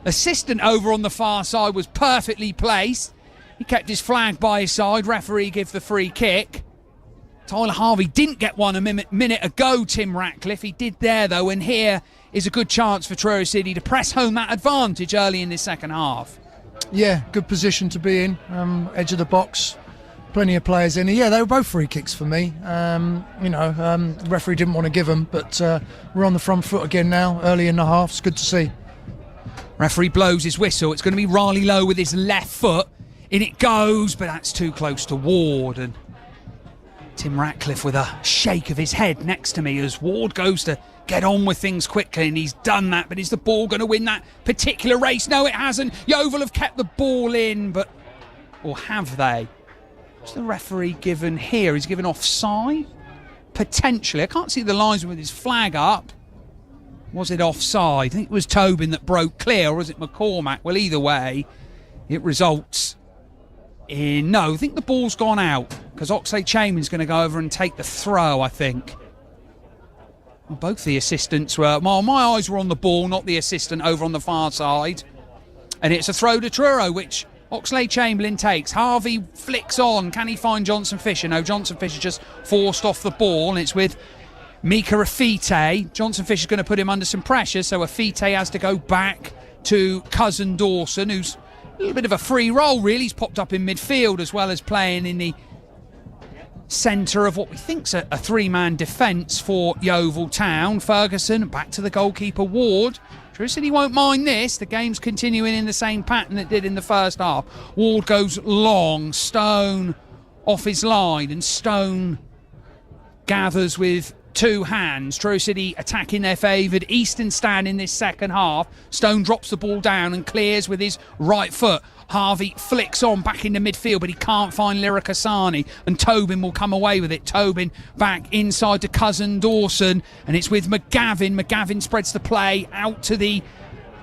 assistant over on the far side was perfectly placed. He kept his flag by his side. Referee give the free kick. Tyler Harvey didn't get one a minute ago, Tim Ratcliffe. He did there, though, and here is a good chance for Truro City to press home that advantage early in this second half. Yeah, good position to be in, edge of the box. Plenty of players in. Yeah, they were both free kicks for me. The referee didn't want to give them, but we're on the front foot again now, early in the half. It's good to see. Referee blows his whistle. It's going to be Riley Lowe with his left foot. In it goes, but that's too close to Ward. And Tim Ratcliffe with a shake of his head next to me as Ward goes to get on with things quickly, and he's done that. But is the ball going to win that particular race? No, it hasn't. Yeovil have kept the ball in, or have they? What's the referee given here? He's given offside? Potentially. I can't see the lines with his flag up. Was it offside? I think it was Tobin that broke clear, or was it McCormack? Well, either way, it results in... No, I think the ball's gone out, because Oxlade-Chamberlain's going to go over and take the throw, I think. Well, both the assistants were... Well, my eyes were on the ball, not the assistant over on the far side. And it's a throw to Truro, which Oxlade-Chamberlain takes. Harvey flicks on. Can he find Johnson Fisher? No, Johnson Fisher just forced off the ball, and it's with Mika Afite. Johnson Fisher's going to put him under some pressure, so Afite has to go back to Cousin Dawson, who's a little bit of a free role, really. He's popped up in midfield as well as playing in the centre of what we think's a three-man defence for Yeovil Town. Ferguson back to the goalkeeper Ward. Truro City won't mind this. The game's continuing in the same pattern it did in the first half. Ward goes long. Stone off his line, and Stone gathers with two hands. Truro City attacking their favoured eastern stand in this second half. Stone drops the ball down and clears with his right foot. Harvey flicks on back into midfield, but he can't find Lyric Asani, and Tobin will come away with it. Tobin back inside to Cousin Dawson, and it's with McGavin. McGavin spreads the play out to the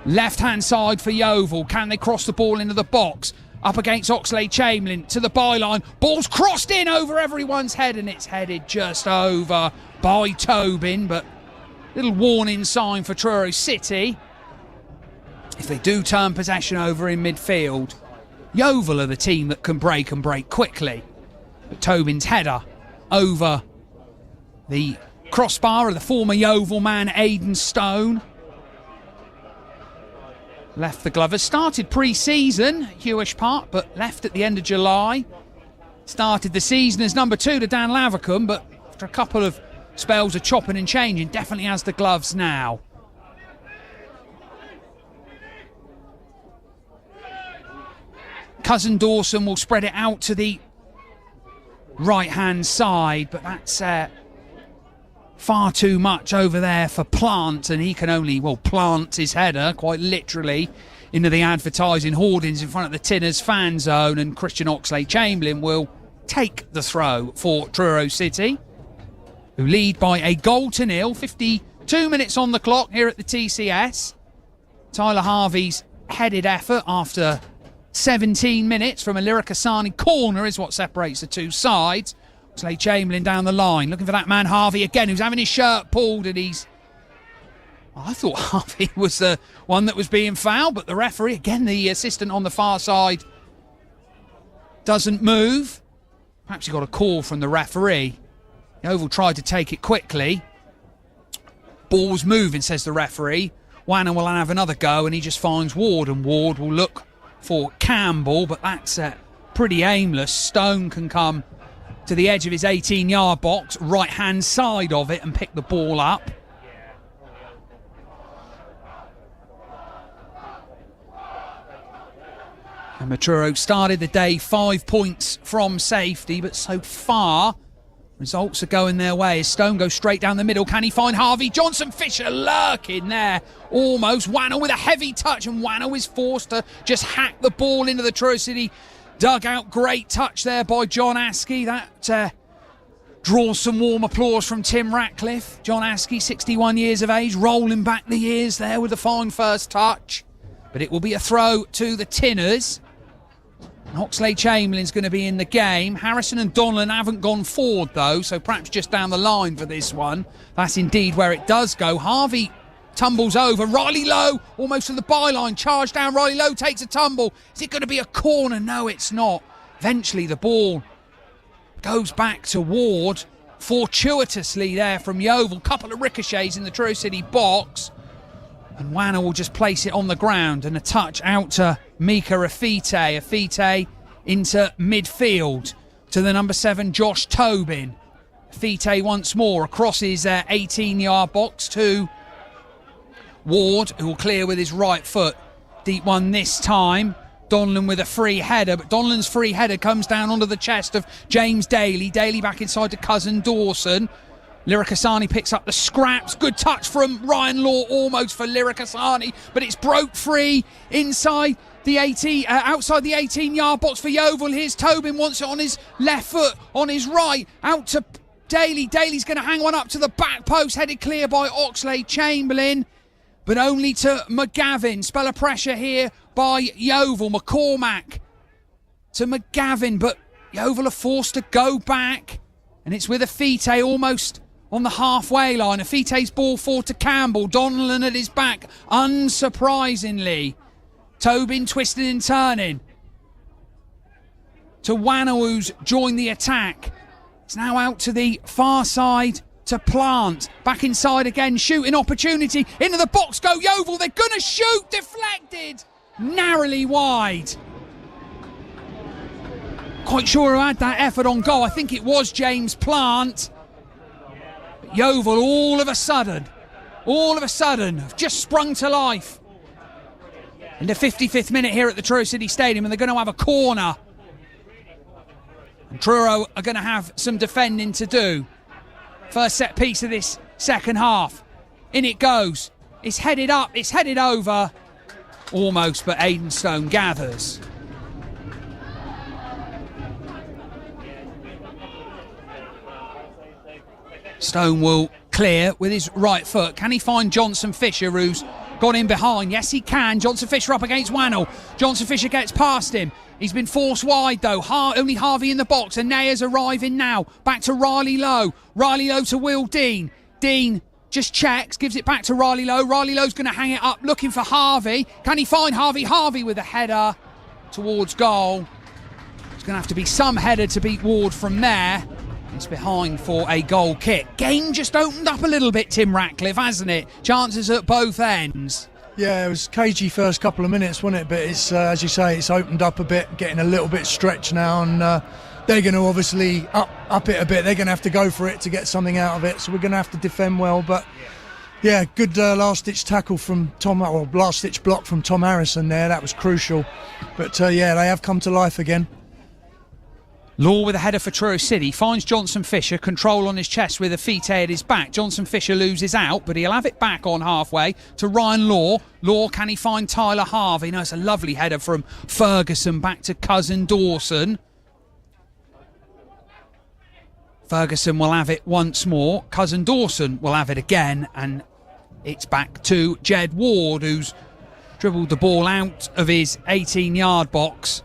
left-hand side for Yeovil. Can they cross the ball into the box? Up against Oxlade-Chamberlain to the byline. Ball's crossed in over everyone's head, and it's headed just over by Tobin, but little warning sign for Truro City. If they do turn possession over in midfield, Yeovil are the team that can break and break quickly. But Tobin's header over the crossbar of the former Yeovil man Aidan Stone left the Glovers. Started pre-season, Hewish Park, but left at the end of July. Started the season as number 2 to Dan Lavercombe, but after a couple of spells of chopping and changing, definitely has the gloves now. Cousin Dawson will spread it out to the right-hand side, but that's far too much over there for Plant, and he can only, plant his header, quite literally, into the advertising hoardings in front of the Tinners fan zone, and Christian Oxlade-Chamberlain will take the throw for Truro City, who lead by a 1-0, 52 minutes on the clock here at the TCS. Tyler Harvey's headed effort after 17 minutes from a Lyric Asani corner is what separates the two sides. Oxlade-Chamberlain down the line, looking for that man Harvey again, who's having his shirt pulled, and I thought Harvey was the one that was being fouled, but the referee, again the assistant on the far side, doesn't move. Perhaps he got a call from the referee. Yeovil tried to take it quickly. Ball's moving, says the referee. Wannon will have another go, and he just finds Ward, and Ward will look for Campbell, but that's pretty aimless. Stone can come to the edge of his 18-yard box, right-hand side of it, and pick the ball up. And Truro started the day 5 points from safety, but so far results are going their way as Stone goes straight down the middle. Can he find Harvey? Johnson Fisher lurking there almost. Wanno with a heavy touch, and Wanno is forced to just hack the ball into the Truro City dugout. Great touch there by John Askey. That draws some warm applause from Tim Ratcliffe. John Askey, 61 years of age, rolling back the years there with a fine first touch. But it will be a throw to the Tinners. Oxlade-Chamberlain's going to be in the game. Harrison and Donlan haven't gone forward though, so perhaps just down the line for this one. That's indeed where it does go. Harvey tumbles over. Riley Lowe almost to the byline, charged down. Riley Lowe takes a tumble. Is it going to be a corner? No, it's not. Eventually the ball goes back to Ward, fortuitously there from Yeovil. Couple of ricochets in the Truro City box, and Wanner will just place it on the ground, and a touch out to Mika Afite. Afite into midfield to the number 7 Josh Tobin. Afite once more across his 18-yard box to Ward, who will clear with his right foot. Deep one this time. Donlan with a free header, but Donlan's free header comes down onto the chest of James Daly. Daly back inside to Cousin Dawson. Lirikasani picks up the scraps. Good touch from Ryan Law, almost for Lirikasani, but it's broke free inside the outside the 18-yard box for Yeovil. Here's Tobin, wants it on his left foot, on his right, out to Daly. Daly's going to hang one up to the back post, headed clear by Oxlade-Chamberlain, but only to McGavin. Spell of pressure here by Yeovil. McCormack to McGavin, but Yeovil are forced to go back, and it's with Afite almost on the halfway line. Afite's ball forward to Campbell. Donlan at his back, unsurprisingly. Tobin twisting and turning to Wanner, who's joined the attack. It's now out to the far side to Plant. Back inside again, shooting opportunity. Into the box go Yeovil. They're going to shoot. Deflected. Narrowly wide. Quite sure who had that effort on goal. I think it was James Plant. But Yeovil all of a sudden have just sprung to life. In the 55th minute here at the Truro City Stadium, and they're going to have a corner. And Truro are going to have some defending to do. First set piece of this second half. In it goes. It's headed up. It's headed over. Almost, but Aidan Stone gathers. Stone will clear with his right foot. Can he find Johnson Fisher, who's gone in behind? Yes, he can. Johnson Fisher up against Wannell. Johnson Fisher gets past him. He's been forced wide, though. Only Harvey in the box, and Nayer's arriving now. Back to Riley Lowe. Riley Lowe to Will Dean. Dean just checks, gives it back to Riley Lowe. Riley Lowe's going to hang it up, looking for Harvey. Can he find Harvey? Harvey with a header towards goal. It's going to have to be some header to beat Ward from there. It's behind for a goal kick. Game just opened up a little bit, Tim Ratcliffe, hasn't it? Chances at both ends. Yeah, it was cagey first couple of minutes, wasn't it? But it's, as you say, it's opened up a bit, getting a little bit stretched now, and they're going to obviously up it a bit. They're going to have to go for it to get something out of it, so we're going to have to defend well. But yeah, good last-ditch tackle from Tom, or last-ditch block from Tom Harrison there. That was crucial. But yeah, they have come to life again. Law with a header for Truro City, finds Johnson Fisher, control on his chest with Afite at his back. Johnson Fisher loses out, but he'll have it back on halfway to Ryan Law. Law, can he find Tyler Harvey? No, it's a lovely header from Ferguson back to Cousin Dawson. Ferguson will have it once more. Cousin Dawson will have it again, and it's back to Jed Ward, who's dribbled the ball out of his 18-yard box.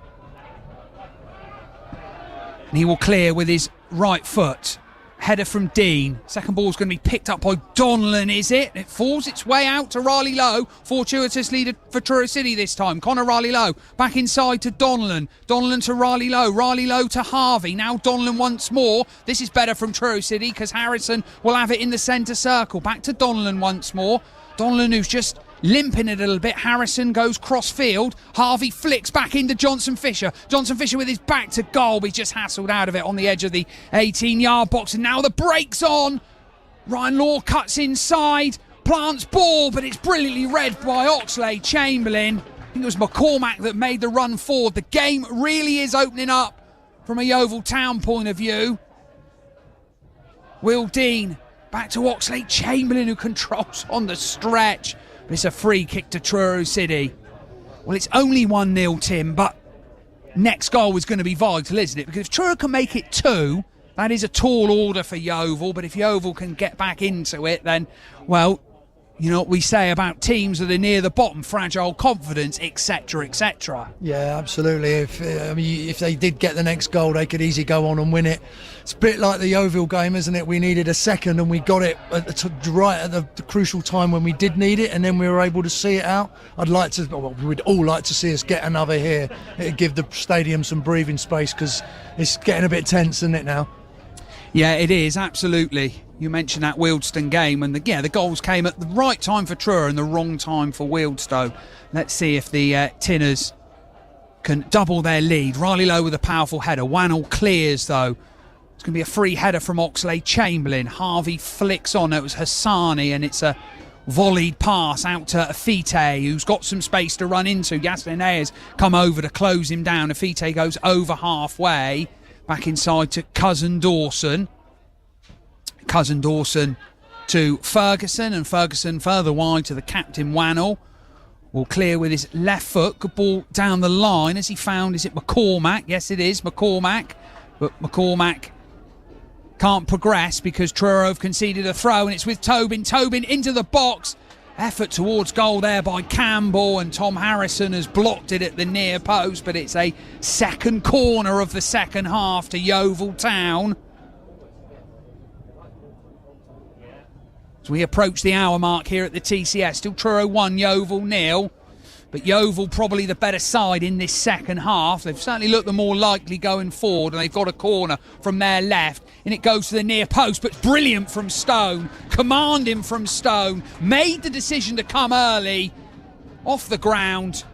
And he will clear with his right foot. Header from Dean. Second ball's going to be picked up by Donlan, is it? It falls its way out to Riley Lowe. Fortuitous leader for Truro City this time. Connor Riley Lowe back inside to Donlan. Donlan to Riley Lowe. Riley Lowe to Harvey. Now Donlan once more. This is better from Truro City because Harrison will have it in the centre circle. Back to Donlan once more. Donlan, who's just limping a little bit. Harrison goes cross-field. Harvey flicks back into Johnson Fisher. Johnson Fisher with his back to goal, but he's just hassled out of it on the edge of the 18-yard box. And now the break's on. Ryan Law cuts inside. Plants ball, but it's brilliantly read by Oxlade-Chamberlain. I think it was McCormack that made the run forward. The game really is opening up from a Yeovil Town point of view. Will Dean back to Oxlade-Chamberlain, who controls on the stretch. But it's a free kick to Truro City. Well, it's only 1-0, Tim, but next goal is going to be vital, isn't it? Because if Truro can make it 2, that is a tall order for Yeovil. But if Yeovil can get back into it, then, well, you know what we say about teams that are near the bottom, fragile confidence, etc., etc. Yeah, absolutely. If they did get the next goal, they could easily go on and win it. It's a bit like the Yeovil game, isn't it? We needed a second and we got it right at the crucial time when we did need it, and then we were able to see it out. We'd all like to see us get another here. It'd give the stadium some breathing space, because it's getting a bit tense, isn't it, now? Yeah, it is, absolutely. You mentioned that Wealdstone game, and the goals came at the right time for Truro and the wrong time for Wealdstone. Let's see if the Tinners can double their lead. Riley Lowe with a powerful header. Wannell clears, though. It's going to be a free header from Oxlade-Chamberlain. Harvey flicks on. It was Hassani, and it's a volleyed pass out to Afite, who's got some space to run into. Yaslin Ayers come over to close him down. Afite goes over halfway. Back inside to Cousin Dawson. Cousin Dawson to Ferguson, and Ferguson further wide to the captain Wannell. Will clear with his left foot. Good ball down the line. As he found, is it McCormack? Yes, it is McCormack. But McCormack can't progress because Truro have conceded a throw, and it's with Tobin. Tobin into the box. Effort towards goal there by Campbell, and Tom Harrison has blocked it at the near post, but it's a second corner of the second half to Yeovil Town. As we approach the hour mark here at the TCS, still Truro 1, Yeovil 0. But Yeovil probably the better side in this second half. They've certainly looked the more likely going forward, and they've got a corner from their left. And it goes to the near post, but brilliant from Stone. Commanding from Stone. Made the decision to come early off the ground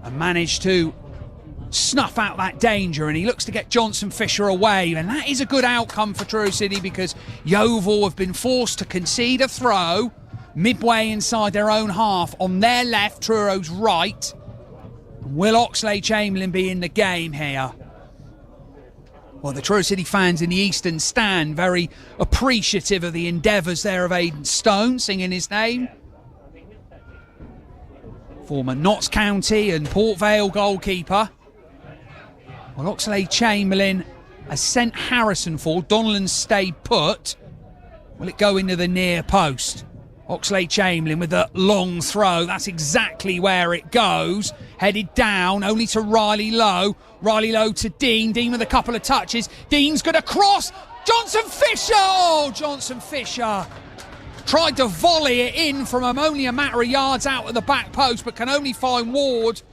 and managed to snuff out that danger, and he looks to get Johnson Fisher away, and that is a good outcome for Truro City, because Yeovil have been forced to concede a throw midway inside their own half on their left, Truro's right. Will Oxlade-Chamberlain be in the game here? Well, the Truro City fans in the Eastern Stand very appreciative of the endeavours there of Aidan Stone, singing his name. Former Notts County and Port Vale goalkeeper. Well, Oxlade-Chamberlain has sent Harrison forward. Donlan stayed put. Will it go into the near post? Oxlade-Chamberlain with a long throw. That's exactly where it goes. Headed down, only to Riley Lowe. Riley Lowe to Dean. Dean with a couple of touches. Dean's going to cross. Johnson Fisher! Oh, Johnson Fisher tried to volley it in from only a matter of yards out of the back post, but can only find Ward.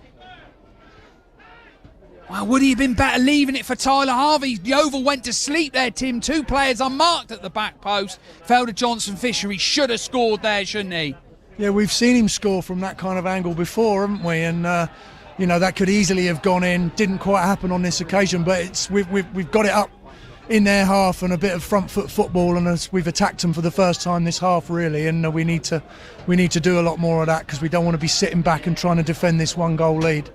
Well, would he have been better leaving it for Tyler Harvey? Yeovil went to sleep there, Tim. 2 players unmarked at the back post. Fell to Johnson Fisher. He should have scored there, shouldn't he? Yeah, we've seen him score from that kind of angle before, haven't we? And, that could easily have gone in. Didn't quite happen on this occasion, but we've got it up in their half, and a bit of front foot football, and we've attacked them for the first time this half, really. And we need to do a lot more of that, because we don't want to be sitting back and trying to defend this 1-goal lead.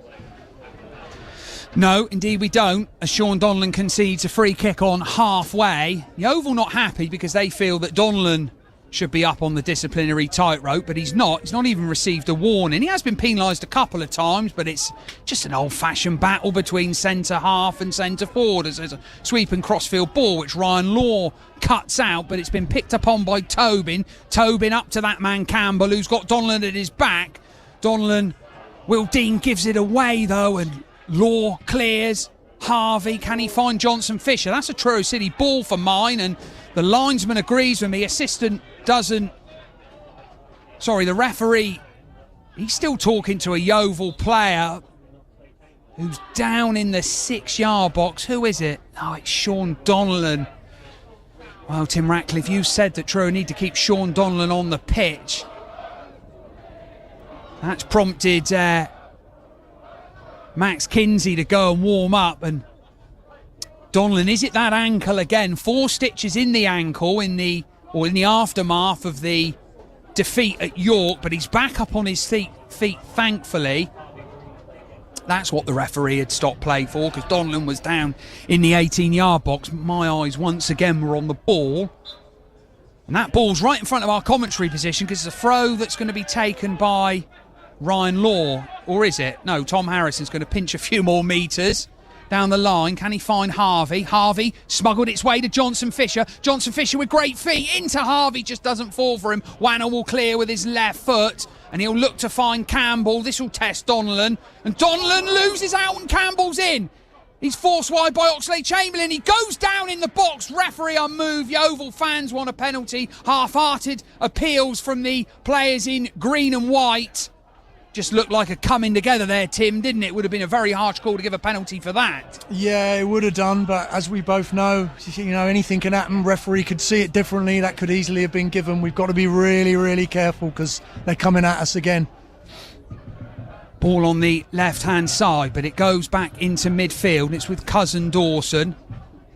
No, indeed we don't, as Sean Donlan concedes a free kick on halfway. Yeovil not happy because they feel that Donlan should be up on the disciplinary tightrope, but he's not. He's not even received a warning. He has been penalised a couple of times, but it's just an old-fashioned battle between centre-half and centre-forward. There's a sweeping crossfield ball, which Ryan Law cuts out, but it's been picked up on by Tobin. Tobin up to that man Campbell, who's got Donlan at his back. Donlan, Will Dean gives it away, though, and Law clears. Harvey, can he find Johnson Fisher? That's a Truro City ball for mine, and the linesman agrees with me. Assistant doesn't... Sorry, the referee, he's still talking to a Yeovil player who's down in the 6-yard box. Who is it? Oh, it's Sean Donlan. Well, Tim Ratcliffe, you said that Truro need to keep Sean Donlan on the pitch. That's prompted Max Kinsey to go and warm up, and Donlan, is it that ankle again? 4 stitches in the ankle in the aftermath of the defeat at York, but he's back up on his feet thankfully. That's what the referee had stopped play for, because Donlan was down in the 18-yard box. My eyes once again were on the ball, and that ball's right in front of our commentary position, because it's a throw that's going to be taken by Ryan Law, or is it? No, Tom Harrison's going to pinch a few more metres. down the line. Can he find Harvey? Harvey smuggled its way to Johnson Fisher. Johnson Fisher with great feet into Harvey, just doesn't fall for him. Wanner will clear with his left foot, and he'll look to find Campbell. This will test Donnellan, and Donnellan loses out and Campbell's in. He's forced wide by Oxlade-Chamberlain. He goes down in the box. Referee unmoved. Yeovil fans want a penalty. Half-hearted appeals from the players in green and white. Just looked like a coming together there, Tim, didn't it? Would have been a very harsh call to give a penalty for that. Yeah, it would have done, but as we both know, anything can happen. Referee could see it differently. That could easily have been given. We've got to be really, really careful because they're coming at us again. Ball on the left-hand side, but it goes back into midfield. It's with Cousin Dawson.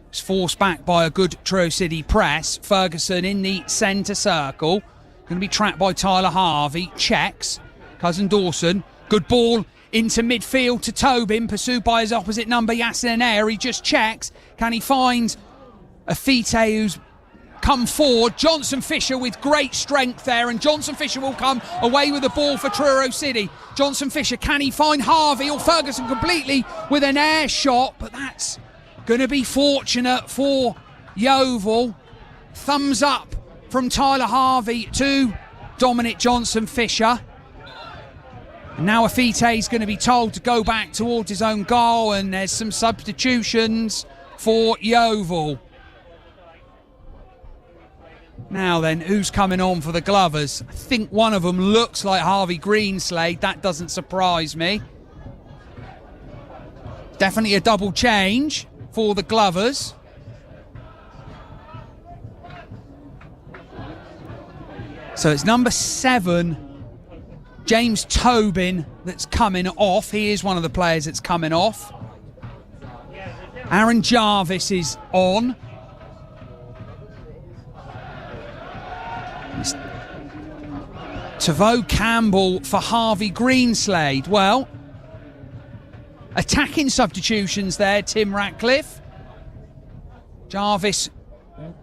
It's forced back by a good Truro City press. Ferguson in the centre circle. Going to be trapped by Tyler Harvey. Checks. Cousin Dawson. Good ball into midfield to Tobin, pursued by his opposite number, Yasin Ayer. He just checks. Can he find Afite, who's come forward? Johnson Fisher with great strength there, and Johnson Fisher will come away with the ball for Truro City. Johnson Fisher, can he find Harvey or Ferguson completely with an air shot? But that's going to be fortunate for Yeovil. Thumbs up from Tyler Harvey to Dominic Johnson Fisher. And now Afite is going to be told to go back towards his own goal, and there's some substitutions for Yeovil. Now then, who's coming on for the Glovers? I think one of them looks like Harvey Greenslade. That doesn't surprise me. Definitely a double change for the Glovers. So it's number 7, James Tobin, that's coming off. He is one of the players that's coming off. Aaron Jarvis is on. Tavo Campbell for Harvey Greenslade. Well, attacking substitutions there, Tim Ratcliffe. Jarvis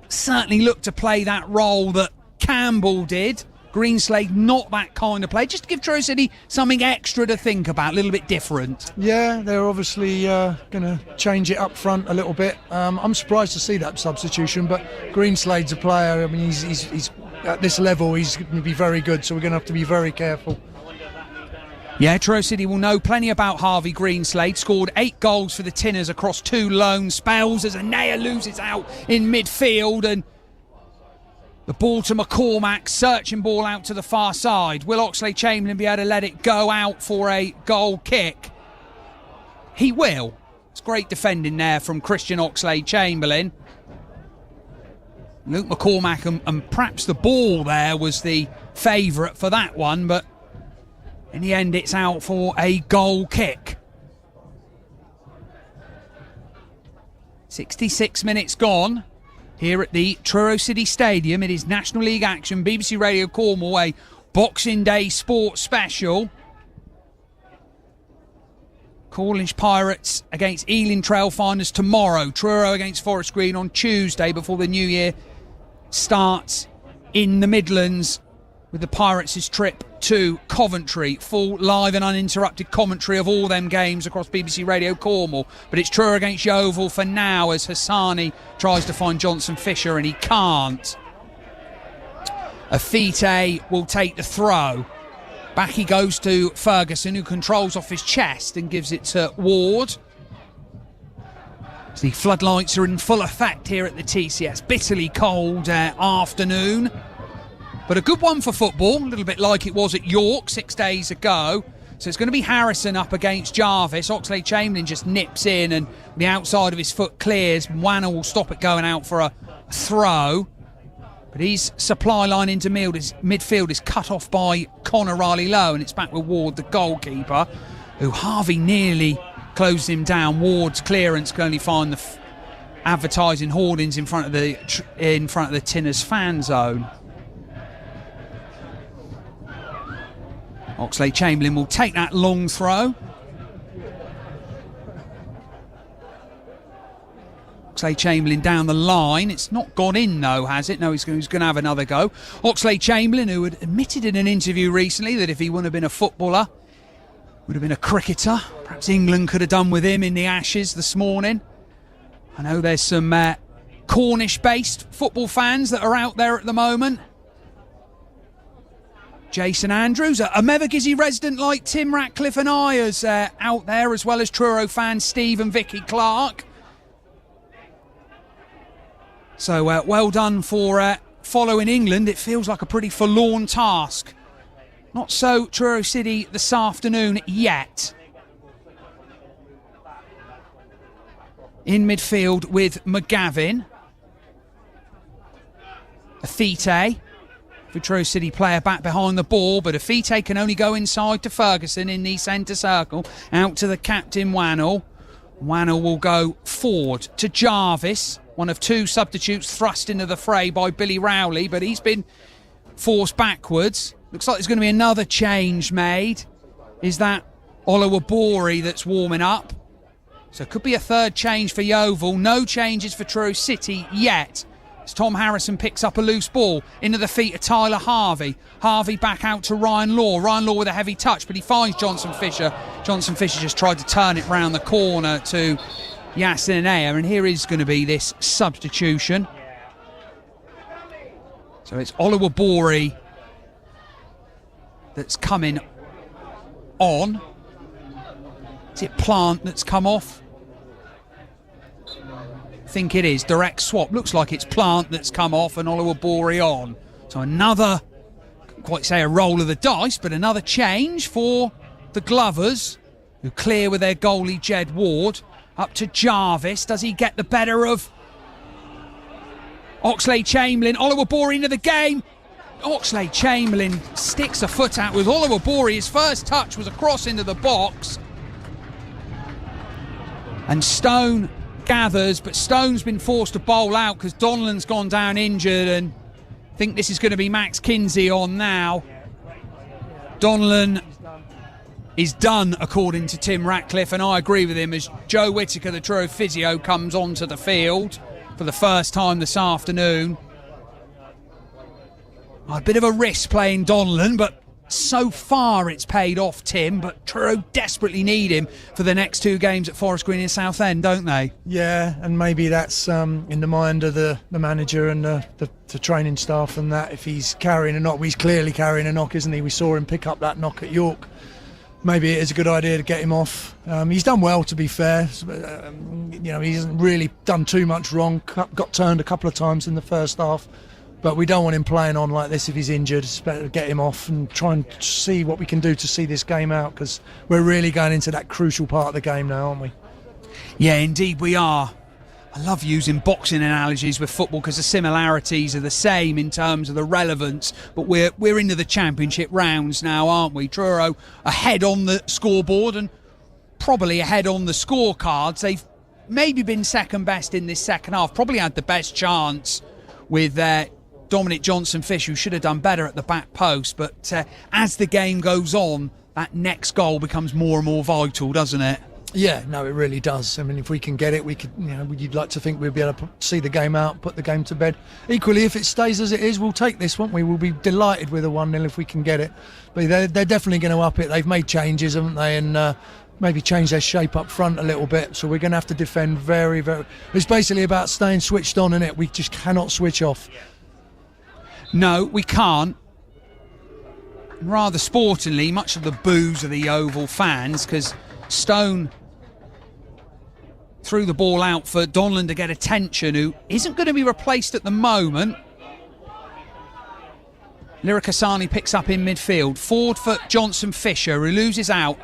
certainly looked to play that role that Campbell did. Greenslade, not that kind of play. Just to give Truro City something extra to think about, a little bit different. Yeah, they're obviously going to change it up front a little bit. I'm surprised to see that substitution, but Greenslade's a player. I mean, he's at this level, he's going to be very good, so we're going to have to be very careful. Yeah, Truro City will know plenty about Harvey Greenslade. Scored 8 goals for the Tinners across 2 loan spells as Anaya loses out in midfield, and the ball to McCormack, searching ball out to the far side. Will Oxlade-Chamberlain be able to let it go out for a goal kick? He will. It's great defending there from Christian Oxlade-Chamberlain. Luke McCormack, and perhaps the ball there was the favourite for that one, but in the end it's out for a goal kick. 66 minutes gone here at the Truro City Stadium. It is National League action, BBC Radio Cornwall, a Boxing Day sports special. Cornish Pirates against Ealing Trailfinders tomorrow. Truro against Forest Green on Tuesday before the new year starts in the Midlands with the Pirates' trip to Coventry. Full live and uninterrupted commentary of all them games across BBC Radio Cornwall. But it's Truro against Yeovil for now as Hassani tries to find Johnson Fisher and he can't. Afite will take the throw. Back he goes to Ferguson, who controls off his chest and gives it to Ward. The floodlights are in full effect here at the TCS. Bitterly cold afternoon, but a good one for football, a little bit like it was at York 6 days ago. So it's going to be Harrison up against Jarvis. Oxlade-Chamberlain just nips in and the outside of his foot clears. Wanner will stop it going out for a throw. But his supply line into midfield is cut off by Connor Riley-Lowe, and it's back with Ward, the goalkeeper, who Harvey nearly closed him down. Ward's clearance can only find the advertising hoardings in front of the Tinners fan zone. Oxlade-Chamberlain will take that long throw. Oxlade-Chamberlain down the line. It's not gone in though, has it? No, he's going to have another go. Oxlade-Chamberlain, who had admitted in an interview recently that if he wouldn't have been a footballer, Would have been a cricketer. Perhaps England could have done with him in the Ashes this morning. I know there's some Cornish-based football fans that are out there at the moment. Jason Andrews, a Mevagissey resident like Tim Ratcliffe and I is out there, as well as Truro fans Steve and Vicky Clark. So well done for following England. It feels like a pretty forlorn task. Not so Truro City this afternoon yet. In midfield with McGavin. Afite, the Truro City player back behind the ball, but Afite can only go inside to Ferguson in the centre circle. Out to the captain, Wannell. Wannell will go forward to Jarvis. One of two substitutes thrust into the fray by Billy Rowley, but he's been forced backwards. Looks like there's going to be another change made. Is that Olawabori that's warming up? So it could be a third change for Yeovil. No changes for Truro City yet. As Tom Harrison picks up a loose ball into the feet of Tyler Harvey. Harvey back out to Ryan Law. Ryan Law with a heavy touch, but he finds Johnson Fisher. Johnson Fisher just tried to turn it round the corner to Yasin Anea, and here is going to be this substitution. So it's Olawabori that's coming on. Is it Plant that's come off? I think it is. Direct swap. Looks like it's Plant that's come off and Olawabori on. So another, can't quite say a roll of the dice, but another change for the Glovers, who clear with their goalie Jed Ward. Up to Jarvis. Does he get the better of Oxlade-Chamberlain? Olawabori into the game. Oxlade-Chamberlain sticks a foot out with Olawabori. His first touch was a cross into the box. And Stone gathers, but Stone's been forced to bowl out because Donlan's gone down injured, and I think this is going to be Max Kinsey on now. Donlan is done, according to Tim Ratcliffe, and I agree with him, as Joe Whittaker, the Truro physio, comes onto the field for the first time this afternoon. A bit of a risk playing Donlan, but so far it's paid off, Tim. But Truro desperately need him for the next two games at Forest Green and Southend, don't they? Yeah, and maybe that's in the mind of the manager and the training staff, and that if he's carrying a knock, he's clearly carrying a knock, isn't he? We saw him pick up that knock at York. Maybe it is a good idea to get him off. He's done well, to be fair. He hasn't really done too much wrong. Got turned a couple of times in the first half. But we don't want him playing on like this if he's injured. It's better to get him off and try and see what we can do to see this game out, because we're really going into that crucial part of the game now, aren't we? Yeah, indeed we are. I love using boxing analogies with football because the similarities are the same in terms of the relevance, but we're into the championship rounds now, aren't we? Truro ahead on the scoreboard and probably ahead on the scorecards. They've maybe been second best in this second half, probably had the best chance with Dominic Johnson-Fish, who should have done better at the back post, but as the game goes on, that next goal becomes more and more vital, doesn't it? Yeah, no, it really does. I mean, if we can get it, we could. You'd like to think we'd be able to see the game out, put the game to bed. Equally, if it stays as it is, we'll take this, won't we? We'll be delighted with a 1-0 if we can get it. But they're definitely going to up it. They've made changes, haven't they? And maybe change their shape up front a little bit. So we're going to have to defend very, very. It's basically about staying switched on, isn't it? We just cannot switch off. No, we can't. Rather sportingly, much of the boos of the Yeovil fans, because Stone threw the ball out for Donlan to get attention, who isn't going to be replaced at the moment. Lyric Hassani picks up in midfield. Forward for Johnson Fisher, who loses out.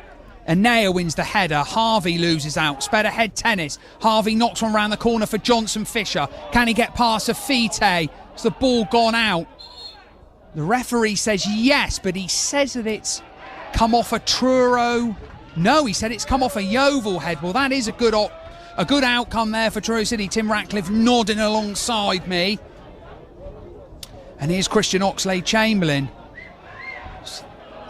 Anea wins the header. Harvey loses out. Sped ahead tennis. Harvey knocks one round the corner for Johnson Fisher. Can he get past Afite? Has the ball gone out? The referee says yes, but he says that it's come off a Truro. No, he said it's come off a Yeovil head. Well, that is a good outcome there for Truro City. Tim Ratcliffe nodding alongside me. And here's Christian Oxlade-Chamberlain.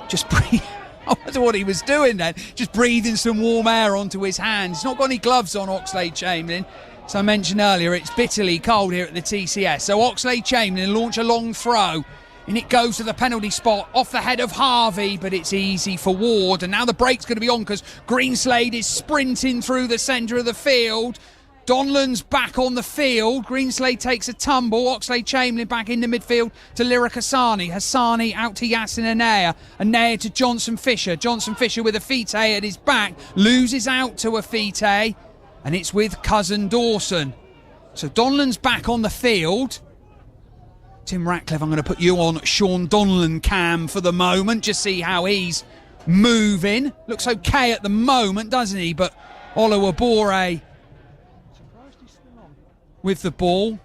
Just breathe. I wonder what he was doing then. Just breathing some warm air onto his hands. He's not got any gloves on, Oxlade-Chamberlain. As I mentioned earlier, it's bitterly cold here at the TCS. So Oxlade-Chamberlain launch a long throw And it goes to the penalty spot off the head of Harvey, but it's easy for Ward. And now the break's going to be on because Greenslade is sprinting through the centre of the field. Donlan's back on the field. Greenslade takes a tumble. Oxlade-Chamberlain back in the midfield to Lyric Hassani. Hassani out to Yassin Anaya. Anaya to Johnson Fisher. Johnson Fisher with Afite at his back. Loses out to Afite. And it's with Cousin Dawson. So Donlan's back on the field. Tim Ratcliffe, I'm going to put you on Sean Donlan cam for the moment. Just see how he's moving. Looks okay at the moment, doesn't he? But Oluwabore with the ball.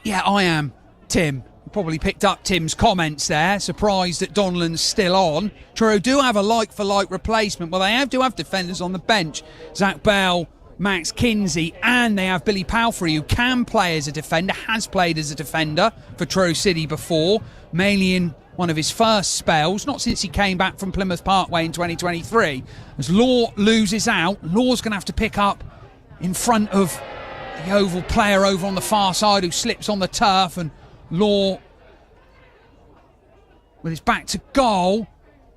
Yeah, I am, Tim. You probably picked up Tim's comments there. Surprised that Donlan's still on. Truro do have a like-for-like replacement. Well, they do have defenders on the bench. Zach Bell, Max Kinsey, and they have Billy Palfrey, who can play as a defender, has played as a defender for Truro City before, mainly in one of his first spells, not since he came back from Plymouth Parkway in 2023. As Law loses out, Law's going to have to pick up in front of the Yeovil player over on the far side who slips on the turf, and Law with his back to goal.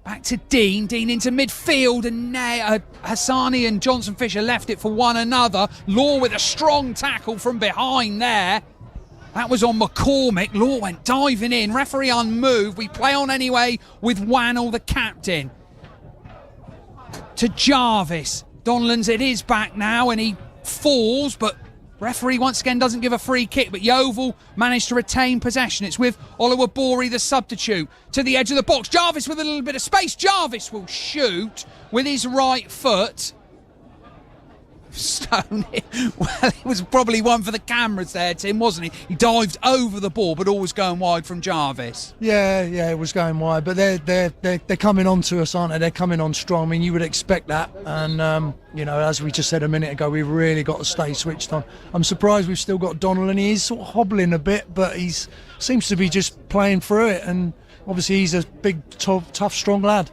Back to Dean into midfield, and Hassani and Johnson Fisher left it for one another. Law with a strong tackle from behind there. That was on McCormick. Law went diving in. Referee unmoved. We play on anyway with Wannell, the captain. To Jarvis. Donlan's at his back now, and he falls, but referee once again doesn't give a free kick, but Yeovil managed to retain possession. It's with Oluwabore, the substitute, to the edge of the box. Jarvis with a little bit of space. Jarvis will shoot with his right foot. Stone. Well, it was probably one for the cameras there, Tim, wasn't he? He dived over the ball, but always going wide from Jarvis. Yeah, it was going wide, but they're coming on to us, aren't they? They're coming on strong. I mean, you would expect that, and as we just said a minute ago, we've really got to stay switched on. I'm surprised we've still got Donnelly. He is sort of hobbling a bit, but he seems to be just playing through it, and obviously he's a big, tough, strong lad.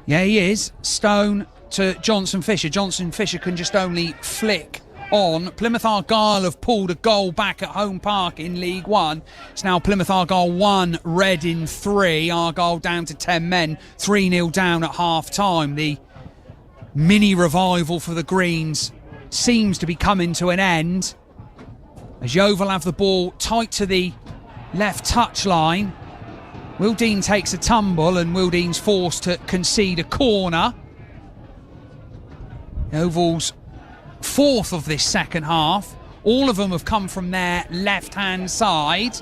Yeah, he is. Stone to Johnson Fisher. Johnson Fisher can just only flick on. Plymouth Argyle have pulled a goal back at home park in League One. It's now Plymouth Argyle 1, Reading 3. Argyle down to 10 men, 3-0 down at half-time. The mini revival for the Greens seems to be coming to an end, as Yeovil have the ball tight to the left touchline. Wildine takes a tumble, and Wildine's forced to concede a corner. Yeovil's fourth of this second half. All of them have come from their left-hand side.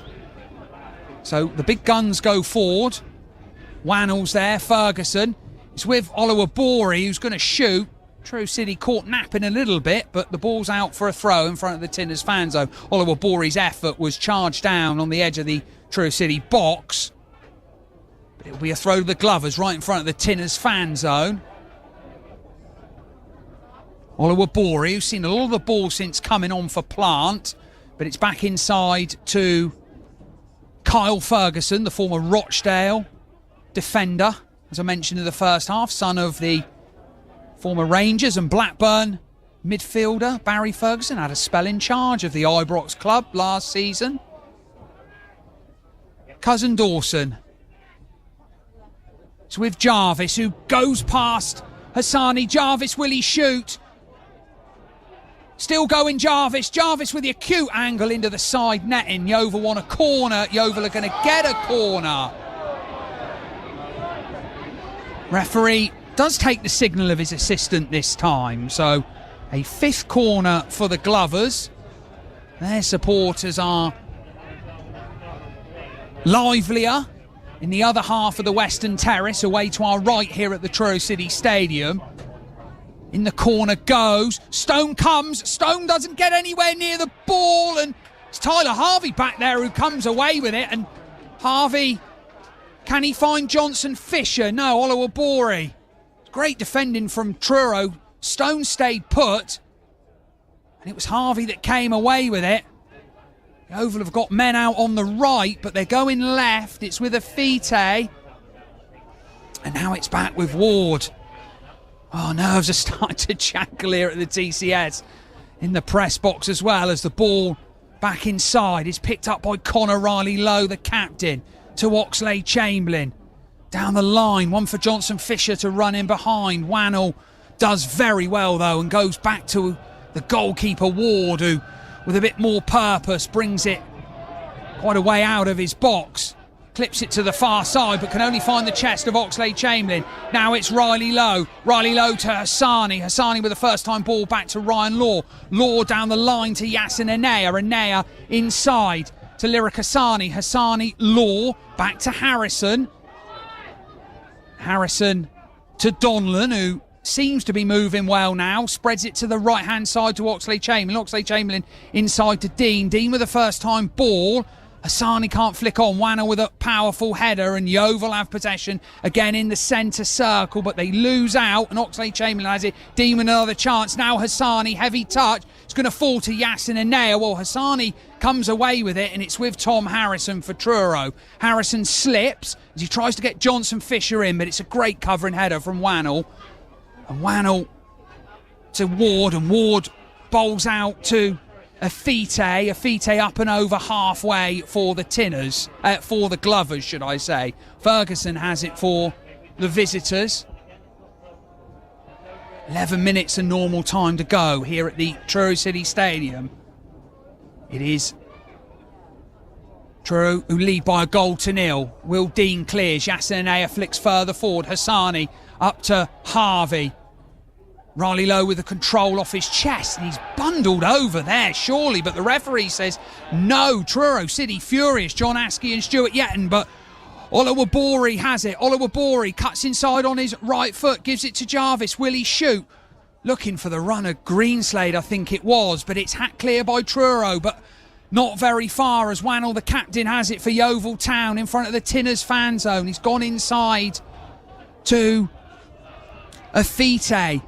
So the big guns go forward. Wannell's there, Ferguson. It's with Oluwabore, who's going to shoot. Truro City caught napping a little bit, but the ball's out for a throw in front of the Tinners fan zone. Oluwabore's effort was charged down on the edge of the Truro City box. But it'll be a throw to the Glovers right in front of the Tinners fan zone. Oluwabore, who's seen a lot of the ball since coming on for Plant, but it's back inside to Kyle Ferguson, the former Rochdale defender, as I mentioned in the first half, son of the former Rangers and Blackburn midfielder Barry Ferguson. Had a spell in charge of the Ibrox club last season. Cousin Dawson. It's with Jarvis, who goes past Hassani. Jarvis, will he shoot? Still going Jarvis. Jarvis with the acute angle into the side netting. Yeovil want a corner. Yeovil are going to get a corner. Referee does take the signal of his assistant this time. So a fifth corner for the Glovers. Their supporters are livelier in the other half of the Western Terrace, away to our right here at the Truro City Stadium. In the corner goes. Stone comes. Stone doesn't get anywhere near the ball. And it's Tyler Harvey back there who comes away with it. And Harvey, can he find Johnson Fisher? No, Oluwabore. Great defending from Truro. Stone stayed put. And it was Harvey that came away with it. Yeovil have got men out on the right, but they're going left. It's with Afite. And now it's back with Ward. Oh, nerves are starting to jackal here at the TCS in the press box as well, as the ball Back inside, is picked up by Connor Riley-Lowe, the captain, to Oxlade-Chamberlain. Down the line, one for Johnson Fisher to run in behind. Wannell does very well, though, and goes back to the goalkeeper, Ward, who, with a bit more purpose, brings it quite a way out of his box. Clips it to the far side, but can only find the chest of Oxlade-Chamberlain. Now it's Riley-Lowe. Riley-Lowe to Hassani. Hassani with a first-time ball back to Ryan Law. Law down the line to Yassin Anea. Anea inside to Lyric Hassani. Hassani, Law, back to Harrison. Harrison to Donlan, who seems to be moving well now. Spreads it to the right-hand side to Oxlade-Chamberlain. Oxlade-Chamberlain inside to Dean. Dean with a first-time ball. Hassani can't flick on. Wannell with a powerful header, and Yeovil have possession again in the centre circle, but they lose out, and Oxlade-Chamberlain has it. Dean with another chance. Now Hassani, heavy touch. It's going to fall to Yassin Anea. Well, Hassani comes away with it, and it's with Tom Harrison for Truro. Harrison slips as he tries to get Johnson Fisher in, but it's a great covering header from Wannell. And Wannell to Ward, and Ward bowls out to Afite up and over halfway for the Tinners, for the Glovers, should I say. Ferguson has it for the visitors. 11 minutes and normal time to go here at the Truro City Stadium. It is Truro who lead by a goal to nil. Will Dean clears. Yassin Anea flicks further forward. Hassani up to Harvey. Riley-Lowe with the control off his chest, and he's bundled over there, surely, but the referee says no. Truro City furious. John Askey and Stuart Yetton, but Olawabori has it. Olawabori cuts inside on his right foot, gives it to Jarvis. Will he shoot? Looking for the runner, Greenslade, I think it was, but it's hacked clear by Truro, but not very far, as Wannell, the captain, has it for Yeovil Town in front of the Tinners fan zone. He's gone inside to Afite.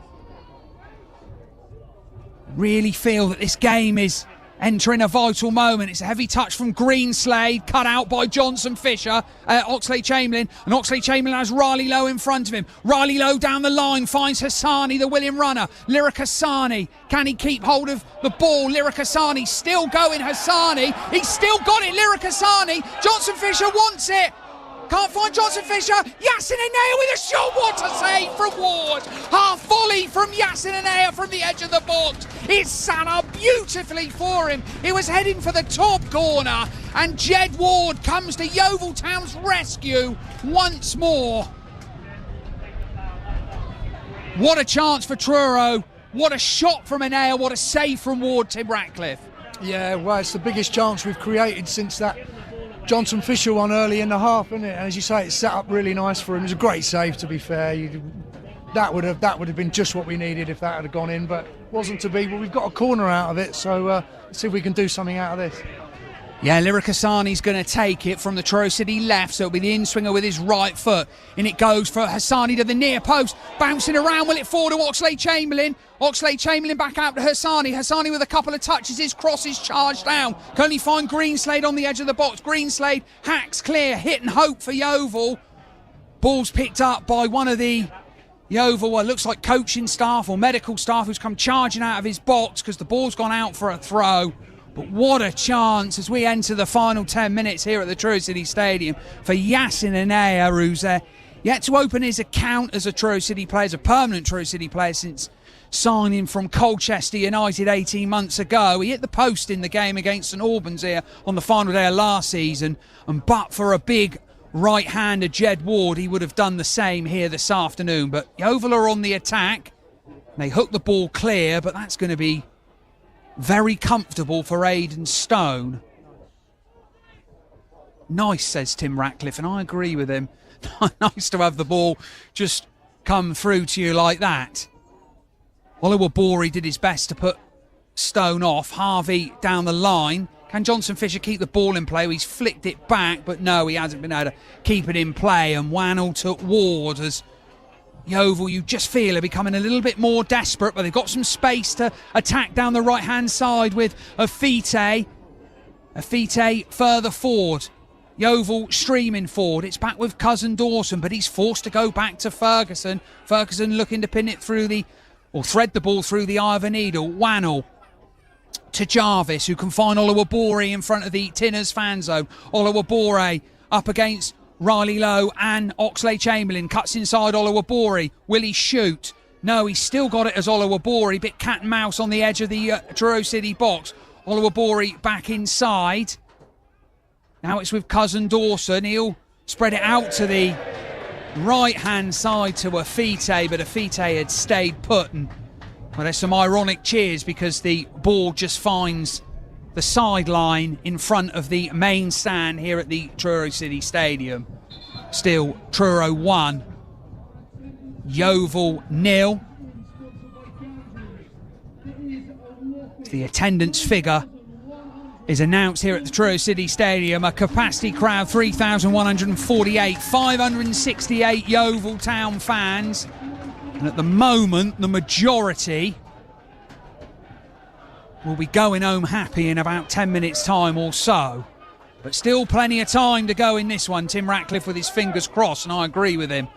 Really feel that this game is entering a vital moment. It's a heavy touch from Greenslade, cut out by Johnson Fisher, Oxlade-Chamberlain, and Oxlade-Chamberlain has Riley-Lowe in front of him. Riley-Lowe down the line, finds Hassani, the willing runner. Lyric Hassani, can he keep hold of the ball? Lyric Hassani still going. Hassani, he's still got it. Lyric Hassani, Johnson Fisher wants it. Can't find Johnson Fisher. Yassin Anea with a shot. What a save from Ward. Half volley from Yassin Anea from the edge of the box. It sat up beautifully for him. He was heading for the top corner, and Jed Ward comes to Yeovil Town's rescue once more. What a chance for Truro. What a shot from Anea. What a save from Ward, Tim Ratcliffe. Yeah, well, it's the biggest chance we've created since that Johnson Fisher one early in the half, isn't it? And as you say, it's set up really nice for him. It was a great save, to be fair. That would have been just what we needed if that had gone in, but wasn't to be. But we've got a corner out of it, so let's see if we can do something out of this. Yeah, Lyric Hassani's going to take it from the Truro City left, so it'll be the in-swinger with his right foot. And it goes for Hassani to the near post, bouncing around, will it fall to Oxlade-Chamberlain? Oxlade-Chamberlain back out to Hassani. Hassani with a couple of touches, his cross is charged down. Can only find Greenslade on the edge of the box. Greenslade hacks clear, hit and hope for Yeovil. Ball's picked up by one of the Yeovil, well, looks like coaching staff or medical staff, who's come charging out of his box because the ball's gone out for a throw. But what a chance as we enter the final 10 minutes here at the Truro City Stadium for Yassin Anea, who's yet to open his account as a Truro City player, as a permanent Truro City player since signing from Colchester United 18 months ago. He hit the post in the game against St Albans here on the final day of last season, and but for a big right-hander, Jed Ward, he would have done the same here this afternoon. But Yeovil are on the attack. They hook the ball clear, but that's going to be very comfortable for Aidan Stone. Nice, says Tim Ratcliffe, and I agree with him. Nice to have the ball just come through to you like that. Olawabori did his best to put Stone off. Harvey down the line. Can Johnson Fisher keep the ball in play? He's flicked it back, but no, he hasn't been able to keep it in play. And Wannell took Ward as Yeovil, you just feel, are becoming a little bit more desperate, but they've got some space to attack down the right-hand side with Afite. Afite further forward. Yeovil streaming forward. It's back with Cousin Dawson, but he's forced to go back to Ferguson. Ferguson looking to pin it through or thread the ball through the eye of a needle. Wannell to Jarvis, who can find Oluwabori in front of the Tinners fan zone. Oluwabori up against Riley Lowe and Oxlade-Chamberlain. Cuts inside Oluwabori. Will he shoot? No, he's still got it as Oluwabori. Bit cat and mouse on the edge of the Truro City box. Oluwabori back inside. Now it's with Cousin Dawson. He'll spread it out to the right-hand side to Afite, but Afite had stayed put. And well, there's some ironic cheers because the ball just finds the sideline in front of the main stand here at the Truro City Stadium. Still Truro 1, Yeovil 0. The attendance figure is announced here at the Truro City Stadium. A capacity crowd 3,148, 568 Yeovil Town fans. And at the moment, the majority will be going home happy in about 10 minutes' time or so. But still plenty of time to go in this one. Tim Ratcliffe with his fingers crossed, and I agree with him.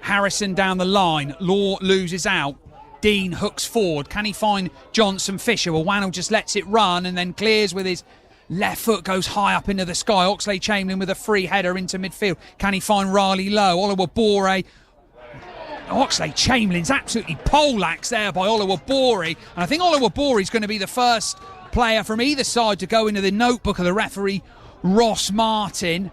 Harrison down the line. Law loses out. Dean hooks forward. Can he find Johnson Fisher? Well, Wannell just lets it run and then clears with his left foot, goes high up into the sky. Oxlade-Chamberlain with a free header into midfield. Can he find Riley Lowe? Oluwabori. Oxlade-Chamberlain's absolutely poleaxed there by Oluwabori. And I think Oluwabori's going to be the first player from either side to go into the notebook of the referee, Ross Martin.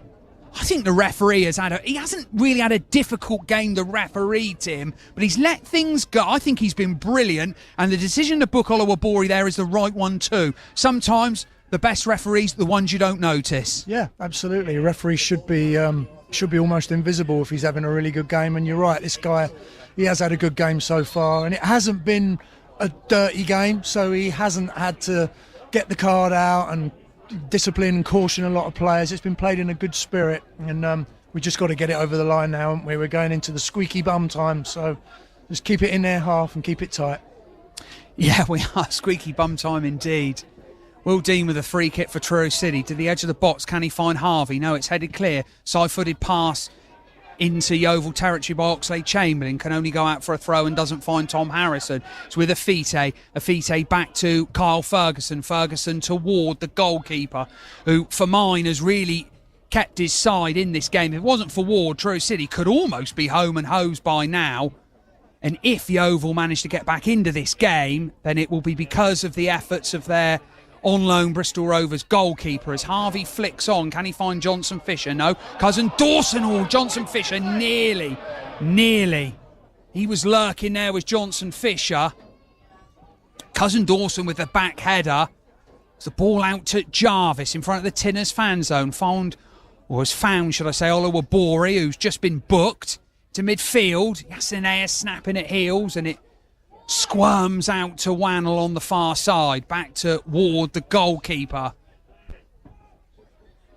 I think the referee he hasn't really had a difficult game, the referee, Tim, but he's let things go. I think he's been brilliant, and the decision to book Oluwabori there is the right one too. Sometimes the best referees are the ones you don't notice. Yeah, absolutely. A referee should be almost invisible if he's having a really good game, and you're right, this guy, he has had a good game so far, and it hasn't been a dirty game, so he hasn't had to get the card out and discipline and caution a lot of players. It's been played in a good spirit, and we just got to get it over the line now, haven't we? We're going into the squeaky bum time, so just keep it in their half and keep it tight. Yeah, we are. Squeaky bum time indeed. Will Dean with a free kick for Truro City. To the edge of the box, can he find Harvey? No, it's headed clear. Side-footed pass into Yeovil territory by Oxlade-Chamberlain. Can only go out for a throw and doesn't find Tom Harrison. It's with Afite. Afite back to Kyle Ferguson. Ferguson toward the goalkeeper, who for mine has really kept his side in this game. If it wasn't for Ward, Truro City could almost be home and hosed by now. And if Yeovil manage to get back into this game, then it will be because of the efforts of their on loan Bristol Rovers goalkeeper. As Harvey flicks on, can he find Johnson Fisher? No. Cousin Dawson. Oh, Johnson Fisher nearly. He was lurking there with Johnson Fisher. Cousin Dawson with the back header. It's the ball out to Jarvis in front of the Tinners fan zone. Was found, should I say, Oluwabori, who's just been booked to midfield. Yasinea snapping at heels, and it squirms out to Wannell on the far side. Back to Ward, the goalkeeper.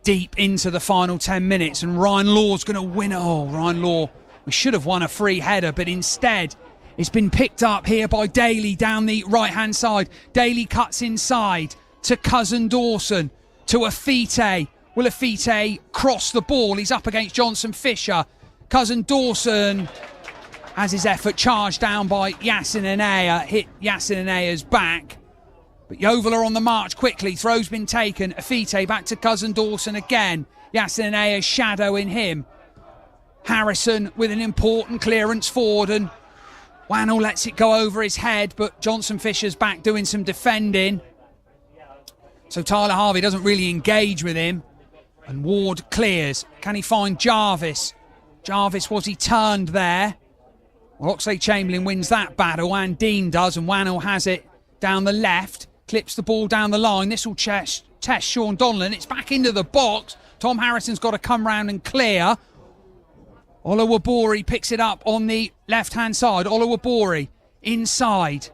Deep into the final 10 minutes, and Ryan Law's going to win. Oh, Ryan Law, we should have won a free header, but instead it's been picked up here by Daly down the right-hand side. Daly cuts inside to Cousin Dawson, to Afite. Will Afite cross the ball? He's up against Johnson Fisher. Cousin Dawson has his effort charged down by Yasinea, hit Yasinea's back. But Yeovil are on the march quickly. Throw's been taken. Afite back to Cousin Dawson again. Yasinea's shadowing him. Harrison with an important clearance forward, and Wannell lets it go over his head, but Johnson Fisher's back doing some defending. So Tyler Harvey doesn't really engage with him. And Ward clears. Can he find Jarvis? Jarvis, was he turned there? Well, Oxlade-Chamberlain wins that battle, and Dean does, and Wannell has it down the left, clips the ball down the line. This will test Sean Donlan. It's back into the box. Tom Harrison's got to come round and clear. Oluwabori picks it up on the left-hand side. Oluwabori inside.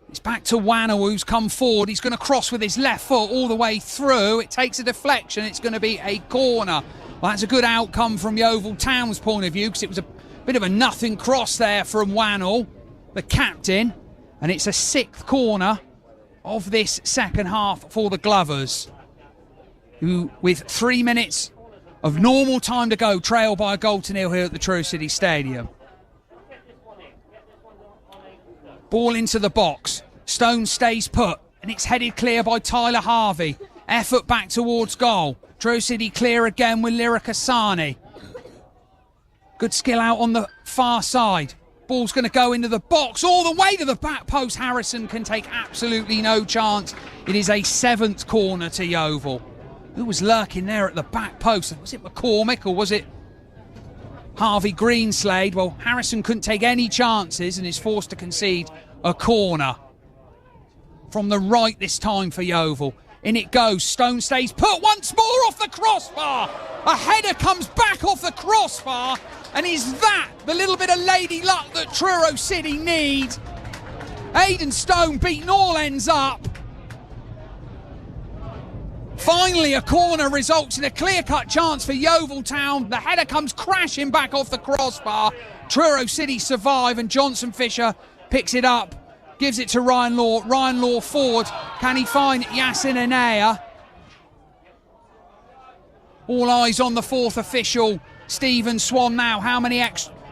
It's back to Wannell, who's come forward. He's going to cross with his left foot all the way through. It takes a deflection. It's going to be a corner. Well, that's a good outcome from Yeovil Town's point of view, because it was a bit of a nothing cross there from Wannell, the captain. And it's a sixth corner of this second half for the Glovers, who, with 3 minutes of normal time to go, trail by a goal to nil here at the Truro City Stadium. Ball into the box. Stone stays put, and it's headed clear by Tyler Harvey. Effort back towards goal. Truro City clear again with Lyrica Sani. Good skill out on the far side. Ball's going to go into the box all the way to the back post. Harrison can take absolutely no chance. It is a 7th corner to Yeovil. Who was lurking there at the back post? Was it McCormick or was it Harvey Greenslade? Well, Harrison couldn't take any chances and is forced to concede a corner. From the right this time for Yeovil. In it goes. Stone stays put once more off the crossbar. A header comes back off the crossbar. And is that the little bit of lady luck that Truro City need? Aidan Stone beating all ends up. Finally, a corner results in a clear-cut chance for Yeovil Town. The header comes crashing back off the crossbar. Truro City survive and Johnson Fisher picks it up. Gives it to Ryan Law. Ryan Law forward. Can he find Yasin Anaya? All eyes on the 4th official, Stephen Swan now. How many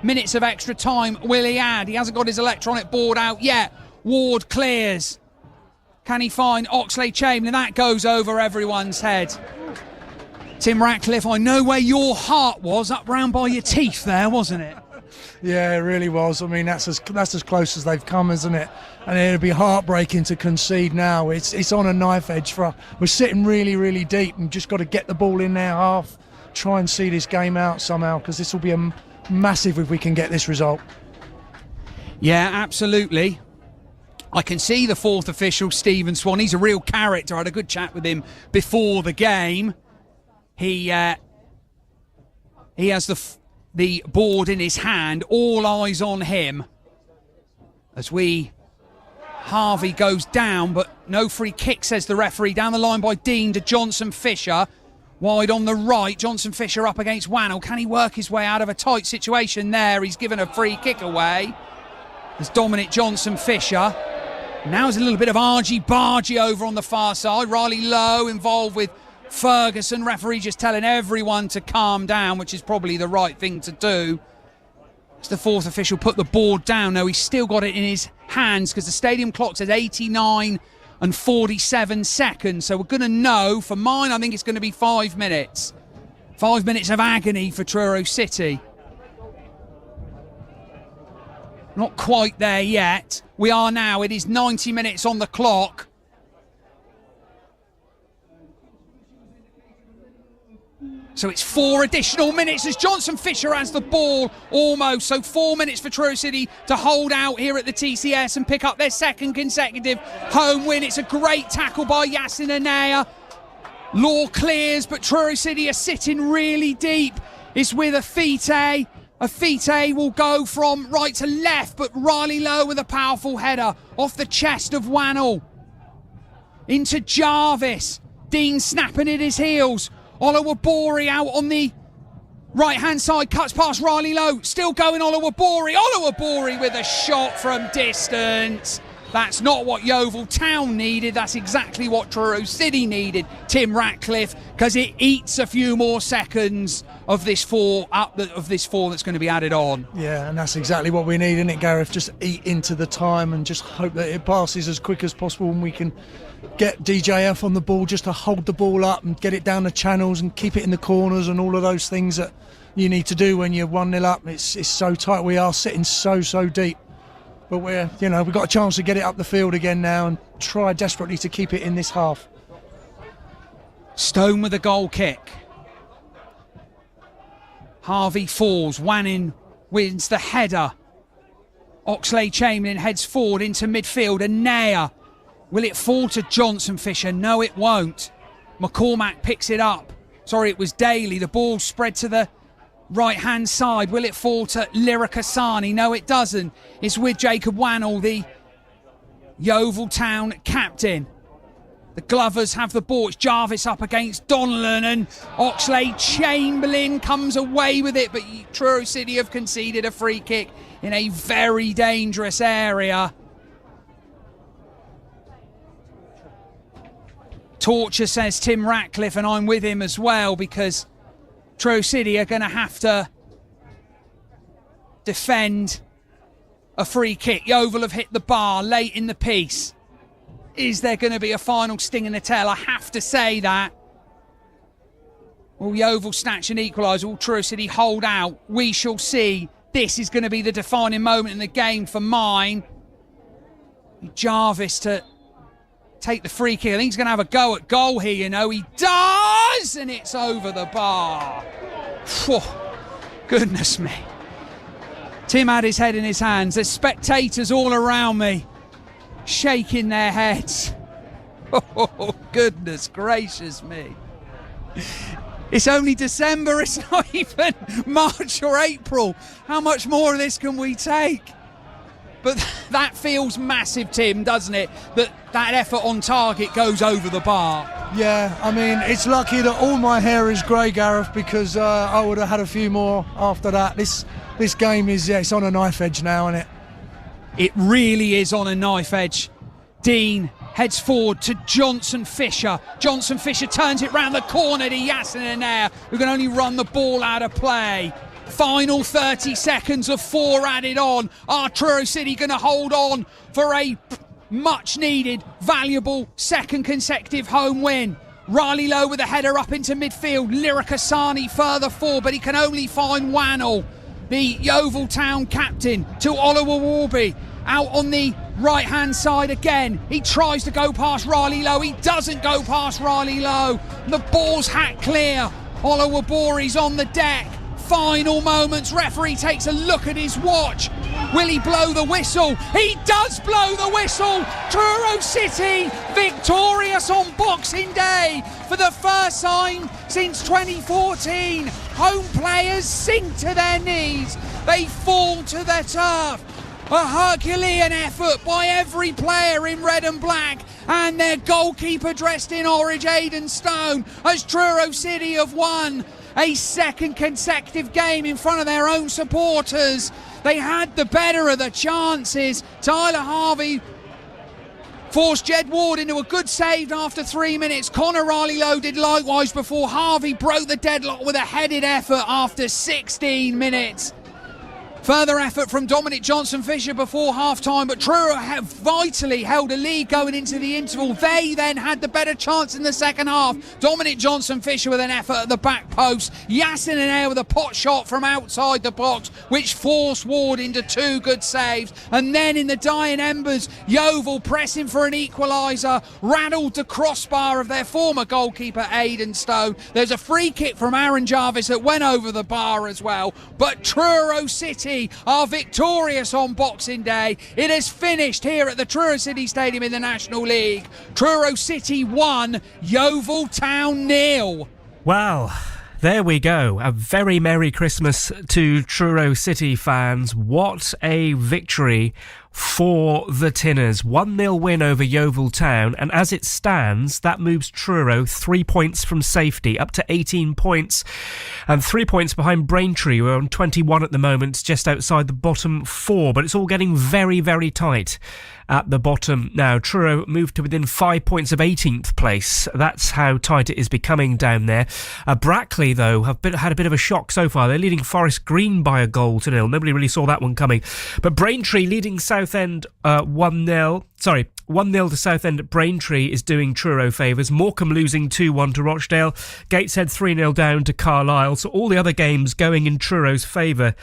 minutes of extra time will he add? He hasn't got his electronic board out yet. Ward clears. Can he find Oxlade-Chamberlain? That goes over everyone's head. Tim Ratcliffe, I know where your heart was, up round by your teeth there, wasn't it? Yeah, it really was. I mean, that's as close as they've come, isn't it? And it'll be heartbreaking to concede now. It's on a knife edge for us. We're sitting really, really deep and just got to get the ball in their half, try and see this game out somehow, because this will be massive if we can get this result. Yeah, absolutely. I can see the 4th official, Stephen Swan. He's a real character. I had a good chat with him before the game. He has the board in his hand. All eyes on him as Harvey goes down, but no free kick, says the referee. Down the line by Dean to Johnson Fisher. Wide on the right, Johnson Fisher up against Wannell. Can he work his way out of a tight situation there? He's given a free kick away. There's Dominic Johnson Fisher. Now there's a little bit of argy-bargy over on the far side. Riley Lowe involved with Ferguson. Referee just telling everyone to calm down, which is probably the right thing to do. As the 4th official put the board down. No, he's still got it in his hands because the stadium clock says 89 and 47 seconds. So we're going to know, for mine, I think it's going to be 5 minutes. 5 minutes of agony for Truro City. Not quite there yet. We are now. It is 90 minutes on the clock. So it's 4 additional minutes as Johnson Fisher has the ball almost. So 4 minutes for Truro City to hold out here at the TCS and pick up their 2nd consecutive home win. It's a great tackle by Yasin Anaya. Law clears, but Truro City are sitting really deep. It's with Afite. Afite will go from right to left, but Riley Lowe with a powerful header off the chest of Wannell. Into Jarvis. Dean snapping at his heels. Olawabori out on the right-hand side, cuts past Riley Lowe. Still going Olawabori. Olawabori with a shot from distance. That's not what Yeovil Town needed. That's exactly what Truro City needed, Tim Ratcliffe, because it eats a few more seconds of this 4 that's going to be added on. Yeah, and that's exactly what we need, isn't it, Gareth? Just eat into the time and just hope that it passes as quick as possible and we can get DJF on the ball just to hold the ball up and get it down the channels and keep it in the corners and all of those things that you need to do when you're 1-0 up. It's so tight. We are sitting so deep. But we've got a chance to get it up the field again now and try desperately to keep it in this half. Stone with a goal kick. Harvey falls. Wannin wins the header. Oxlade-Chamberlain heads forward into midfield. Anaya. Will it fall to Johnson Fisher? No, it won't. McCormack picks it up. Sorry, it was Daly. The ball spread to the right-hand side. Will it fall to Lyrica Sani? No, it doesn't. It's with Jacob Wannell, the Yeovil Town captain. The Glovers have the ball. It's Jarvis up against Donlan, and Oxlade-Chamberlain comes away with it, but Truro City have conceded a free kick in a very dangerous area. Torture, says Tim Ratcliffe, and I'm with him as well, because Truro City are going to have to defend a free kick. Yeovil have hit the bar late in the piece. Is there going to be a final sting in the tail? I have to say that. Will Yeovil snatch an equaliser? Will Truro City hold out? We shall see. This is going to be the defining moment in the game for mine. Jarvis to take the free kick. I think he's going to have a go at goal here, you know. He does! And it's over the bar. Phew, goodness me. Tim had his head in his hands. There's spectators all around me, shaking their heads. Oh, goodness gracious me. It's only December, it's not even March or April. How much more of this can we take? But that feels massive, Tim, doesn't it? That effort on target goes over the bar. Yeah, I mean, it's lucky that all my hair is grey, Gareth, because I would have had a few more after that. This game is, it's on a knife edge now, isn't it? It really is on a knife edge. Dean heads forward to Johnson Fisher. Johnson Fisher turns it round the corner to Yasin Anair, who can only run the ball out of play. Final 30 seconds of 4 added on. Are Truro City going to hold on for a much needed, valuable second consecutive home win? Riley Lowe with a header up into midfield. Lyric Asani further forward, but he can only find Wannell, the Yeovil Town captain, to Oliver Warby. Out on the right-hand side again. He tries to go past Riley Lowe. He doesn't go past Riley Lowe. The ball's hacked clear. Oliver Warby's on the deck. Final moments. Referee takes a look at his watch. Will he blow the whistle? He does blow the whistle. Truro City victorious on Boxing Day for the first time since 2014. Home players sink to their knees. They fall to their turf. A Herculean effort by every player in red and black, and their goalkeeper dressed in orange, Aidan Stone, as Truro City have won a second consecutive game in front of their own supporters. They had the better of the chances. Tyler Harvey forced Jed Ward into a good save after 3 minutes. Connor Riley Lowe did likewise before Harvey broke the deadlock with a headed effort after 16 minutes. Further effort from Dominic Johnson-Fisher before half-time, but Truro have vitally held a lead going into the interval. They then had the better chance in the second half. Dominic Johnson-Fisher with an effort at the back post. Yasin Anair with a pot shot from outside the box, which forced Ward into 2 good saves. And then in the dying embers, Yeovil pressing for an equaliser, rattled the crossbar of their former goalkeeper, Aidan Stone. There's a free kick from Aaron Jarvis that went over the bar as well. But Truro City are victorious on Boxing Day. It has finished here at the Truro City Stadium in the National League. Truro City 1, Yeovil Town 0. Well, there we go. A very Merry Christmas to Truro City fans. What a victory for the Tinners. 1-0 win over Yeovil Town, and as it stands, that moves Truro 3 points from safety up to 18 points, and 3 points behind Braintree, who are on 21 at the moment, just outside the bottom 4, but it's all getting very, very tight at the bottom now. Truro moved to within 5 points of 18th place. That's how tight it is becoming down there. Brackley, though, have had a bit of a shock so far. They're leading Forest Green by a goal to 0. Nobody really saw that one coming. But Braintree leading Southend 1-0. 1-0 to Southend at Braintree is doing Truro favours. Morecambe losing 2-1 to Rochdale. Gateshead 3-0 down to Carlisle. So all the other games going in Truro's favour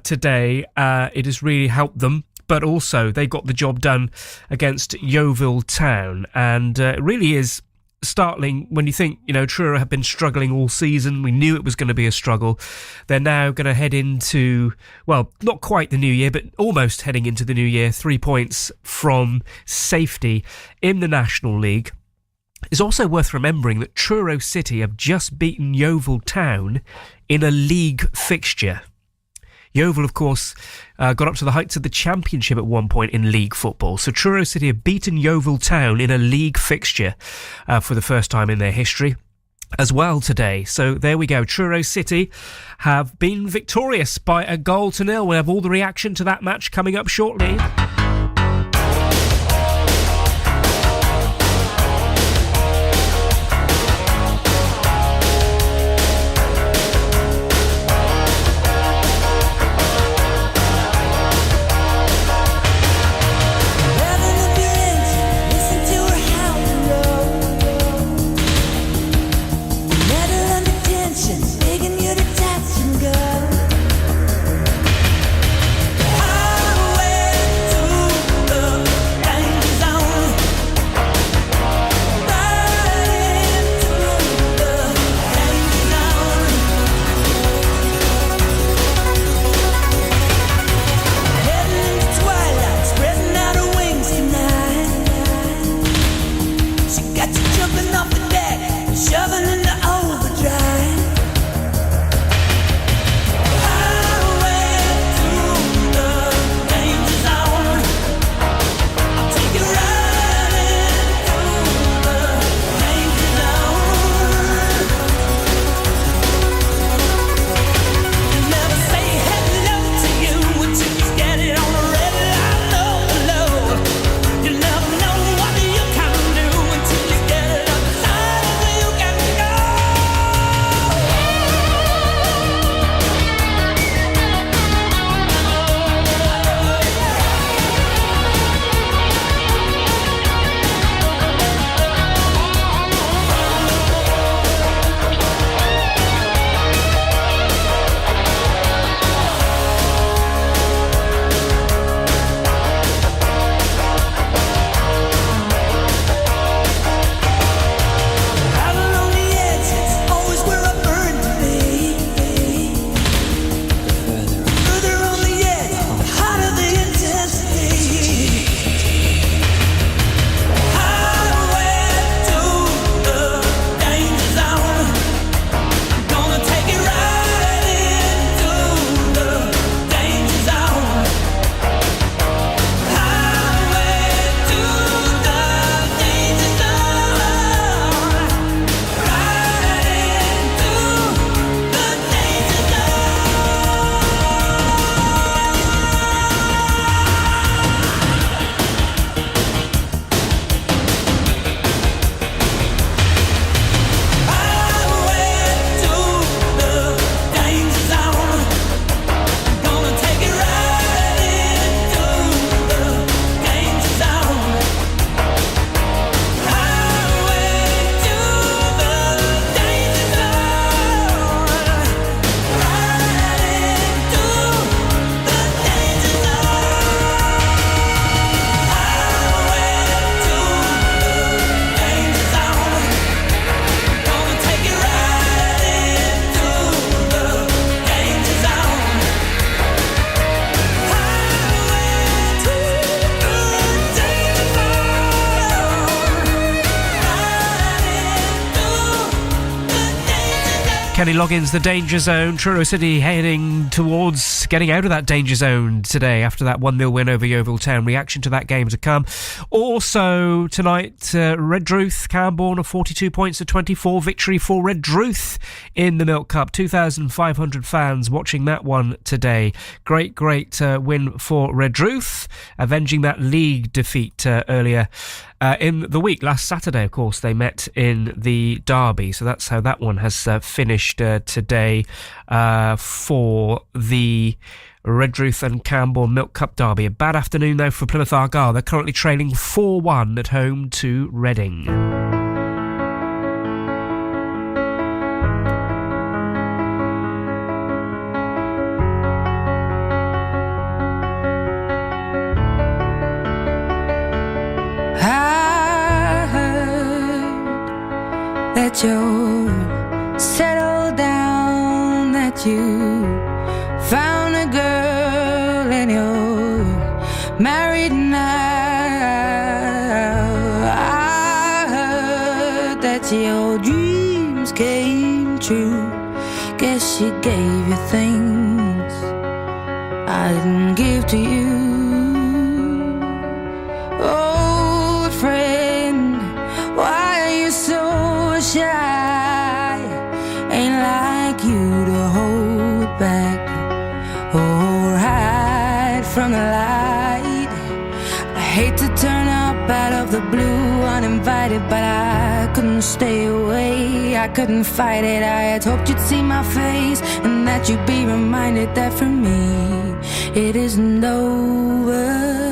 today. It has really helped them. But also, they got the job done against Yeovil Town. And it really is startling when you think, Truro have been struggling all season. We knew it was going to be a struggle. They're now going to head into, well, not quite the new year, but almost heading into the new year. 3 points from safety in the National League. It's also worth remembering that Truro City have just beaten Yeovil Town in a league fixture. Yeovil, of course, got up to the heights of the Championship at one point in league football. So Truro City have beaten Yeovil Town in a league fixture for the first time in their history as well today. So there we go. Truro City have been victorious by a 1-0. We'll have all the reaction to that match coming up shortly. Kenny Loggins, the danger zone. Truro City heading towards getting out of that danger zone today after that 1-0 win over Yeovil Town. Reaction to that game to come. Also tonight, Redruth, Camborne, a 42 points to 24 victory for Redruth in the Milk Cup. 2,500 fans watching that one today. Great win for Redruth, avenging that league defeat earlier in the week. Last Saturday, of course, they met in the derby, so that's how that one has finished today for the Redruth and Camborne Milk Cup derby. A bad afternoon, though, for Plymouth Argyle. They're currently trailing 4-1 at home to Reading. That you settled down, that you found a girl and you're married now. I heard that your dreams came true. Guess she gave you things I didn't give to you. Old friend, why are you so shy? Ain't like you to hold back or hide from the light. I hate to turn up out of the blue uninvited, but I couldn't stay away. I couldn't fight it. I had hoped you'd see my face and that you'd be reminded that for me it isn't over.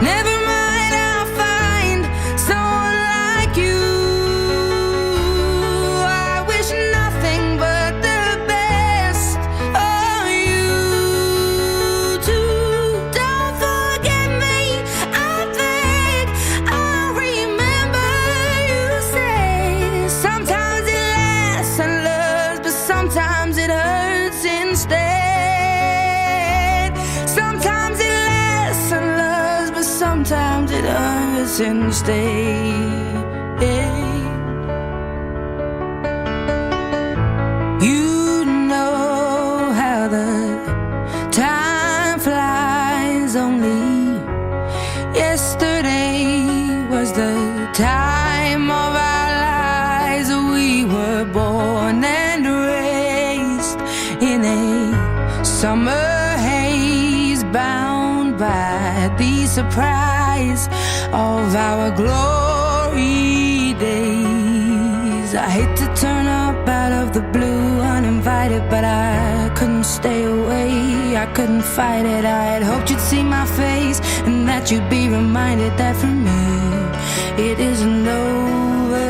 Never mind, I'll find someone like you. I wish nothing but the best of you too. Don't forget me, I beg. I remember you say sometimes it lasts and loves, but sometimes it hurts instead. Sometimes it lasts and loves, but sometimes it hurts instead. You know how the time flies. Only yesterday was the time of our lives. We were born and raised in a summer haze, bound by the surprise of our glory days. I hate to turn up out of the blue uninvited, but I couldn't stay away. I couldn't fight it. I had hoped you'd see my face and that you'd be reminded that for me it isn't over.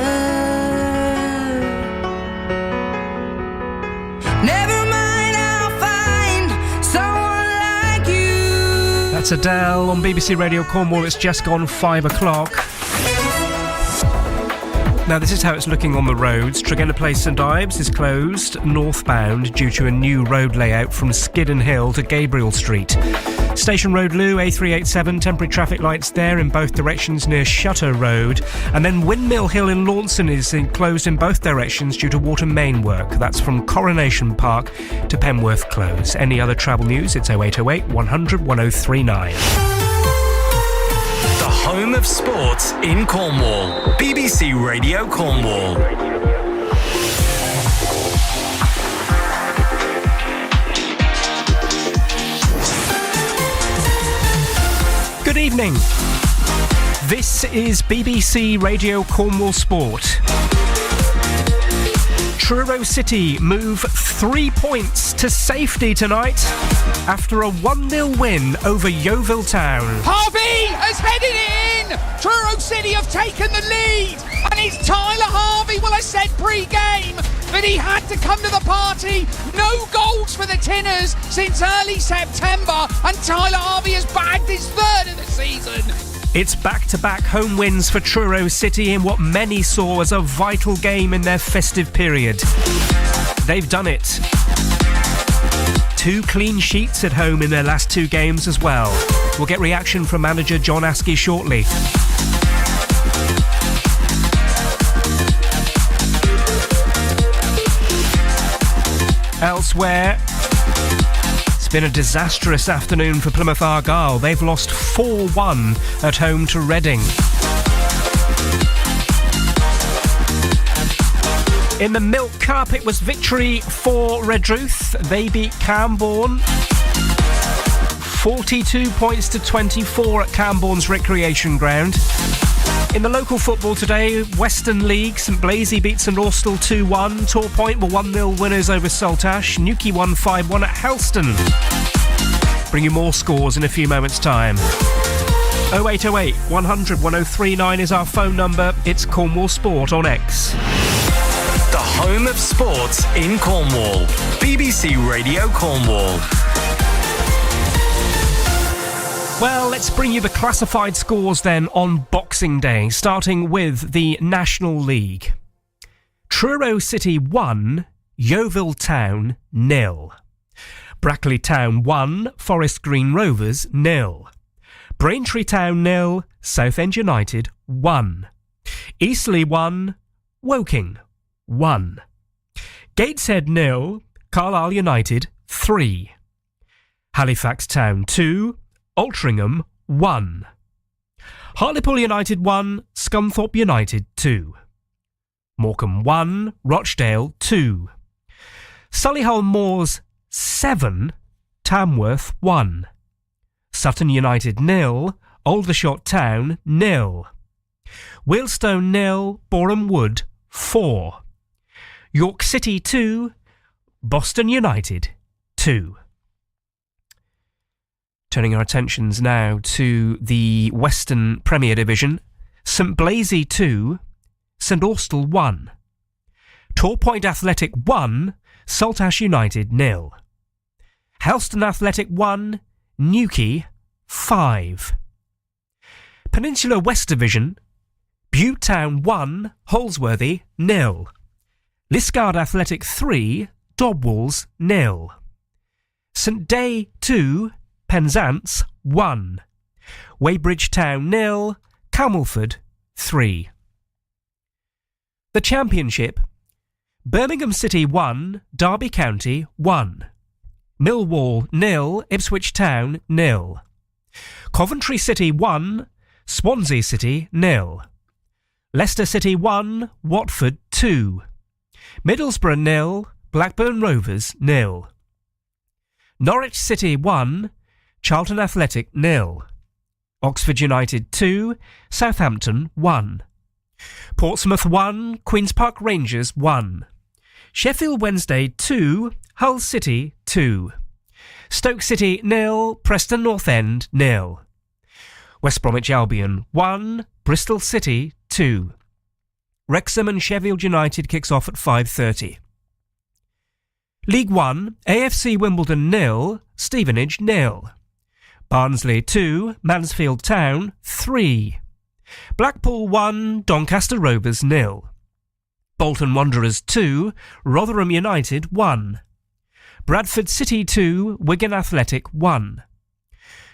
Never mind, I'll find someone like you. That's Adele on BBC Radio Cornwall. It's just gone 5 o'clock. Now, this is how it's looking on the roads. Tregenna Place St Ives is closed northbound due to a new road layout from Skidden Hill to Gabriel Street. Station Road Loo, A387, temporary traffic lights there in both directions near Shutter Road. And then Windmill Hill in Launceston is closed in both directions due to water main work. That's from Coronation Park to Penworth Close. Any other travel news, it's 0808 100 1039. The home of sports in Cornwall. BBC Radio Cornwall. Good evening. This is BBC Radio Cornwall Sport. Truro City move 3 points to safety tonight after a 1-0 win over Yeovil Town. Harvey has headed it in! Truro City have taken the lead! And it's Tyler Harvey, well, I said pre-game that he had to come to the party. No goals for the Tinners since early September, and Tyler Harvey has bagged his third of the season. It's back-to-back home wins for Truro City in what many saw as a vital game in their festive period. They've done it. 2 clean sheets at home in their last 2 games as well. We'll get reaction from manager John Askey shortly. Elsewhere, it's been a disastrous afternoon for Plymouth Argyle. They've lost 4-1 at home to Reading. In the Milk Cup, it was victory for Redruth. They beat Cambourne 42 points to 24 at Cambourne's recreation ground. In the local football today, Western League, St Blaise beat St Austell 2-1. Torpoint were 1-0 winners over Saltash. Newquay won 5-1 at Helston. Bring you more scores in a few moments' time. 0808 100 1039 is our phone number. It's Cornwall Sport on X. The home of sports in Cornwall. BBC Radio Cornwall. Well, let's bring you the classified scores then on Boxing Day, starting with the National League. Truro City 1, Yeovil Town 0. Brackley Town 1, Forest Green Rovers 0. Braintree Town 0, Southend United 1. Eastleigh 1, Woking 1. Gateshead 0, Carlisle United 3. Halifax Town 2, Altrincham 1. Hartlepool United 1, Scunthorpe United 2. Morecambe 1, Rochdale 2. Solihull Moors 7, Tamworth 1. Sutton United 0, Aldershot Town 0. Wealdstone 0, Boreham Wood 4. York City 2, Boston United 2. Turning our attentions now to the Western Premier Division. St Blaise 2, St Austell 1. Torpoint Athletic 1, Saltash United 0. Helston Athletic 1, Newquay 5. Peninsula West Division, Bute Town 1, Holsworthy 0. Liscard Athletic 3, Dobwalls 0. St Day 2, Penzance 1. Weybridge Town 0, Camelford 3. The Championship, Birmingham City 1, Derby County 1. Millwall 0, Ipswich Town 0. Coventry City 1, Swansea City 0. Leicester City 1, Watford 2. Middlesbrough 0, Blackburn Rovers 0. Norwich City 1, Charlton Athletic 0. Oxford United 2, Southampton 1. Portsmouth 1, Queen's Park Rangers 1. Sheffield Wednesday 2, Hull City 2. Stoke City 0, Preston North End 0. West Bromwich Albion 1, Bristol City 2. Wrexham and Sheffield United kicks off at 5:30. League 1, AFC Wimbledon 0, Stevenage 0. Barnsley 2, Mansfield Town 3. Blackpool 1, Doncaster Rovers 0. Bolton Wanderers 2, Rotherham United 1. Bradford City 2, Wigan Athletic 1.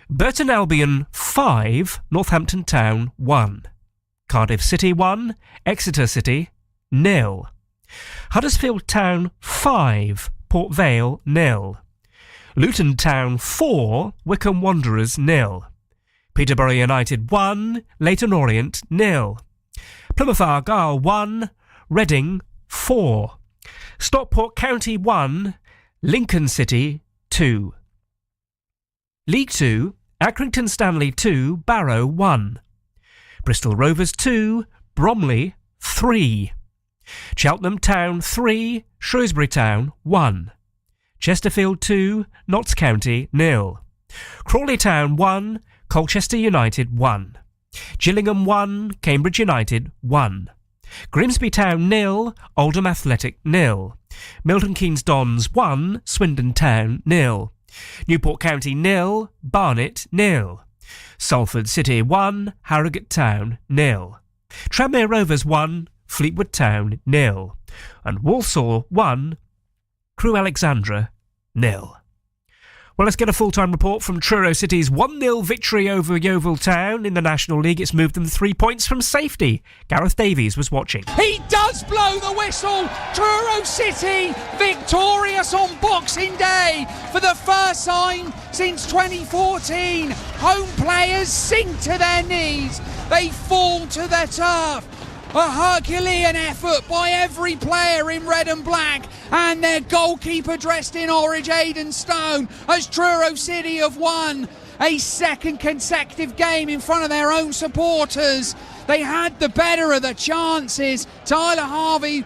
Burton Albion 5, Northampton Town 1. Cardiff City 1, Exeter City 0. Huddersfield Town 5, Port Vale 0. Luton Town 4, Wycombe Wanderers 0. Peterborough United 1, Leyton Orient 0. Plymouth Argyle 1, Reading 4. Stockport County 1, Lincoln City 2. League 2, Accrington Stanley 2, Barrow 1. Bristol Rovers 2, Bromley 3. Cheltenham Town 3, Shrewsbury Town 1. Chesterfield 2, Notts County 0. Crawley Town 1, Colchester United 1. Gillingham 1, Cambridge United 1. Grimsby Town 0, Oldham Athletic 0. Milton Keynes Dons 1, Swindon Town 0. Newport County 0, Barnet 0. Salford City 1, Harrogate Town 0. Tranmere Rovers 1, Fleetwood Town 0. And Walsall 1, Crewe Alexandra 0. Well, let's get a full-time report from Truro City's 1-0 victory over Yeovil Town in the National League. It's moved them 3 points from safety. Gareth Davies was watching. He does blow the whistle. Truro City victorious on Boxing Day for the first time since 2014. Home players sink to their knees. They fall to their turf. A Herculean effort by every player in red and black, and their goalkeeper dressed in orange, Aidan Stone, as Truro City have won a second consecutive game in front of their own supporters. They had the better of the chances. Tyler Harvey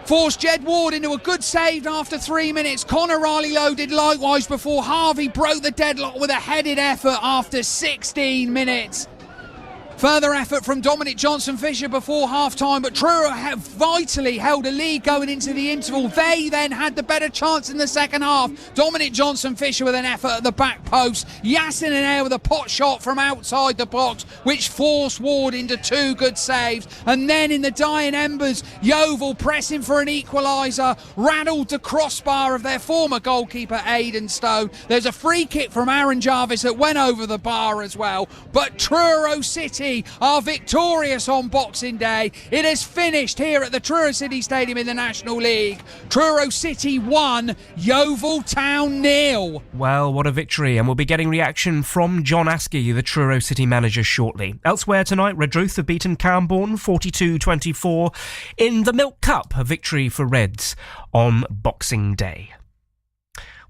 forced Jed Ward into a good save after 3 minutes. Connor Riley-Lowe did likewise before Harvey broke the deadlock with a headed effort after 16 minutes. Further effort from Dominic Johnson-Fisher before half-time, but Truro have vitally held a lead going into the interval. They then had the better chance in the second half. Dominic Johnson-Fisher with an effort at the back post. Yassin and Air with a pot shot from outside the box, which forced Ward into 2 good saves. And then in the dying embers, Yeovil pressing for an equaliser, rattled the crossbar of their former goalkeeper, Aidan Stone. There's a free kick from Aaron Jarvis that went over the bar as well. But Truro City are victorious on Boxing Day. It has finished here at the Truro City Stadium in the National League. Truro City 1, Yeovil Town 0. Well, what a victory, and we'll be getting reaction from John Askey, the Truro City manager, shortly. Elsewhere tonight, Redruth have beaten Camborne 42-24 in the Milk Cup, a victory for Reds on Boxing Day.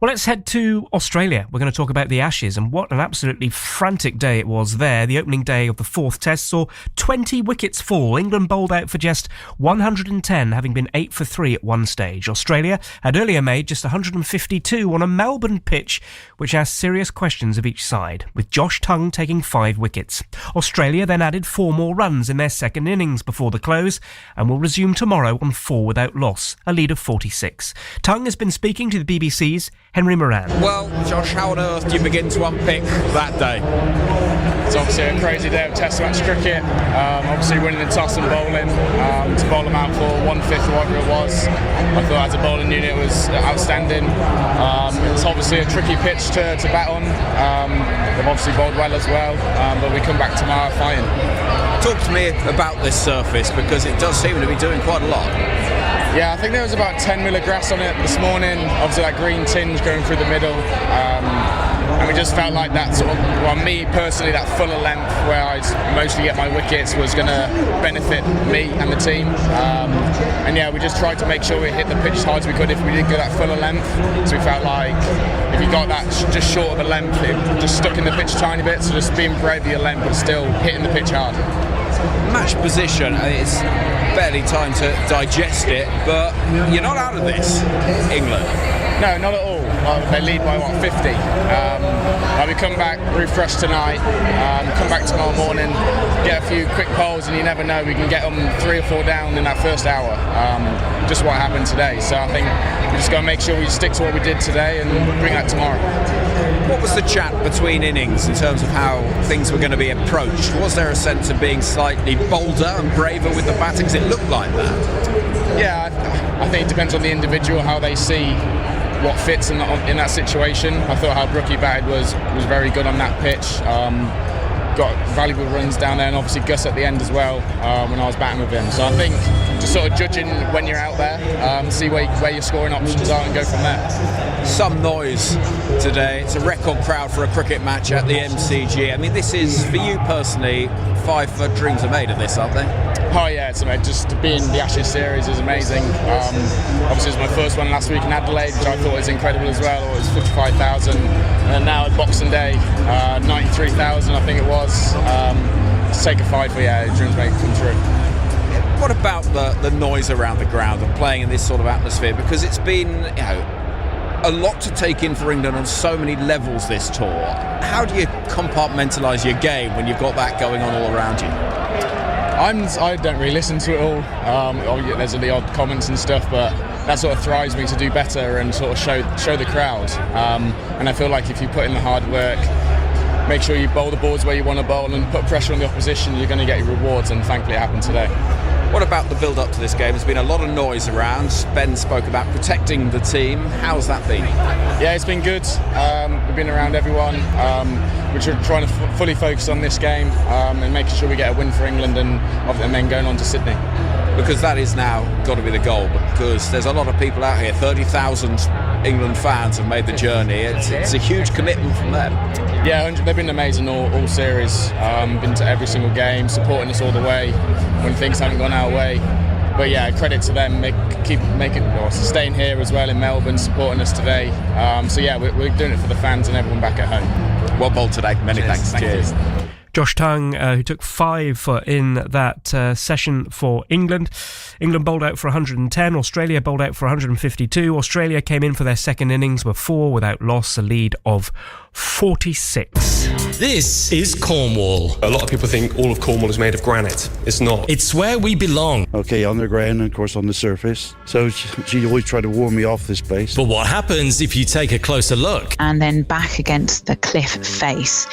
Well, let's head to Australia. We're going to talk about the Ashes, and what an absolutely frantic day it was there. The opening day of the 4th Test saw 20 wickets fall. England bowled out for just 110, having been 8 for 3 at one stage. Australia had earlier made just 152 on a Melbourne pitch, which asked serious questions of each side, with Josh Tongue taking 5 wickets. Australia then added 4 more runs in their second innings before the close, and will resume tomorrow on 4 without loss, a lead of 46. Tongue has been speaking to the BBC's Henry Moran. Well, Josh, how on earth do you begin to unpick that day? It's obviously a crazy day of Test match cricket. Obviously winning the toss and bowling, to bowl them out for 1/5 or whatever it was. I thought as a bowling unit it was outstanding. It's obviously a tricky pitch to bat on. They've obviously bowled well as well, but we come back tomorrow fighting. Talk to me about this surface, because it does seem to be doing quite a lot. Yeah, I think there was about 10 mil of grass on it this morning. Obviously that green tinge going through the middle. And we just felt like that sort of, well, me personally, that fuller length where I mostly get my wickets was going to benefit me and the team. And yeah, we just tried to make sure we hit the pitch as hard as we could if we did get that fuller length. So we felt like if you got that just short of a length, it just stuck in the pitch a tiny bit. So just being brave with your length, but still hitting the pitch hard. Match position, it's barely time to digest it, but you're not out of this, England. No, not at all. They lead by 50. We come back refreshed tonight, come back tomorrow morning, get a few quick polls, and you never know, we can get them 3 or 4 down in that first hour. Just what happened today. So I think we just got to make sure we stick to what we did today and bring that tomorrow. What was the chat between innings in terms of how things were going to be approached? Was there a sense of being slightly bolder and braver with the batting? Because it looked like that. Yeah, I think it depends on the individual, how they see what fits in that situation. I thought how Brookie batted was very good on that pitch. Got valuable runs down there, and obviously Gus at the end as well when I was batting with him. So I think just sort of judging when you're out there, see where your scoring options are and go from there. Some noise today. It's a record crowd for a cricket match at the MCG. I mean, this is, for you personally, 5 dreams are made of this, aren't they? Oh yeah, it's amazing. Just to be in the Ashes series is amazing. Obviously it was my first one last week in Adelaide, which I thought was incredible as well. It was 55,000, and now at Boxing Day, 93,000 I think it was. To take a 5 for dreams may come true. What about the noise around the ground and playing in this sort of atmosphere? Because it's been, a lot to take in for England on so many levels this tour. How do you compartmentalise your game when you've got that going on all around you? I don't really listen to it all. There's the odd comments and stuff, but that sort of thrives me to do better and sort of show the crowd. And I feel like if you put in the hard work, make sure you bowl the balls where you want to bowl and put pressure on the opposition, you're going to get your rewards, and thankfully it happened today. What about the build-up to this game? There's been a lot of noise around. Ben spoke about protecting the team. How's that been? Yeah, it's been good. We've been around everyone. We're trying to fully focus on this game and making sure we get a win for England and then going on to Sydney. Because that is now got to be the goal, because there's a lot of people out here. 30,000 England fans have made the journey. It's a huge commitment from them. Yeah, they've been amazing all series. Been to every single game, supporting us all the way when things haven't gone our way. But yeah, credit to them. Staying here as well in Melbourne, supporting us today. So yeah, we're doing it for the fans and everyone back at home. Well bowled today. Many thanks. Cheers. Josh Tongue, who took 5 in that session for England. England bowled out for 110, Australia bowled out for 152. Australia came in for their second innings, were 4 without loss, a lead of 46. This is Cornwall. A lot of people think all of Cornwall is made of granite. It's not. It's where we belong. Okay, underground and of course on the surface. So she always tried to warn me off this place. But what happens if you take a closer look? And then back against the cliff face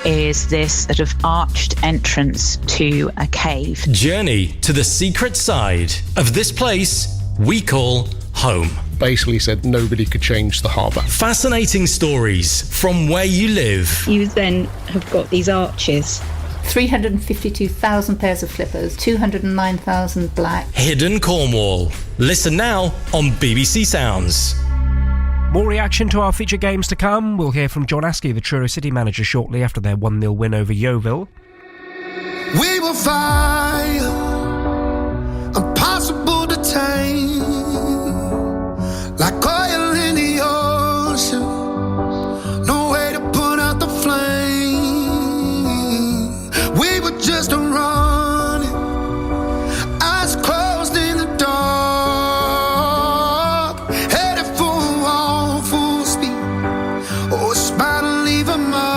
is this sort of arched entrance to a cave. Journey to the secret side of this place we call home. Basically said nobody could change the harbour. Fascinating stories from where you live. You then have got these arches. 352,000 pairs of flippers, 209,000 black. Hidden Cornwall. Listen now on BBC Sounds. More reaction to our feature games to come. We'll hear from John Askey, the Truro City manager, shortly after their 1-0 win over Yeovil. We will fire, impossible to tame, like oil in the ocean, no way to put out the flame. We were just running, eyes closed in the dark, headed for a wall full speed, oh, it's about to leave a mark.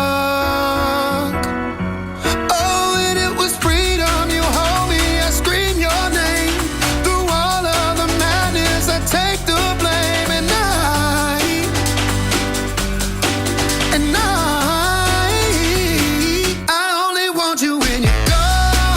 I only want you when you're gone.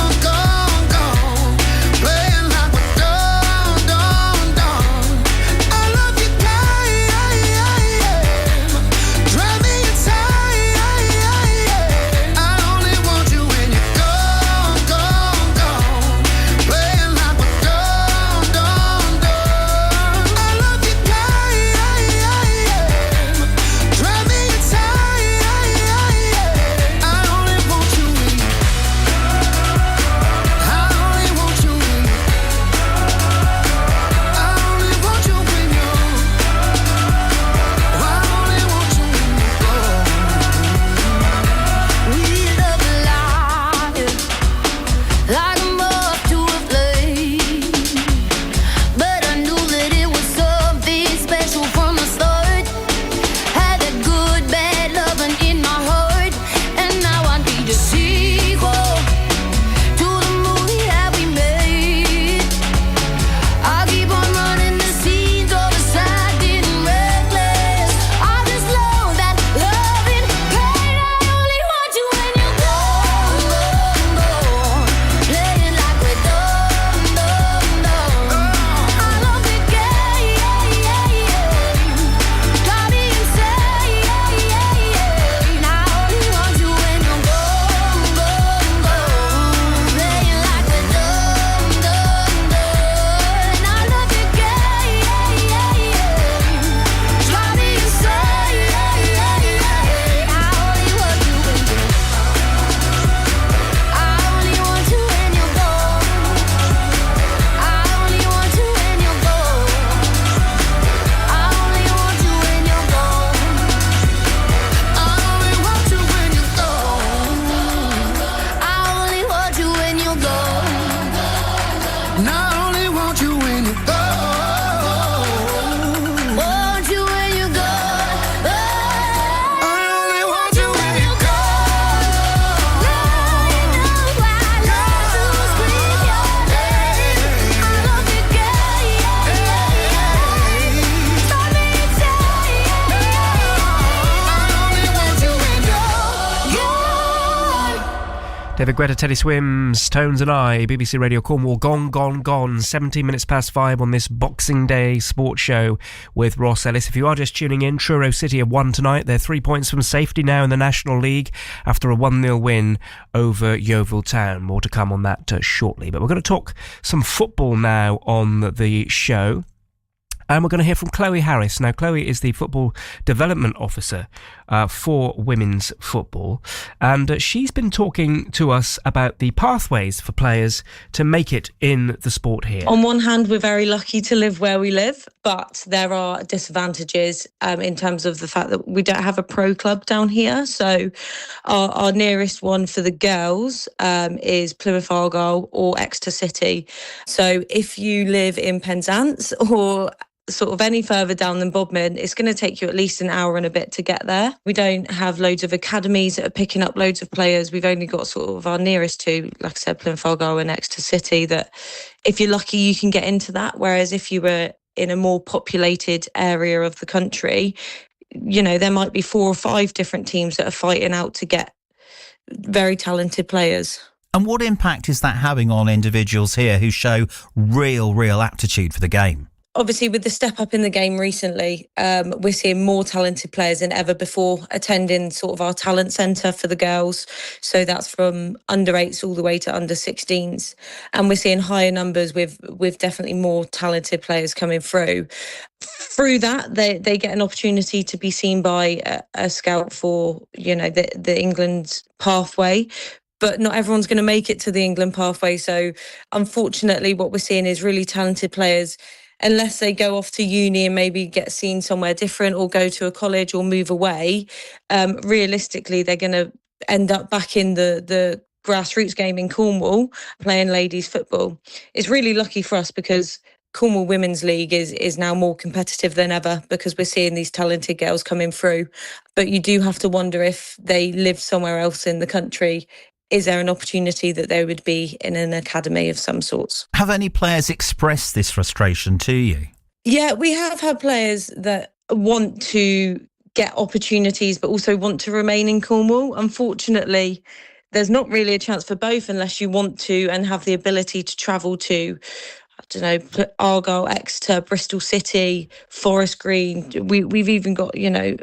David Guetta, Teddy Swims, Tones and I, BBC Radio Cornwall, gone. 17 minutes past 5 on this Boxing Day sports show with Ross Ellis. If you are just tuning in, Truro City have won tonight. They're 3 points from safety now in the National League after a 1-0 win over Yeovil Town. More to come on that shortly. But we're going to talk some football now on the show. And we're going to hear from Chloe Harris. Now, Chloe is the Football Development Officer for women's football. And she's been talking to us about the pathways for players to make it in the sport here. On one hand, we're very lucky to live where we live, but there are disadvantages in terms of the fact that we don't have a pro club down here. So our nearest one for the girls is Plymouth Argyle or Exeter City. So if you live in Penzance or sort of any further down than Bodmin, it's going to take you at least an hour and a bit to get there. We don't have loads of academies that are picking up loads of players. We've only got sort of our nearest two, like I said, Plymouth Argyle and Exeter City, that if you're lucky, you can get into that. Whereas if you were in a more populated area of the country, you know, there might be 4 or 5 different teams that are fighting out to get very talented players. And what impact is that having on individuals here who show real aptitude for the game? Obviously, with the step up in the game recently, we're seeing more talented players than ever before attending sort of our talent centre for the girls. So that's from under 8s all the way to under 16s. And we're seeing higher numbers with definitely more talented players coming through. Through that, they get an opportunity to be seen by a scout for, you know, the England pathway. But not everyone's going to make it to the England pathway. So unfortunately, what we're seeing is really talented players, unless they go off to uni and maybe get seen somewhere different or go to a college or move away, realistically, they're going to end up back in the grassroots game in Cornwall playing ladies football. It's really lucky for us because Cornwall Women's League is now more competitive than ever because we're seeing these talented girls coming through. But you do have to wonder if they live somewhere else in the country, is there an opportunity that they would be in an academy of some sorts? Have any players expressed this frustration to you? Yeah, we have had players that want to get opportunities but also want to remain in Cornwall. Unfortunately, there's not really a chance for both unless you want to and have the ability to travel to, I don't know, Argyle, Exeter, Bristol City, Forest Green. We've even got, you know,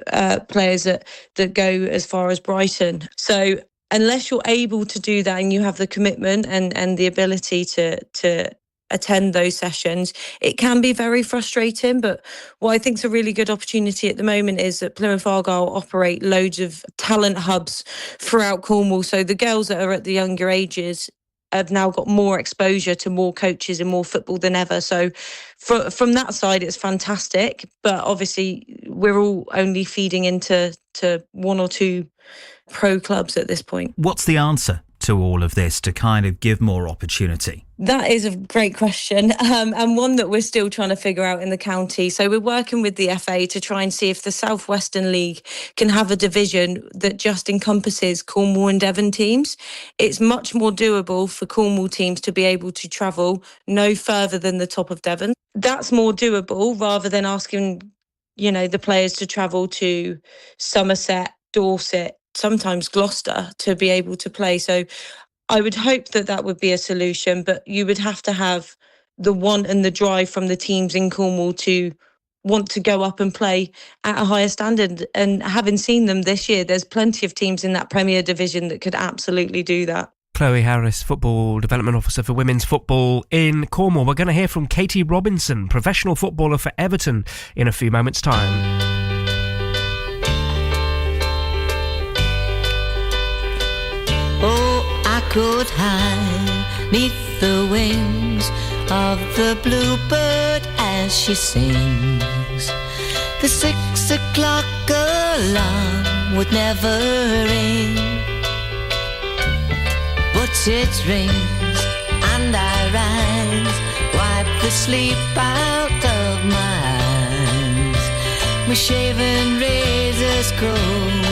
players that go as far as Brighton. So unless you're able to do that and you have the commitment and the ability to attend those sessions, it can be very frustrating. But what I think is a really good opportunity at the moment is that Plymouth Argyle operate loads of talent hubs throughout Cornwall. So the girls that are at the younger ages have now got more exposure to more coaches and more football than ever. So from that side, it's fantastic. But obviously, we're all only feeding into 1 or 2 pro clubs at this point. What's the answer to all of this to kind of give more opportunity? That is a great question, and one that we're still trying to figure out in the county. So we're working with the FA to try and see if the South Western League can have a division that just encompasses Cornwall and Devon teams. It's much more doable for Cornwall teams to be able to travel no further than the top of Devon. That's more doable rather than asking, you know, the players to travel to Somerset, Dorset, sometimes Gloucester to be able to play. So I would hope that would be a solution, but you would have to have the want and the drive from the teams in Cornwall to want to go up and play at a higher standard. And having seen them this year, there's plenty of teams in that Premier Division that could absolutely do that. Chloe Harris, Football Development Officer for Women's Football in Cornwall. We're going to hear from Katie Robinson, professional footballer for Everton, in a few moments' time. Oh, I could hide 'neath the wings of the bluebird as she sings. The 6 o'clock alarm would never ring, but it rings and I rise, wipe the sleep out of my eyes. My shaven razor's cold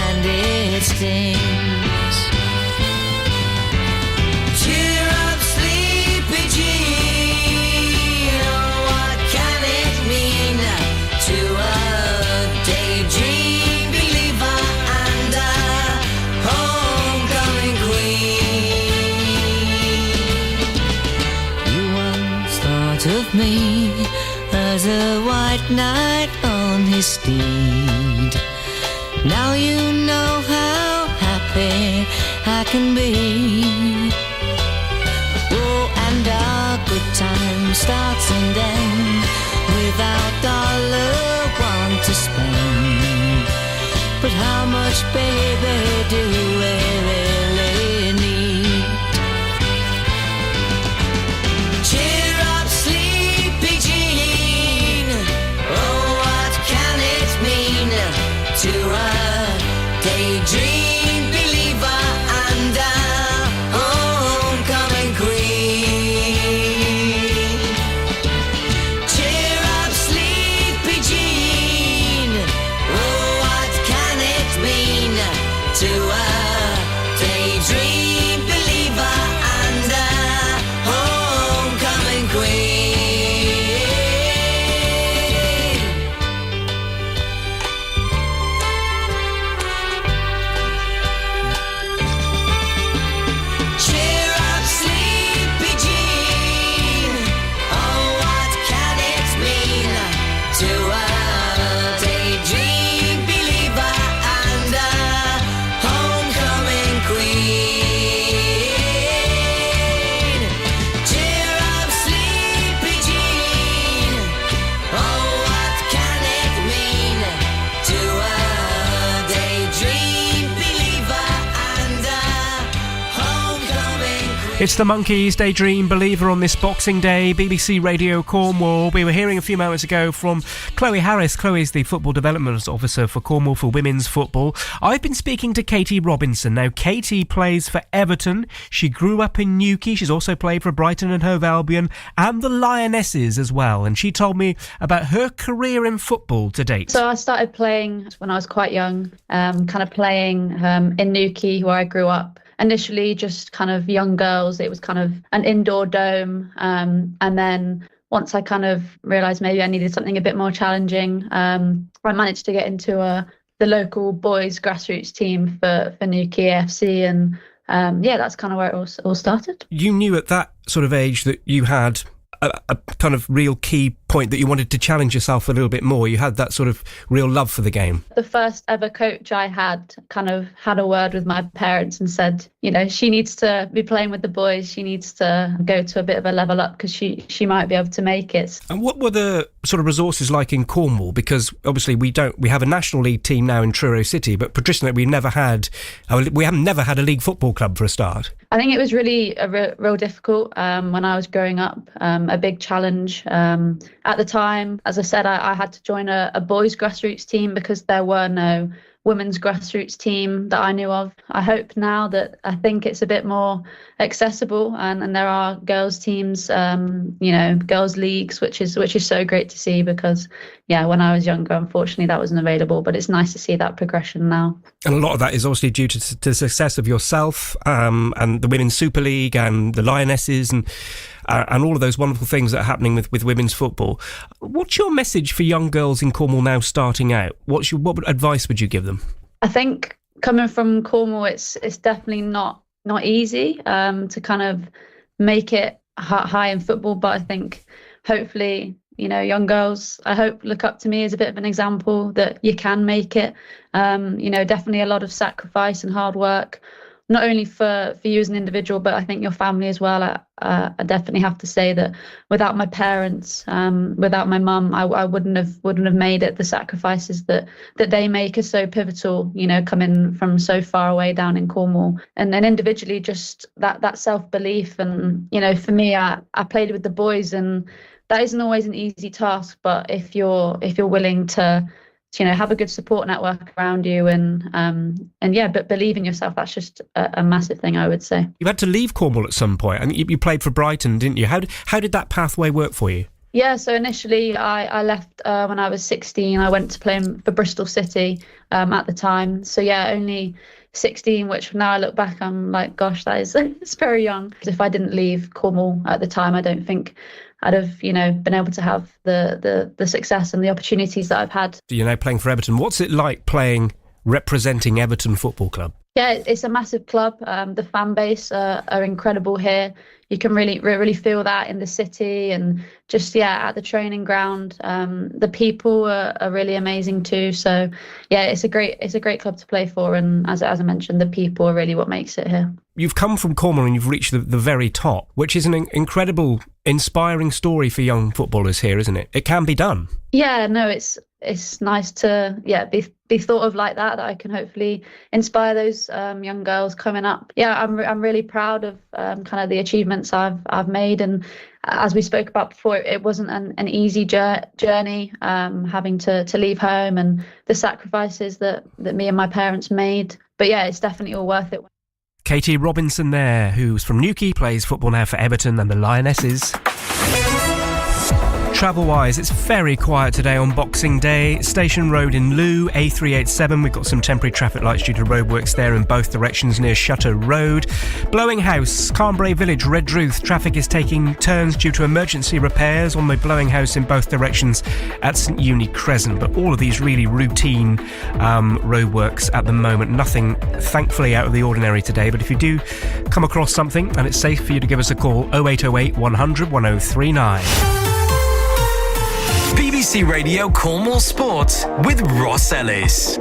and it stings. Cheer up, sleepy Jean, oh, what can it mean to a daydream believer and a homecoming queen? me as a white knight on his steed. Now you know how happy I can be. Oh, and our good time starts and ends without $1 to spend. But how much, baby, do we really need? Cheer up, sleepy Jean. Oh, what can it mean to a daydream believer and a homecoming queen? Cheer up, sleepy Jean. Oh, what can it mean to a daydream believer and a homecoming queen? Cheer up, sleepy Jean. Oh, what can it mean to a daydream believer and a homecoming queen? Cheer up, sleepy Jean. Oh, what can it mean to a daydream believer and a homecoming queen? It's the Monkeys, Daydream Believer on this Boxing Day, BBC Radio Cornwall. We were hearing a few moments ago from Chloe Harris. Chloe's the Football Development Officer for Cornwall for women's football. I've been speaking to Katie Robinson. Now, Katie plays for Everton. She grew up in Newquay. She's also played for Brighton and Hove Albion and the Lionesses as well. And she told me about her career in football to date. So I started playing when I was quite young, kind of playing in Newquay, where I grew up. Initially, just kind of young girls. It was kind of an indoor dome. And then once I kind of realised maybe I needed something a bit more challenging, I managed to get into the local boys grassroots team for Newquay AFC. And that's kind of where it all started. You knew at that sort of age that you had a kind of real key point that you wanted to challenge yourself a little bit more. You had that sort of real love for the game. The first ever coach I had kind of had a word with my parents and said, you know, she needs to be playing with the boys. She needs to go to a bit of a level up because she might be able to make it. And what were the sort of resources like in Cornwall? Because obviously we have a National League team now in Truro City, but traditionally we haven't never had a league football club for a start. I think it was really real difficult when I was growing up, a big challenge. At the time, as I said, I had to join a boys grassroots team because there were no women's grassroots team that I knew of. I hope now that I think it's a bit more accessible and there are girls teams, girls leagues, which is so great to see because, when I was younger, unfortunately, that wasn't available. But it's nice to see that progression now. And a lot of that is obviously due to the success of yourself and the Women's Super League and the Lionesses and all of those wonderful things that are happening with women's football. What's your message for young girls in Cornwall now starting out? What advice would you give them? I think coming from Cornwall, it's definitely not easy to kind of make it high in football. But I think hopefully, young girls, I hope, look up to me as a bit of an example that you can make it. Definitely a lot of sacrifice and hard work. Not only for you as an individual, but I think your family as well. I definitely have to say that without my parents, without my mum, I wouldn't have made it. The sacrifices that they make are so pivotal, coming from so far away down in Cornwall. And then individually, just that self-belief. And, for me, I played with the boys, and that isn't always an easy task. But if you're willing to have a good support network around you but believe in yourself, that's just a massive thing, I would say. You had to leave Cornwall at some point. I mean, you played for Brighton, didn't you? How did that pathway work for you? Yeah, so initially I left when I was 16. I went to play for Bristol City at the time. So only 16, which now I look back, I'm like, gosh, it's very young. If I didn't leave Cornwall at the time, I don't think I'd have, been able to have the success and the opportunities that I've had. Playing for Everton, what's it like representing Everton Football Club? Yeah, it's a massive club. The fan base are incredible here. You can really feel that in the city, and just at the training ground. The people are really amazing too. So it's a great club to play for, and as I mentioned, the people are really what makes it here. You've come from Cornwall and you've reached the very top, which is an incredible, inspiring story for young footballers here, isn't it? It can be done. Yeah, no, it's nice to be thought of like that I can hopefully inspire those young girls coming up. I'm really proud of kind of the achievements I've made, and as we spoke about before, it wasn't an easy journey, having to leave home and the sacrifices that me and my parents made, but it's definitely all worth it. Katie Robinson there, who's from Newquay, plays football now for Everton and the Lionesses. Travel-wise, it's very quiet today on Boxing Day. Station Road in Loo, A387. We've got some temporary traffic lights due to roadworks there in both directions near Shutter Road. Blowing House, Carnbray Village, Redruth. Traffic is taking turns due to emergency repairs on the Blowing House in both directions at St Uni Crescent. But all of these really routine roadworks at the moment. Nothing, thankfully, out of the ordinary today. But if you do come across something and it's safe for you to give us a call, 0808 100 1039. BBC Radio Cornwall Sport with Ross Ellis.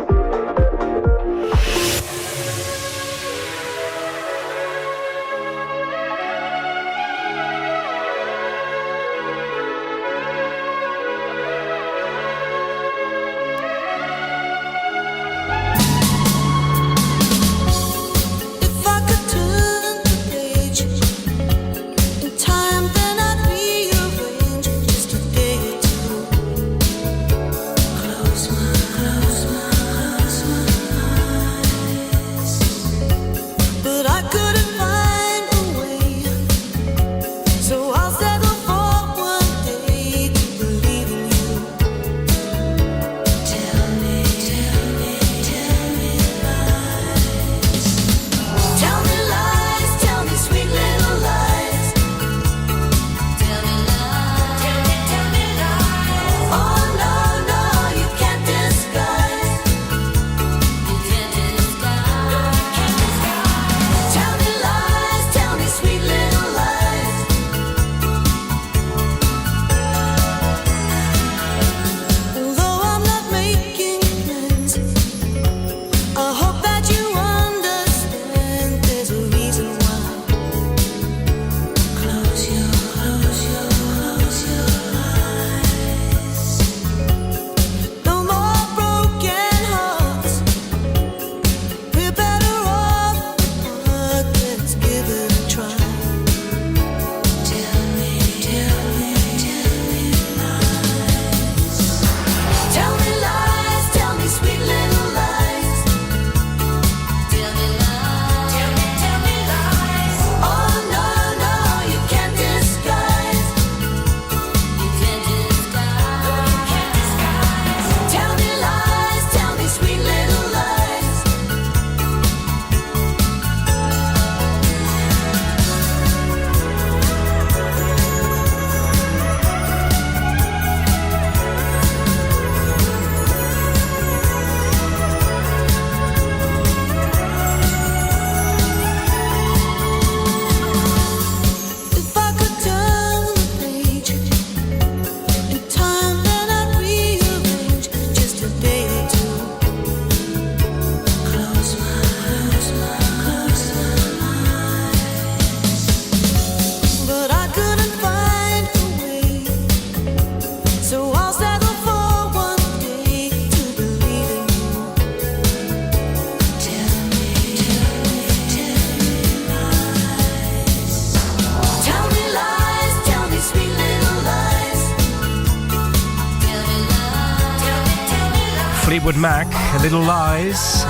Fleetwood Mac, Little Lies.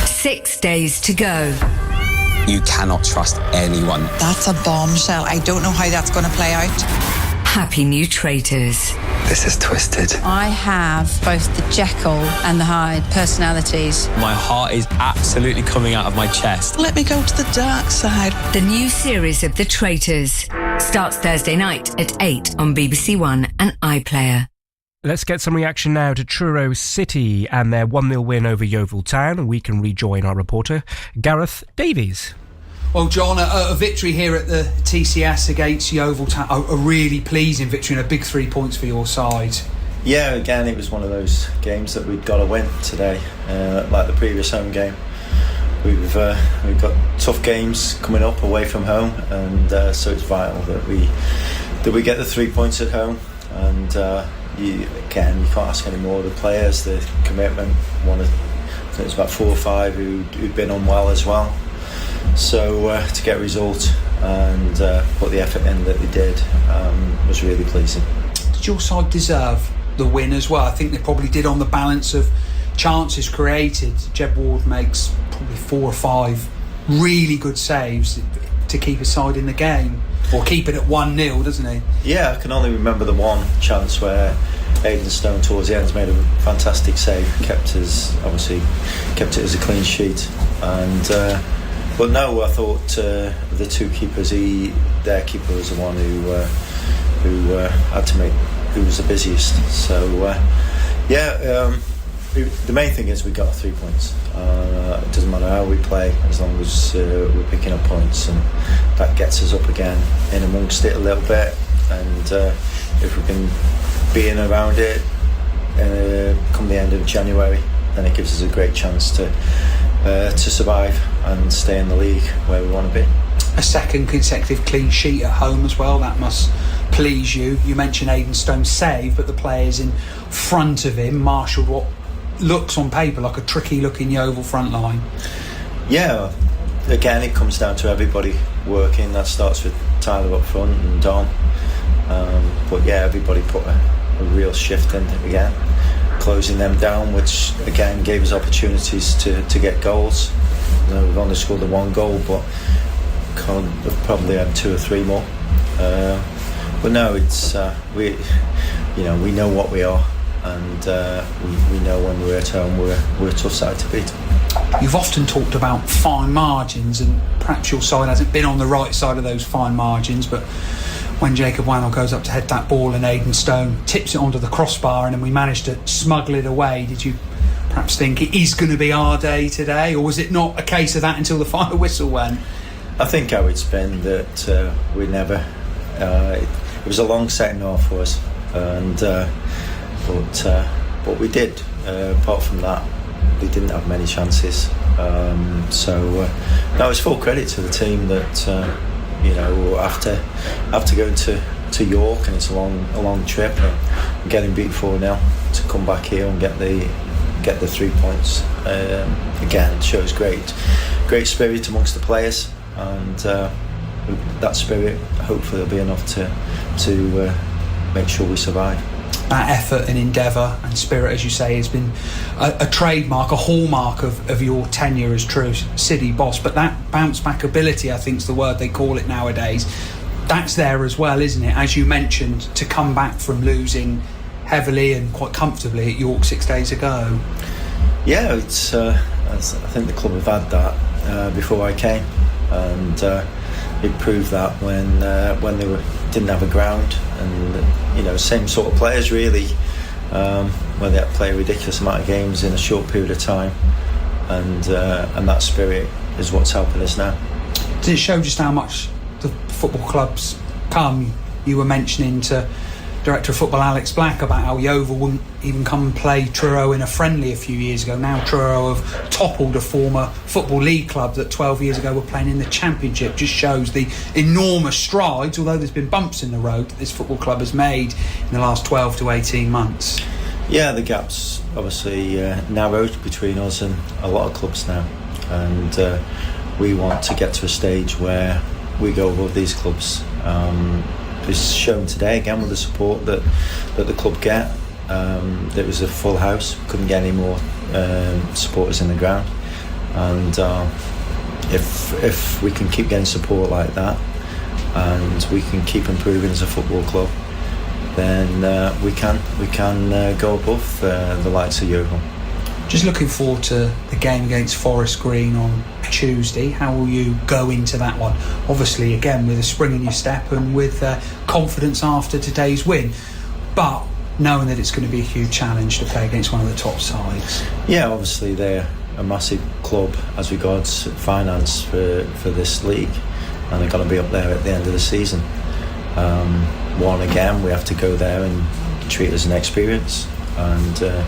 6 days to go. You cannot trust anyone. That's a bombshell. I don't know how that's going to play out. Happy new traitors. This is twisted. I have both the Jekyll and the Hyde personalities. My heart is absolutely coming out of my chest. Let me go to the dark side. The new series of The Traitors starts Thursday night at 8 on BBC One and iPlayer. Let's get some reaction now to Truro City and their 1-0 win over Yeovil Town, and we can rejoin our reporter, Gareth Davies. Well, John, a victory here at the TCS against Yeovil, a really pleasing victory and a big 3 points for your side. Yeah, again, it was one of those games that we've got to win today, like the previous home game. We've got tough games coming up away from home, and so it's vital that we get the 3 points at home. And you can't ask any more of the players, the commitment. I think there's about 4 or 5 who've been unwell as well. So to get a result and put the effort in that they did was really pleasing. Did your side deserve the win as well? I think they probably did on the balance of chances created. Jeb Ward makes probably 4 or 5 really good saves to keep his side in the game, or keep it at 1-0, doesn't he? Yeah, I can only remember the one chance where Aidan Stone towards the end made a fantastic save, kept it as a clean sheet. And but no, I thought the 2 keepers, their keeper was the one who had to make, who was the busiest. So the main thing is we got 3 points. It doesn't matter how we play, as long as we're picking up points, and that gets us up again in amongst it a little bit. And if we can be in around it come the end of January, then it gives us a great chance to survive and stay in the league where we want to be. A second consecutive clean sheet at home as well, that must please you. You mentioned Aidan Stone's save, but the players in front of him marshalled what looks on paper like a tricky looking Yeovil front line. Yeah, again, it comes down to everybody working. That starts with Tyler up front and Don, but yeah, everybody put a real shift in again, closing them down, which again gave us opportunities to get goals. We've only scored the 1 goal, but probably had 2 or 3 more. But no, it's we know what we are, and we know when we're at home we're a tough side to beat. You've often talked about fine margins, and perhaps your side hasn't been on the right side of those fine margins, but when Jacob Wannell goes up to head that ball and Aidan Stone tips it onto the crossbar and then we manage to smuggle it away, did you perhaps think it is going to be our day today, or was it not a case of that until the final whistle went? I think how it's been that we never it was a long second half for us, and but we did. Apart from that, we didn't have many chances. So it's full credit to the team that after going to York, and it's a long trip, and getting beat 4-0 to come back here and get the 3 points again shows great spirit amongst the players, and that spirit hopefully will be enough to make sure we survive. That effort and endeavour and spirit, as you say, has been a trademark, a hallmark of your tenure as Truro City boss. But that bounce back ability, I think is the word they call it nowadays, that's there as well, isn't it? As you mentioned, to come back from losing heavily and quite comfortably at York 6 days ago. Yeah, it's I think the club have had that before I came, and it proved that when they didn't have a ground, and same sort of players really, when they had to play a ridiculous amount of games in a short period of time, and that spirit is what's helping us now. Does it show just how much the football clubs come? You were mentioning to Director of Football Alex Black about how Yeovil wouldn't even come and play Truro in a friendly a few years ago. Now Truro have toppled a former Football League club that 12 years ago were playing in the Championship. Just shows the enormous strides, although there's been bumps in the road, that this football club has made in the last 12 to 18 months. Yeah, the gap's obviously narrowed between us and a lot of clubs now, and we want to get to a stage where we go above these clubs. It's shown today again with the support that the club get. It was a full house, couldn't get any more supporters in the ground, and if we can keep getting support like that, and we can keep improving as a football club, then we can go above the likes of Yeovil. Just looking forward to the game against Forest Green on Tuesday. How will you go into that one? Obviously, again, with a spring in your step and with confidence after today's win, but knowing that it's going to be a huge challenge to play against one of the top sides. Yeah, obviously they're a massive club as regards finance for this league, and they're going to be up there at the end of the season. Again, we have to go there and treat it as an experience, and I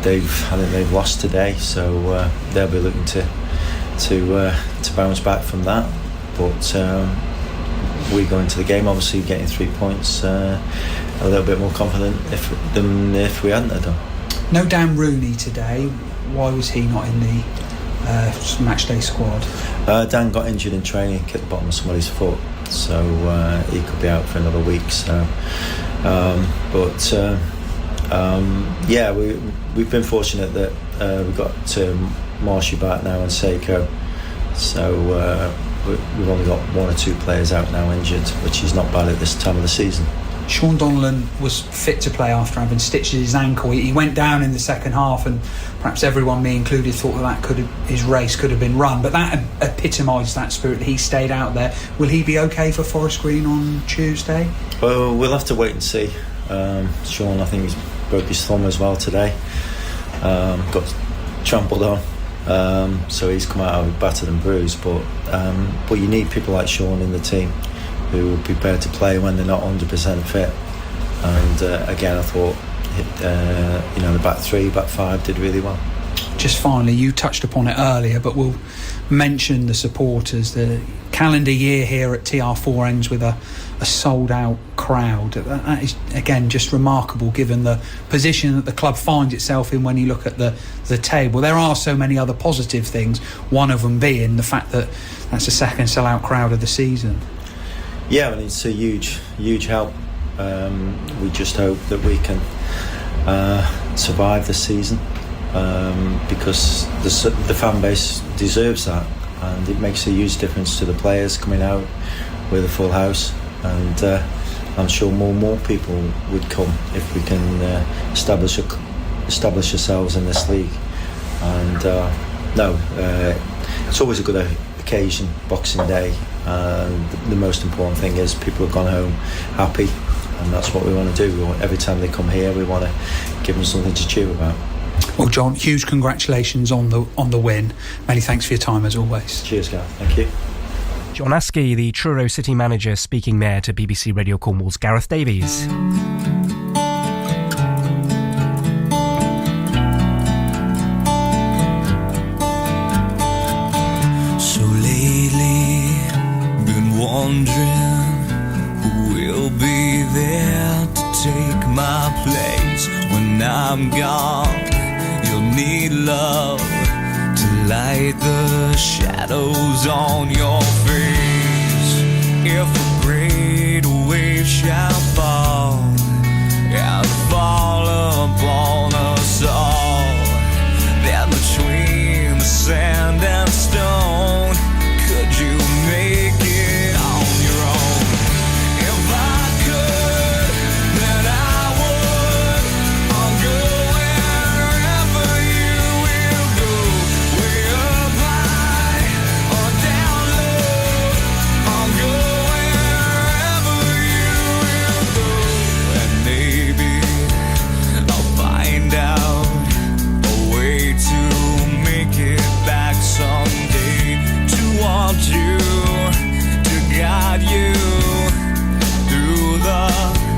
think they've lost today, so they'll be looking to bounce back from that. But we go into the game obviously getting 3 points a little bit more confident than if we hadn't have done. No Dan Rooney today. Why was he not in the matchday squad? Dan got injured in training, hit the bottom of somebody's foot, so he could be out for another week. So, we've been fortunate that we've got Marshy back now and Seiko, so we've only got 1 or 2 players out now injured, which is not bad at this time of the season. Sean Donnellan was fit to play after having stitched his ankle. He went down in the second half, and perhaps everyone, me included, thought his race could have been run. But that epitomised that spirit. He stayed out there. Will he be okay for Forest Green on Tuesday? Well, we'll have to wait and see. Sean, I think he's broke his thumb as well today. Got trampled on. So he's come out of it battered and bruised. But you need people like Sean in the team who are prepared to play when they're not 100% fit. And again, I thought the back 3, back 5 did really well. Just finally, you touched upon it earlier, but we'll mention the supporters. The calendar year here at TR4 ends with a sold-out crowd. That is, again, just remarkable given the position that the club finds itself in when you look at the table. There are so many other positive things, one of them being the fact that that's the second sell-out crowd of the season. Yeah, and it's a huge help. We just hope that we can survive the season, because the fan base deserves that, and it makes a huge difference to the players coming out with a full house, and I'm sure more people would come if we can establish ourselves in this league. And it's always a good occasion, Boxing Day, and the most important thing is people have gone home happy, and that's what we want to do. Every time they come here, we want to give them something to cheer about. Well, John, huge congratulations on the win. Many thanks for your time as always. Cheers, Gareth. Thank you. John Askey, the Truro City manager, speaking there to BBC Radio Cornwall's Gareth Davies. Wondering who will be there to take my place when I'm gone. You'll need love to light the shadows on your face. If a great wave shall fall and fall upon us all, then between the sand and stone, could you make it?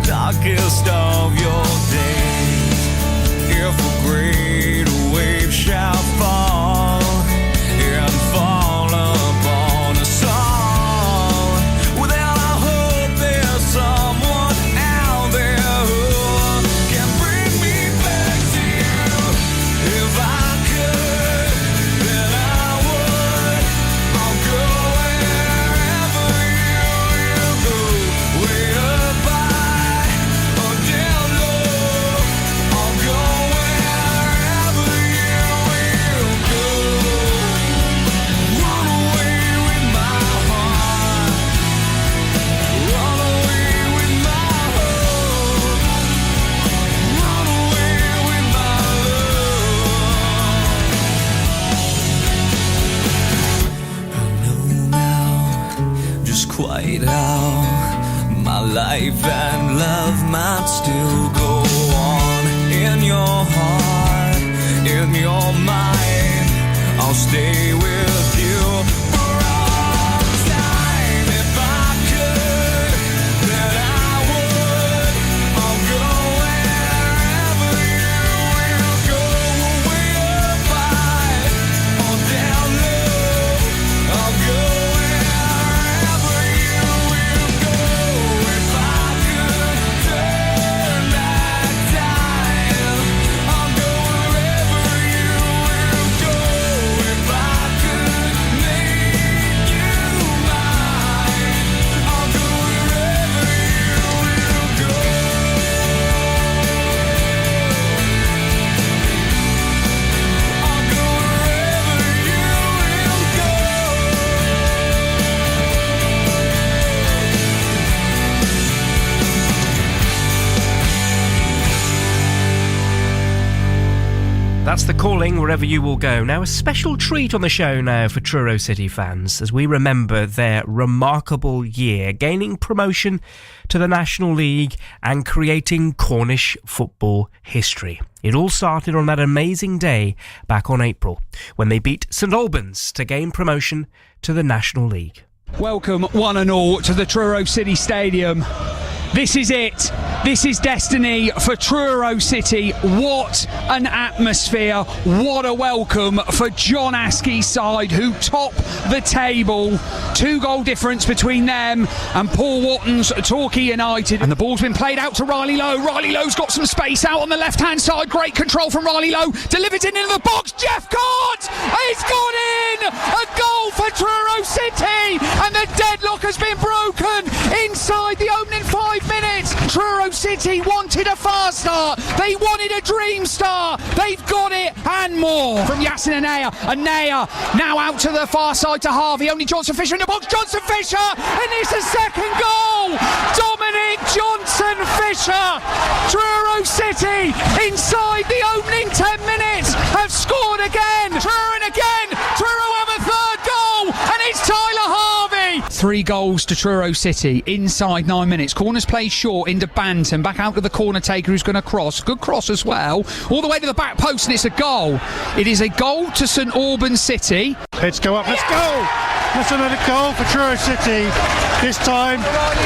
Darkest of your days, if a great wave shall fall and fall upon us all, well then I hope there's someone out there who can bring me back to you. If I could, then I would. I'll go wherever you go, way up high. Quite how my life and love might still go on in your heart, in your mind. I'll stay with you for all time. If I could, then I would. I'll go wherever you will go. Way up high or down low. I'll go wherever you will go. If I could turn back time, I'll go wherever you will go. If I could make you mine, I'll go wherever you will go. I'll go wherever you will go. That's the calling wherever you will go. Now, a special treat on the show now for Truro City fans as we remember their remarkable year, gaining promotion to the National League and creating Cornish football history. It all started on that amazing day back on April when they beat St Albans to gain promotion to the National League. Welcome one and all to the Truro City Stadium. This is it. This is destiny for Truro City. What an atmosphere. What a welcome for John Askey's side, who top the table. 2-goal difference between them and Paul Watton's Torquay United. And the ball's been played out to Riley Lowe. Riley Lowe's got some space out on the left-hand side. Great control from Riley Lowe. Delivered it into the box. Jeff Cort! It's gone in! A goal for Truro City! And the deadlock has been broken inside the opening 5 minutes. Truro City wanted a fast start. They wanted a dream start. They've got it and more. From Yasin Anaya. Anaya now out to the far side to Harvey. Only Johnson Fisher in the box. Johnson Fisher! And it's a second goal! Dominic Johnson Fisher! Truro City inside the opening 10 minutes have scored again. Truro and again. Truro have a third goal and it's Tyler Harvey. 3 goals to Truro City inside 9 minutes. Corners played short into Banton. Back out to the corner taker who's going to cross. Good cross as well. All the way to the back post and it's a goal. It is a goal to St Albans City. Let's go up. Let's go. That's another goal for Truro City. This time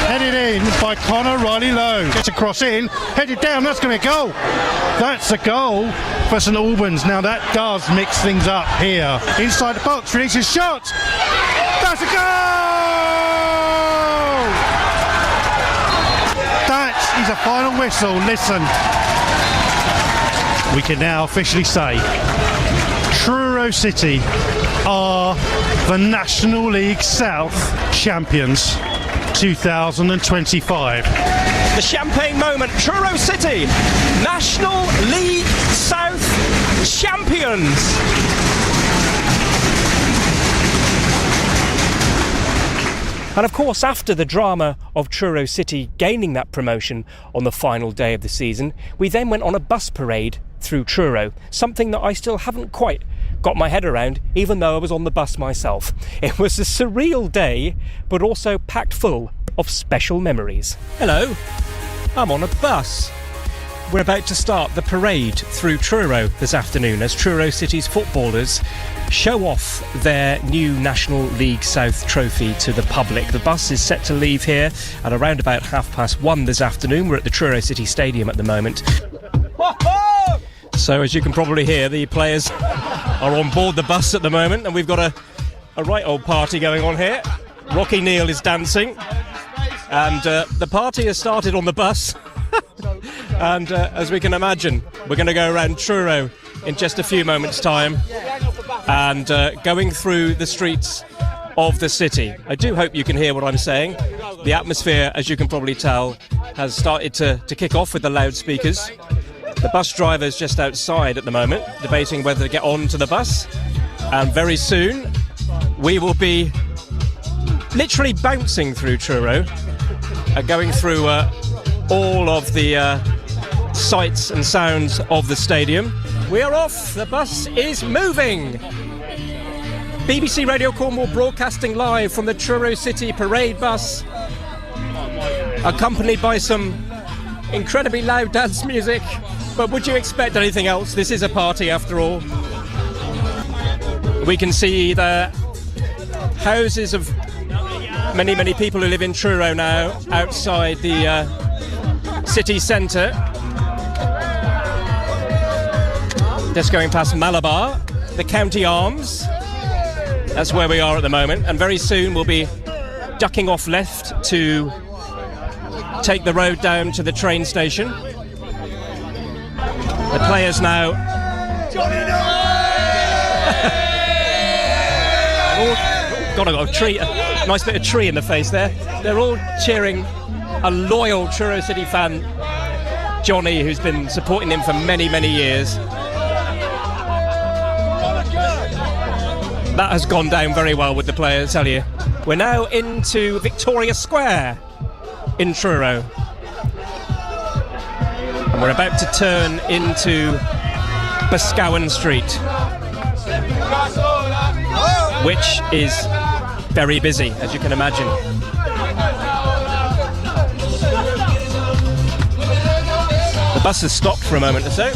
headed in by Connor Riley Lowe. Gets a cross in. Headed down. That's going to be a goal. That's a goal for St Albans. Now that does mix things up here. Inside the box. Releases shot. That's a goal. That is a final whistle. Listen. We can now officially say Truro City are the National League South champions 2025. The champagne moment. Truro City, National League South champions. And of course, after the drama of Truro City gaining that promotion on the final day of the season, we then went on a bus parade through Truro, something that I still haven't quite got my head around, even though I was on the bus myself. It was a surreal day, but also packed full of special memories. Hello, I'm on a bus. We're about to start the parade through Truro this afternoon as Truro City's footballers show off their new National League South trophy to the public. The bus is set to leave here at around about 1:30 this afternoon. We're at the Truro City Stadium at the moment. So as you can probably hear, the players are on board the bus at the moment, and we've got a right old party going on here. Rocky Neal is dancing, and the party has started on the bus. And as we can imagine, we're going to go around Truro in just a few moments' time and going through the streets of the city. I do hope you can hear what I'm saying. The atmosphere, as you can probably tell, has started to kick off with the loudspeakers. The bus driver's just outside at the moment, debating whether to get on to the bus. And very soon, we will be literally bouncing through Truro, going through all of the sights and sounds of the stadium. We are off. The bus is moving. BBC Radio Cornwall broadcasting live from the Truro City parade bus, accompanied by some incredibly loud dance music. But would you expect anything else? This is a party after all. We can see the houses of many, many people who live in Truro now outside the city centre. Just going past Malabar, the County Arms. That's where we are at the moment, and very soon we'll be ducking off left to take the road down to the train station. The players now got a tree, a nice bit of tree in the face there. They're all cheering a loyal Truro City fan, Johnny, who's been supporting them for many, many years. That has gone down very well with the players, tell you. We're now into Victoria Square in Truro. And we're about to turn into Boscawen Street, which is very busy, as you can imagine. The bus has stopped for a moment or so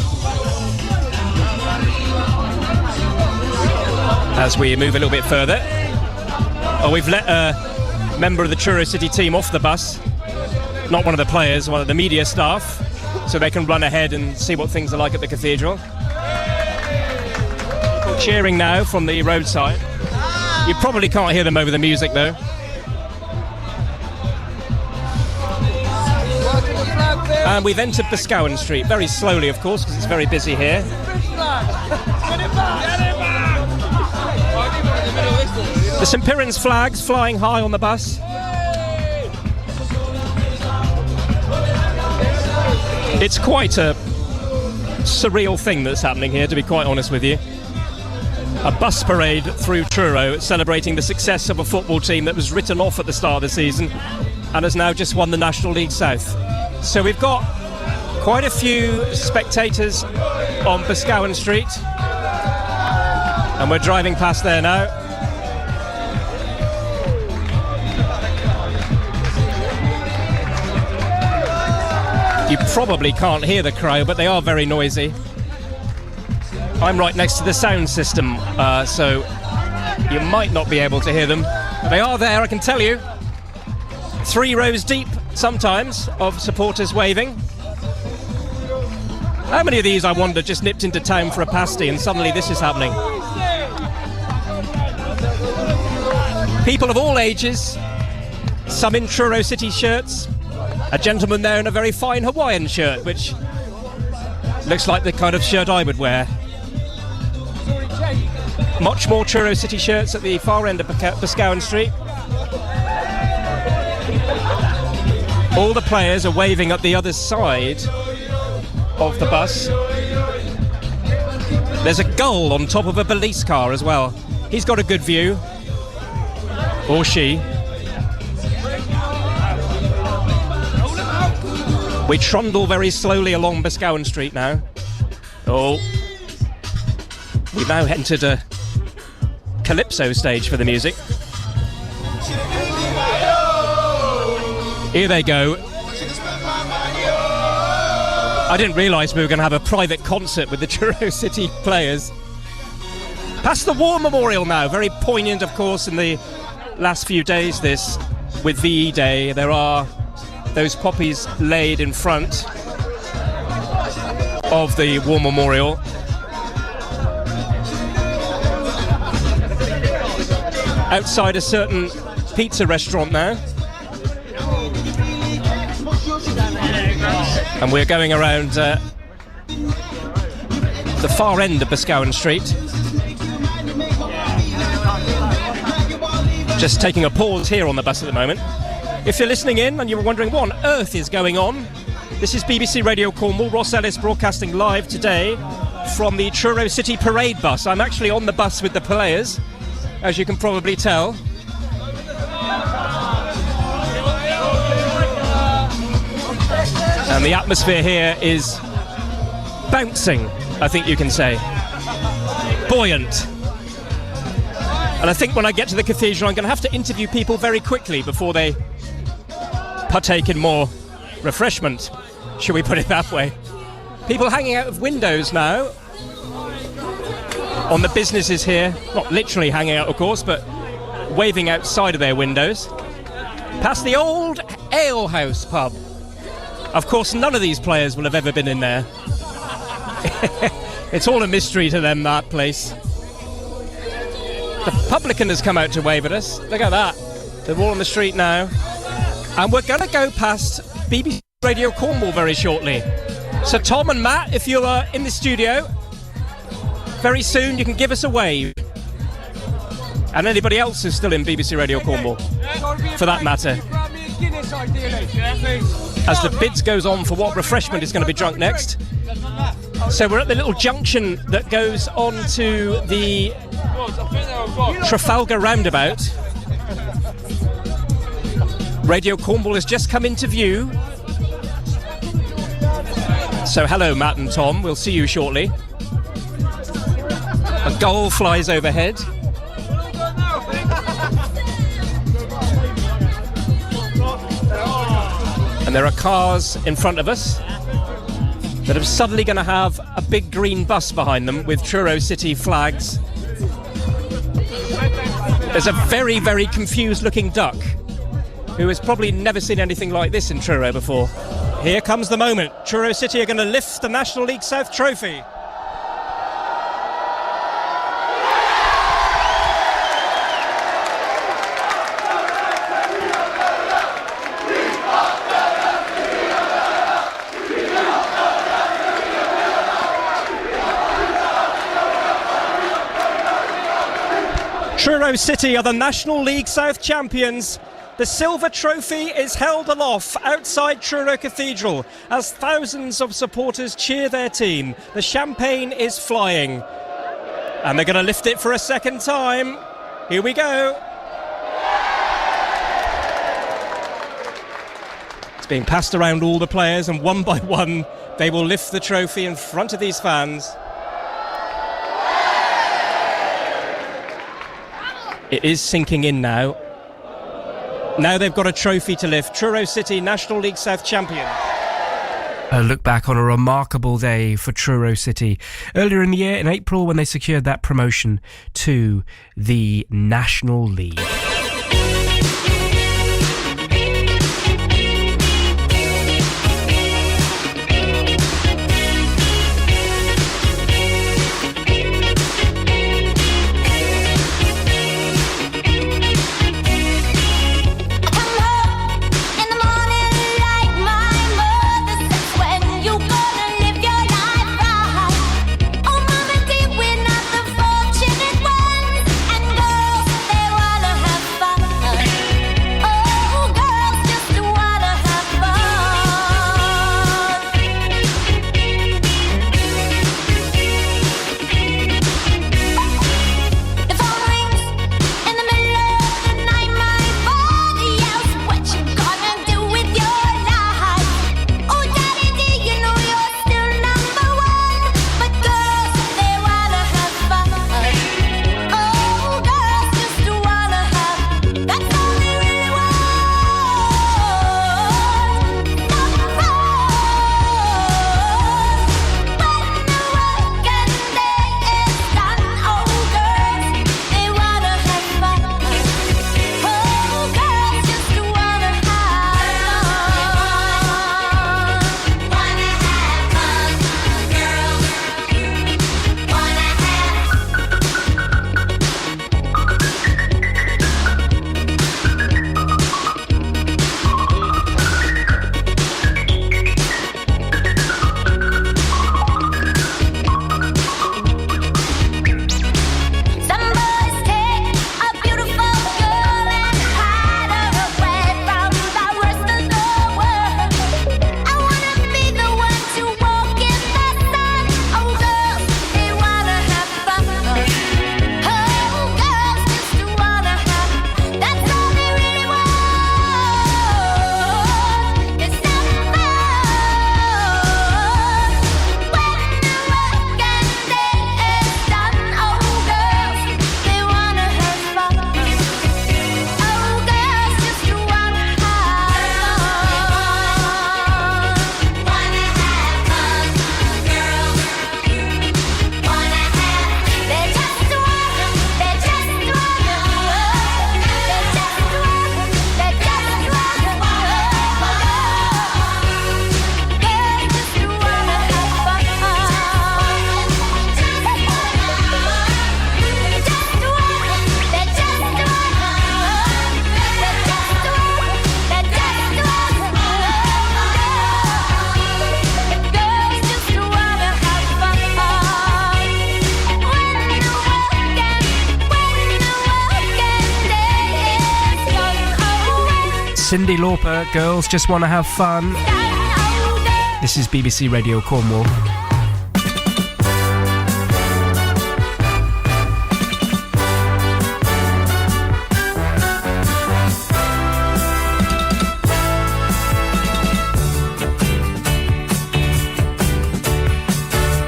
as we move a little bit further. Oh, we've let a member of the Truro City team off the bus, not one of the players, one of the media staff, so they can run ahead and see what things are like at the cathedral. People cheering now from the roadside. You probably can't hear them over the music though. And we've entered Boscawen Street, very slowly of course, because it's very busy here. The St Piran's flags flying high on the bus. It's quite a surreal thing that's happening here, to be quite honest with you. A bus parade through Truro celebrating the success of a football team that was written off at the start of the season and has now just won the National League South. So we've got quite a few spectators on Boscawen Street, and we're driving past there now. You probably can't hear the crowd, but they are very noisy. I'm right next to the sound system, so you might not be able to hear them. They are there, I can tell you. 3 rows deep, sometimes, of supporters waving. How many of these, I wonder, just nipped into town for a pasty and suddenly this is happening? People of all ages, some in Truro City shirts, a gentleman there in a very fine Hawaiian shirt, which looks like the kind of shirt I would wear. Much more Truro City shirts at the far end of Boscawen Street. All the players are waving up the other side of the bus. There's a gull on top of a police car as well. He's got a good view. Or she. We trundle very slowly along Boscawen Street now. Oh. We've now entered a calypso stage for the music. Here they go. I didn't realise we were going to have a private concert with the Truro City players. Past the War Memorial now. Very poignant, of course, in the last few days, this, with VE Day. There are those poppies laid in front of the War Memorial. Outside a certain pizza restaurant now. And we're going around the far end of Boscawen Street. Just taking a pause here on the bus at the moment. If you're listening in and you're wondering what on earth is going on, this is BBC Radio Cornwall. Ross Ellis broadcasting live today from the Truro City Parade bus. I'm actually on the bus with the players, as you can probably tell. And the atmosphere here is bouncing, I think you can say. Buoyant. And I think when I get to the cathedral, I'm going to have to interview people very quickly before they partake in more refreshment, should we put it that way. People hanging out of windows now. on the businesses here, not literally hanging out, of course, but waving outside of their windows. Past the old Ale House pub. Of course, none of these players will have ever been in there. It's all a mystery to them, that place. The publican has come out to wave at us. Look at that. They're all on the street now. And we're going to go past BBC Radio Cornwall very shortly. So Tom and Matt, if you are in the studio, very soon you can give us a wave. And anybody else who's still in BBC Radio Cornwall, for that matter. As the bids goes on for what refreshment is going to be drunk next. So we're at the little junction that goes on to the Trafalgar roundabout. Radio Cornwall has just come into view. So hello, Matt and Tom, we'll see you shortly. A gull flies overhead. And there are cars in front of us that are suddenly going to have a big green bus behind them with Truro City flags. There's a very, very confused looking duck who has probably never seen anything like this in Truro before. Here comes the moment. Truro City are going to lift the National League South trophy. Truro City are the National League South champions. The silver trophy is held aloft outside Truro Cathedral as thousands of supporters cheer their team. The champagne is flying. And they're going to lift it for a second time. Here we go. It's being passed around all the players, and one by one they will lift the trophy in front of these fans. It is sinking in now. Now they've got a trophy to lift. Truro City, National League South champion. A look back on a remarkable day for Truro City. Earlier in the year, in April, when they secured that promotion to the National League. Cyndi Lauper, Girls Just Wanna Have Fun. This is BBC Radio Cornwall.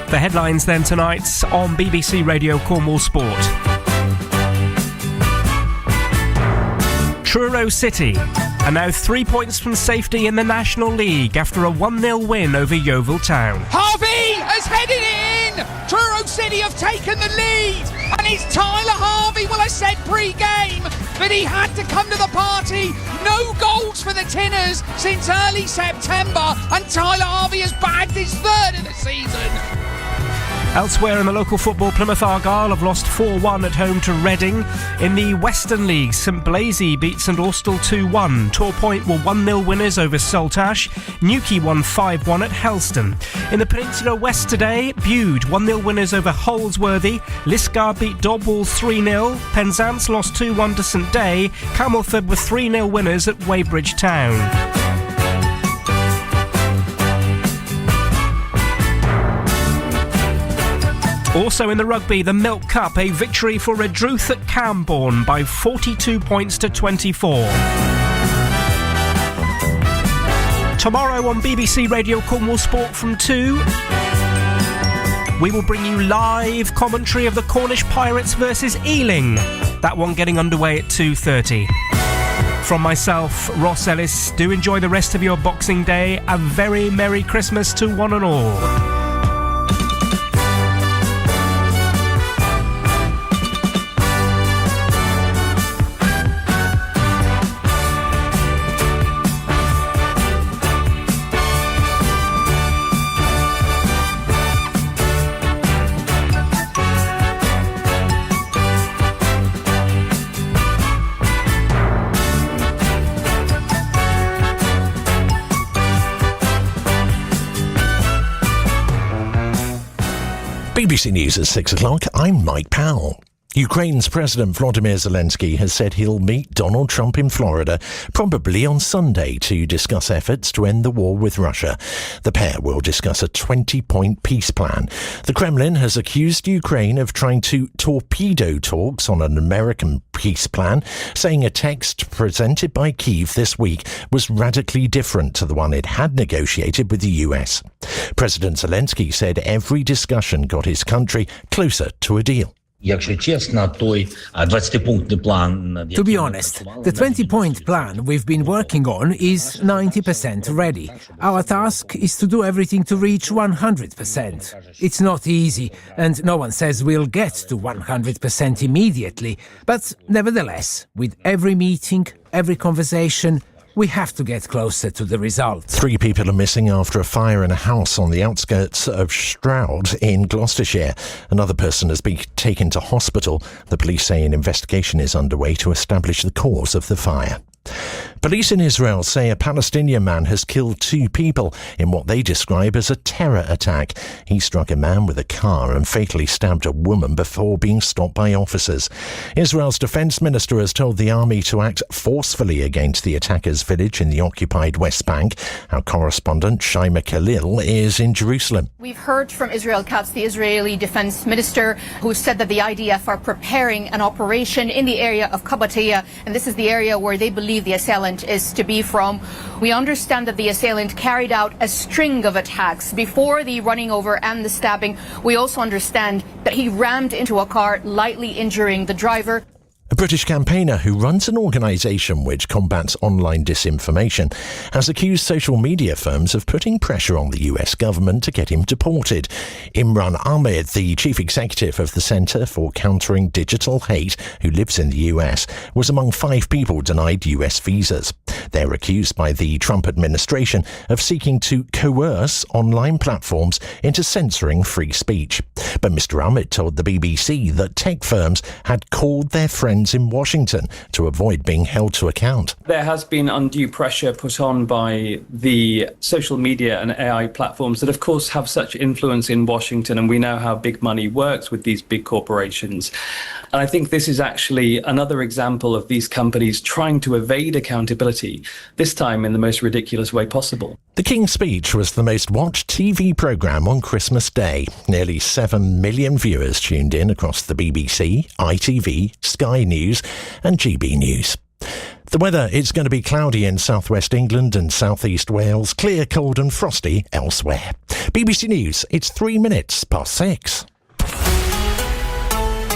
The headlines then tonight on BBC Radio Cornwall Sport. Truro City are now 3 points from safety in the National League after a 1-0 win over Yeovil Town. Harvey has headed it in! Truro City have taken the lead! And it's Tyler Harvey will have said pre-game that he had to come to the party. No goals for the Tinners since early September, and Tyler Harvey has bagged his third of the season. Elsewhere in the local football, Plymouth Argyle have lost 4-1 at home to Reading. In the Western League, St Blaise beat St Austell 2-1. Tor Point were 1-0 winners over Saltash. Newquay won 5-1 at Helston. In the Peninsula West today, Bude 1-0 winners over Holsworthy. Liscar beat Dobwall 3-0. Penzance lost 2-1 to St Day. Camelford were 3-0 winners at Weybridge Town. Also in the rugby, the Milk Cup, a victory for Redruth at Camborne by 42 points to 24. Tomorrow on BBC Radio Cornwall Sport from 2, we will bring you live commentary of the Cornish Pirates versus Ealing. That one getting underway at 2:30. From myself, Ross Ellis, do enjoy the rest of your Boxing Day. A very Merry Christmas to one and all. BBC News at 6 o'clock, I'm Mike Powell. Ukraine's President Volodymyr Zelensky has said he'll meet Donald Trump in Florida, probably on Sunday, to discuss efforts to end the war with Russia. The pair will discuss a 20-point peace plan. The Kremlin has accused Ukraine of trying to torpedo talks on an American peace plan, saying a text presented by Kyiv this week was radically different to the one it had negotiated with the US. President Zelensky said every discussion got his country closer to a deal. To be honest, the 20-point plan we've been working on is 90% ready. Our task is to do everything to reach 100%. It's not easy, and no one says we'll get to 100% immediately. But nevertheless, with every meeting, every conversation, we have to get closer to the result. 3 people are missing after a fire in a house on the outskirts of Stroud in Gloucestershire. Another person has been taken to hospital. The police say an investigation is underway to establish the cause of the fire. Police in Israel say a Palestinian man has killed 2 people in what they describe as a terror attack. He struck a man with a car and fatally stabbed a woman before being stopped by officers. Israel's defense minister has told the army to act forcefully against the attacker's village in the occupied West Bank. Our correspondent Shaima Khalil is in Jerusalem. We've heard from Israel Katz, the Israeli defense minister, who said that the IDF are preparing an operation in the area of Kabatiyah, and this is the area where they believe the assailant is to be from. We understand that the assailant carried out a string of attacks before the running over and the stabbing. We also understand that he rammed into a car, lightly injuring the driver. A British campaigner who runs an organisation which combats online disinformation has accused social media firms of putting pressure on the US government to get him deported. Imran Ahmed, the chief executive of the Centre for Countering Digital Hate, who lives in the US, was among 5 people denied US visas. They're accused by the Trump administration of seeking to coerce online platforms into censoring free speech. But Mr. Ahmed told the BBC that tech firms had called their friends in Washington to avoid being held to account. There has been undue pressure put on by the social media and AI platforms that of course have such influence in Washington, and we know how big money works with these big corporations. And I think this is actually another example of these companies trying to evade accountability reality, this time in the most ridiculous way possible. The King's Speech was the most watched TV programme on Christmas Day. Nearly 7 million viewers tuned in across the BBC, ITV, Sky News and GB News. The weather, it's going to be cloudy in southwest England and southeast Wales, clear, cold and frosty elsewhere. BBC News, it's 3 minutes past 6.